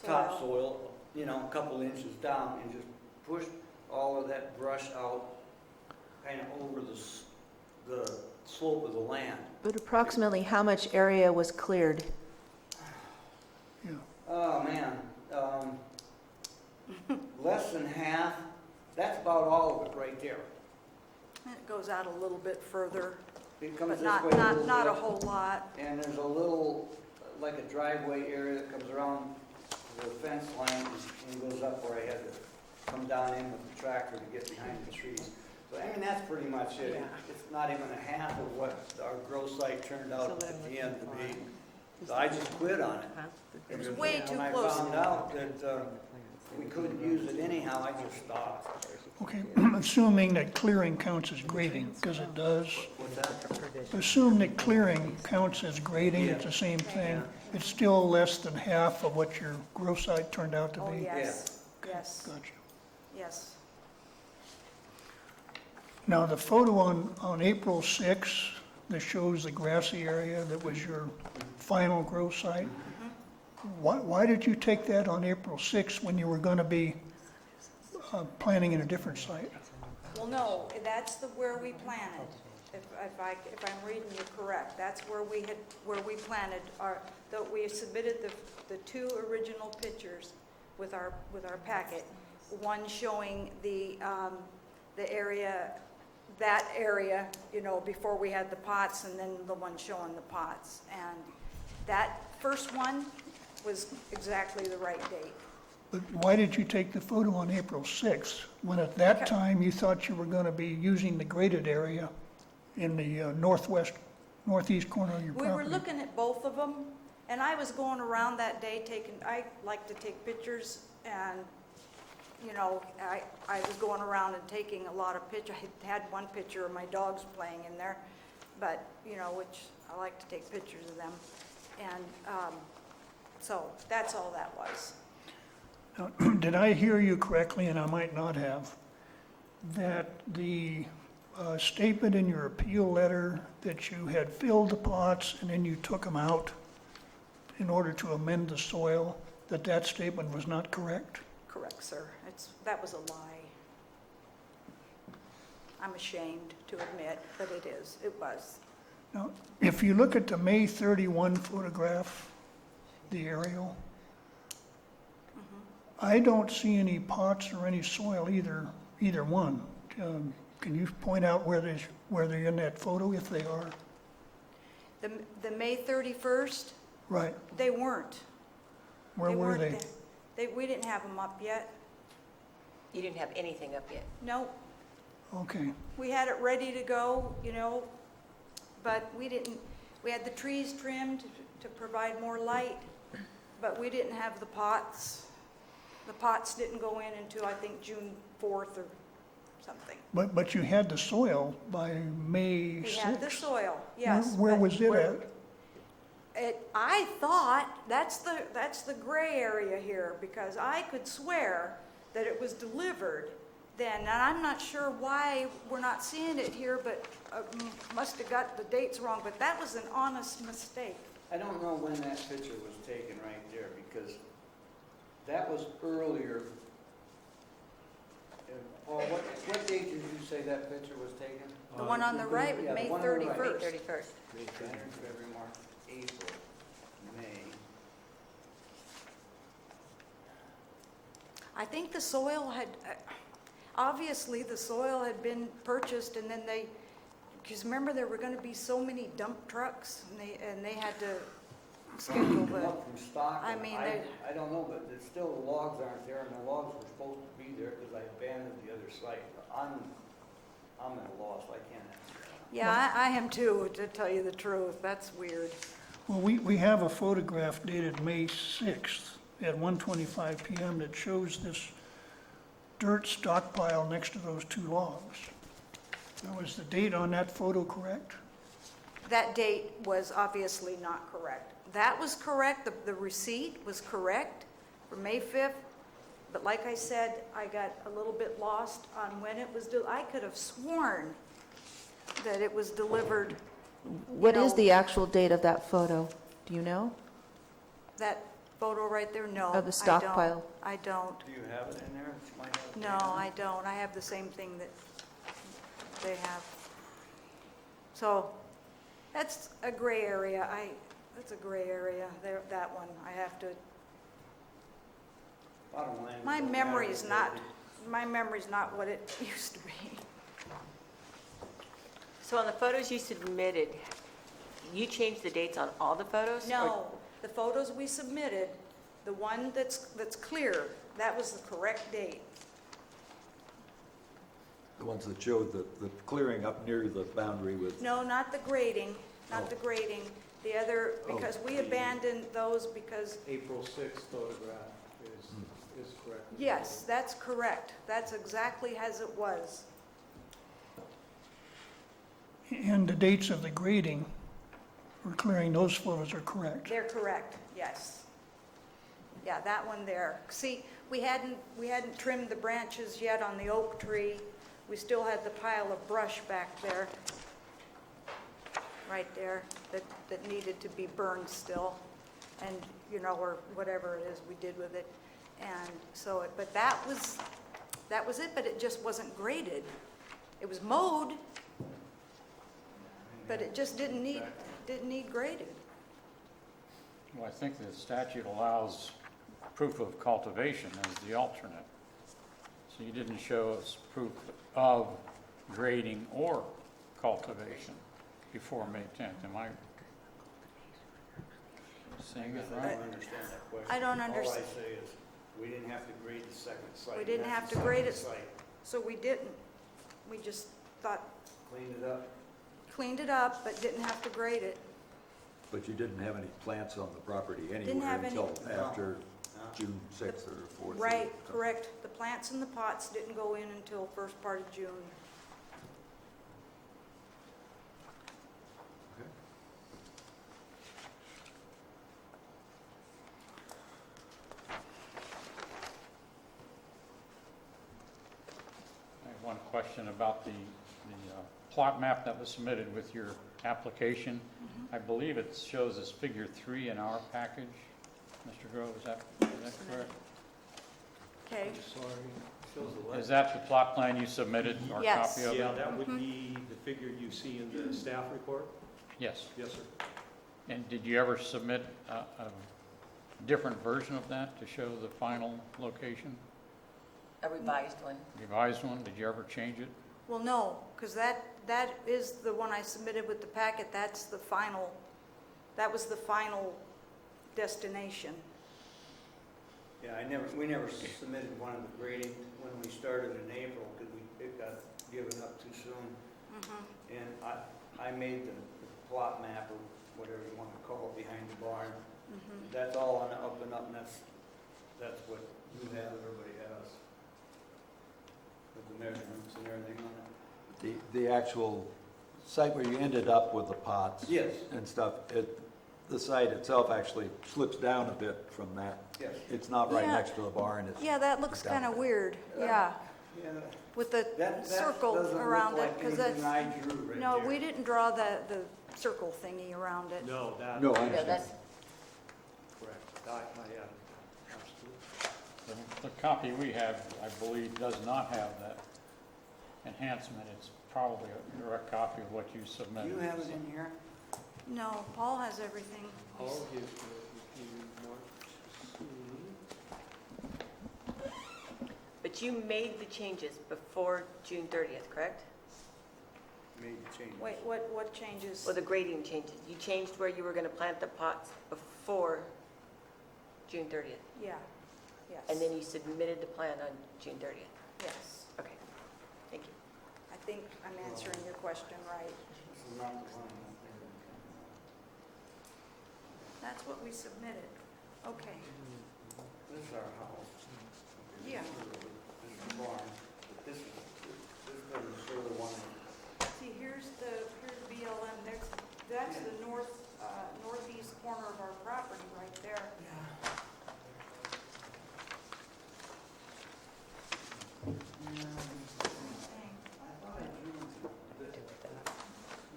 topsoil, a couple inches down, and just pushed all of that brush out kind of over the slope of the land. But approximately how much area was cleared? Oh, man. Less than half. That's about all of it right there. And it goes out a little bit further, It comes but this not, way a not, little not a bit, whole lot. and there's a little, like a driveway area that comes around the fence line and goes up where I had to come down in with the tractor to get behind the trees. So, I mean, that's pretty much it. It's not even a half of what our grow site turned out at the end to be. So I just quit on it. It was way too When close. I found out that we couldn't use it anyhow, I just stopped. Okay, assuming that clearing counts as grading, because it does. What's that? Assume that clearing counts as grading, it's the same thing. It's still less than half of what your grow site turned out to Oh, be. yes, yes, Gotcha. yes. Now, the photo on April 6th that shows the grassy area that was your final grow site, why did you take that on April 6th when you were going to be planning in a different site? Well, no, that's where we planted. If I'm reading you correct, that's where we planted we submitted the two original pictures with our packet. One showing the area, that area, before we had the pots, and then the one showing the pots. And that first one was exactly the right date. But why did you take the photo on April 6th, when at that time you thought you were going to be using the graded area in the northeast corner of your We property? were looking at both of them, And I was going around that day I like to take pictures, and, you know, I was going around and taking a lot of pictures. I had one picture of my dogs playing in there, but, you know, which I like to take pictures of them. And so that's all that was. Now, did I hear you correctly, and I might not have, that the statement in your appeal letter that you had filled the pots and then you took them out in order to amend the soil, that statement was not correct? Correct, sir. That was a lie. I'm ashamed to admit, but it was. Now, if you look at the May 31 photograph, the aerial, I don't see any pots or any soil either one. Can you point out where they're in that photo, if they are? The May 31st, Right. they weren't. Where were they? weren't there. We didn't have them up yet. You didn't have anything up yet? No, Okay. we had it ready to go, you know, but we had the trees trimmed to provide more light, but we didn't have the pots. The pots didn't go in until, I think, June 4th or something. But you had the soil by May 6th? We had the soil, yes. Where but was it at? I thought, that's the gray area here, because I could swear that it was delivered then, and I'm not sure why we're not seeing it here, but must have got the dates wrong, but that was an honest mistake. I don't know when that picture was taken right there, because that was earlier. Paul, what date did you say that picture was taken? The one on the right was Yeah, May the one on the right. 31st. May 31st. January, February, March, April, May. I think the soil had, obviously the soil had been purchased, and then because remember there were going to be so many dump trucks, and they had to schedule the, Up from Stockton. I mean, I don't know, but it's still the logs aren't there, and the logs were supposed to be there because I abandoned the other site. I'm at a loss, I can't answer that. yeah, I am too, to tell you the truth. That's weird. Well, we have a photograph dated May 6th at 1:25 PM that shows this dirt stockpile next to those two logs. Now, is the date on that photo correct? That date was obviously not correct. That was correct, the receipt was correct for May 5th, but like I said, I got a little bit lost on when it was due. I could have sworn that it was delivered. What is know- the actual date of that photo? Do you know? That photo right there, no. Of the I don't. stockpile? I don't. Do you have it in there? You might have it No, there. I don't. I have the same thing that they have. So that's a gray area. That's a gray area there, that one. I have to, Bottom line is my it don't memory's matter. not what it used to be. So on the photos you submitted, you changed the dates on all the photos? or- No, the photos we submitted, the one that's clear, that was the correct date. The ones that showed the clearing up near the boundary with, No, not the grading, not the grading. The other, because we abandoned those because, April 6th photograph is correct. yes, that's correct. That's exactly as it was. And the dates of the grading or clearing, those photos are correct. They're correct, yes. Yeah, that one there. See, we hadn't trimmed the branches yet on the oak tree. We still had the pile of brush back there, right there, that needed to be burned still. And, you know, or whatever it is we did with it. And so, but that was it, but it just wasn't graded. It was mowed, but it just didn't need graded. Well, I think the statute allows proof of cultivation as the alternate. So you didn't show us proof of grading or cultivation before May 10th. Am I saying it I right? don't understand that question. I don't All understand. I say is, we didn't have to grade the second site. We didn't That's have the to grade second it. site. So we didn't. We just Cleaned it up. cleaned it up, but didn't have to grade it. But you didn't have any plants on the property have anywhere any- until No. after June 6th or 4th? Right, correct. The plants in the pots didn't go in until first part of June. Okay. I have one question about the plot map that was submitted with your application. I believe it shows as figure 3 in our package. Mr. Grove, is that correct? Okay. Is that the plot plan you submitted, or Yes. copy of it? Yeah, that would be the figure you see in the staff report? Yes. Yes, sir. And did you ever submit a different version of that to show the final location? A revised one. Revised one? Did you ever change it? Well, no, because that is the one I submitted with the packet. That's the final, that was the final destination. Yeah, we never submitted one of the grading when we started in April, because it got given up too soon. And I made the plot map, or whatever you want to call it, behind the barn. That's all on the up and up, and that's what you have, everybody has. With the measurements and everything on it. The actual site where you ended up with the pots Yes. and stuff, the site itself actually slips down a bit from that. Yes. It's not right Yeah. next to the barn. It's Yeah, that looks down kind of there. weird, yeah, Yeah. with the That circle doesn't look around it, like because anything that's, I drew right no, there. we didn't draw the circle thingy around it. No, that. No, I Yeah, understand. that's, Correct. Yeah, absolutely. The copy we have, I believe, does not have that enhancement. It's probably a direct copy of what you Do submitted. you have it in here? No, Paul has everything. I'll give you, if you want to see. but you made the changes before June 30th, correct? Made the change. Wait, what changes? Well, the grading changes. You changed where you were going to plant the pots before June 30th. Yeah, yes. And then you submitted the plan on June 30th. Yes, Okay, thank you. I think I'm answering your question right. This is not the one. That's what we submitted. Okay, This is our house. yeah. This is the barn, but this doesn't show the one. See, here's BLM, that's the northeast corner of our property right there.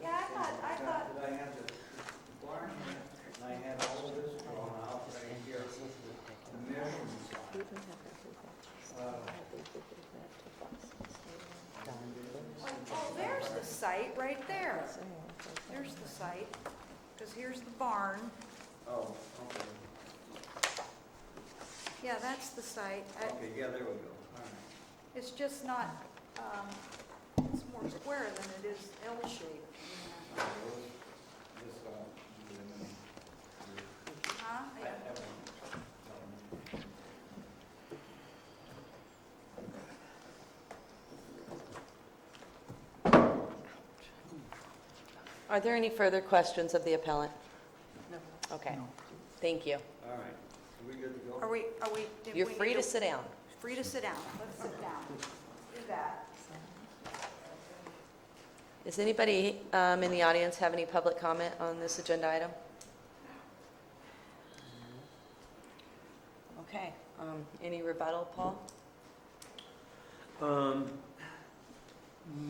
Yeah, I thought, Did I have the barn here, and I had all of this drawn out right here. The measurements. oh, there's the site right there. There's the site, because here's the barn. Oh, okay. Yeah, that's the site. Okay, yeah, there we go. All right. It's just not, it's more square than it is L-shaped. Huh? Yeah. Are there any further questions of the appellant? No. Okay, thank you. All right, are we good to go? Are we, did You're we free need to sit down. Free to sit down. Let's sit down. Do that. Does anybody in the audience have any public comment on this agenda item? Okay, any rebuttal, Paul?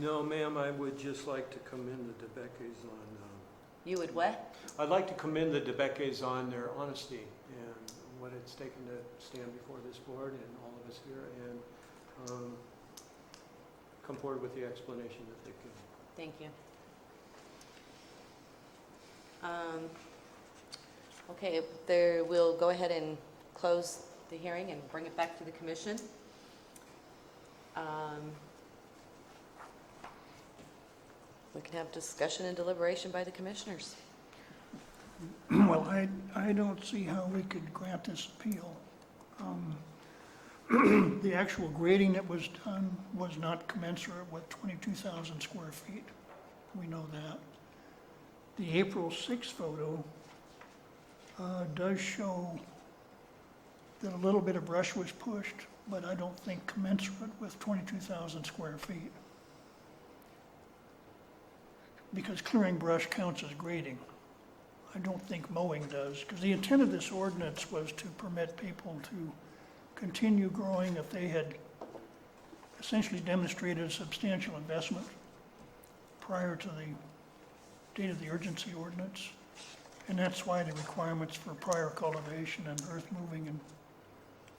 No, ma'am, I would just like to commend the DeBeckes on, You would what? I'd like to commend the DeBeckes on their honesty and what it's taken to stand before this board and all of us here and come forward with the explanation that they can. Thank you. Okay, we'll go ahead and close the hearing and bring it back to the commission. We can have discussion and deliberation by the commissioners. Well, I don't see how we could grant this appeal. The actual grading that was done was not commensurate with 22,000 square feet. We know that. The April 6 photo does show that a little bit of brush was pushed, but I don't think commensurate with 22,000 square feet. Because clearing brush counts as grading. I don't think mowing does, because the intent of this ordinance was to permit people to continue growing if they had essentially demonstrated a substantial investment prior to the date of the urgency ordinance. And that's why the requirements for prior cultivation and earth moving and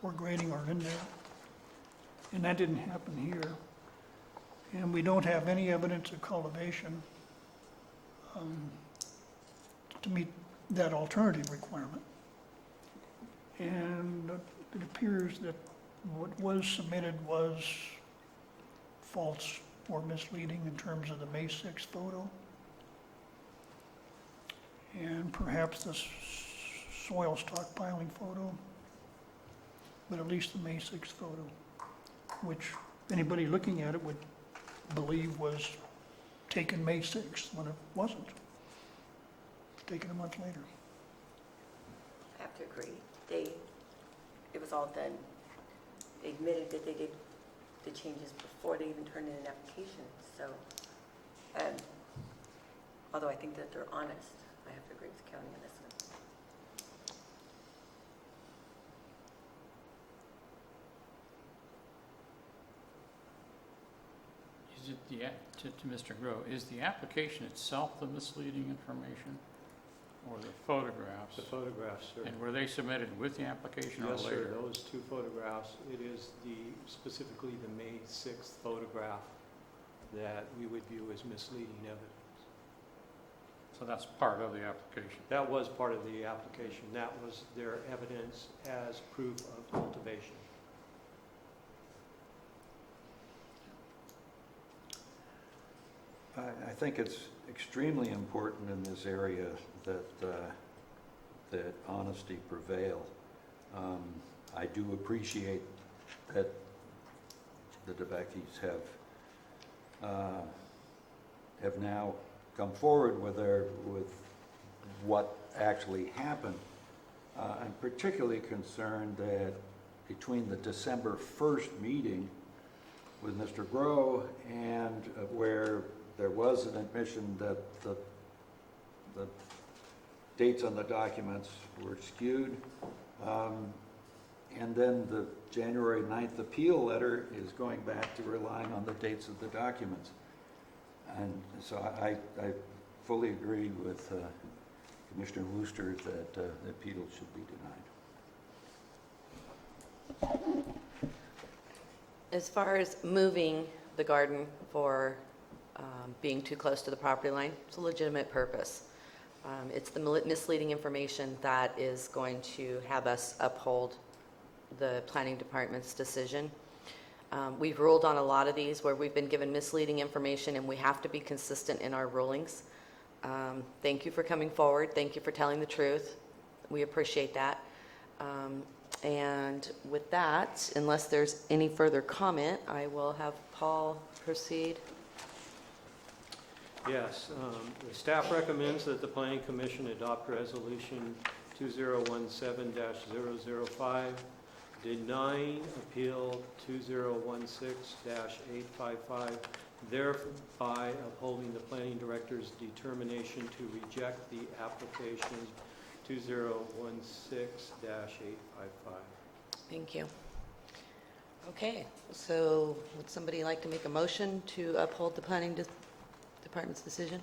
or grading are in there. And that didn't happen here. And we don't have any evidence of cultivation to meet that alternative requirement. And it appears that what was submitted was false or misleading in terms of the May 6th photo. And perhaps the soil stockpiling photo, but at least the May 6th photo, which anybody looking at it would believe was taken May 6th when it wasn't. Taken a month later. I have to agree. It was all done, they admitted that they did the changes before they even turned in an application. So, although I think that they're honest, I have to agree with the county on this one. Is it to Mr. Groh, is the application itself the misleading information or the photographs? The photographs, sir. And were they submitted with the application or Yes, sir, later? those two photographs. It is specifically the May 6th photograph that we would view as misleading evidence. So that's part of the application. That was part of the application. That was their evidence as proof of cultivation. I think it's extremely important in this area that honesty prevail. I do appreciate that the DeBeckys have now come forward with what actually happened. I'm particularly concerned that between the December 1st meeting with Mr. Groh and where there was an admission that the dates on the documents were skewed, and then the January 9th appeal letter is going back to relying on the dates of the documents. And so I fully agree with Commissioner Wooster that the appeal should be denied. As far as moving the garden for being too close to the property line, it's a legitimate purpose. It's the misleading information that is going to have us uphold the planning department's decision. We've ruled on a lot of these where we've been given misleading information, and we have to be consistent in our rulings. Thank you for coming forward. Thank you for telling the truth. We appreciate that. And with that, unless there's any further comment, I will have Paul proceed. Yes, the staff recommends that the Planning Commission adopt Resolution 2017-005, denying Appeal 2016-855, thereby upholding the Planning Director's determination to reject the application 2016-855. Thank you. Okay, so would somebody like to make a motion to uphold the planning department's decision?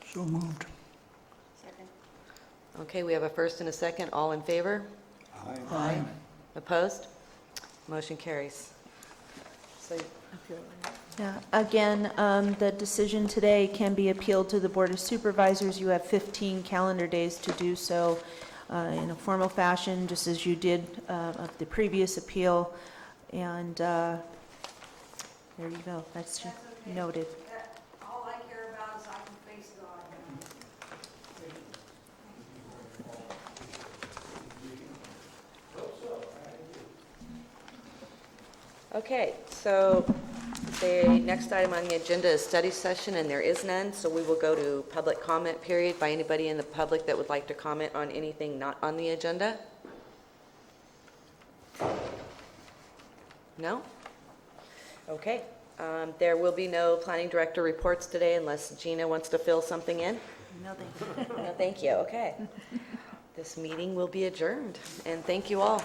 So moved. Second. Okay, we have a first and a second. All in favor? Aye. Opposed? Motion carries. So, Yeah, again, the decision today can be appealed to the Board of Supervisors. You have 15 calendar days to do so in a formal fashion, just as you did of the previous appeal. And there you go. That's noted. All I care about is I can face God. okay, so The next item on the agenda is study session, and there is none, so we will go to public comment period by anybody in the public that would like to comment on anything not on the agenda. No? Okay. There will be no planning director reports today unless Gina wants to fill something in. No, thank you. No, thank you. Okay. This meeting will be adjourned, and thank you all.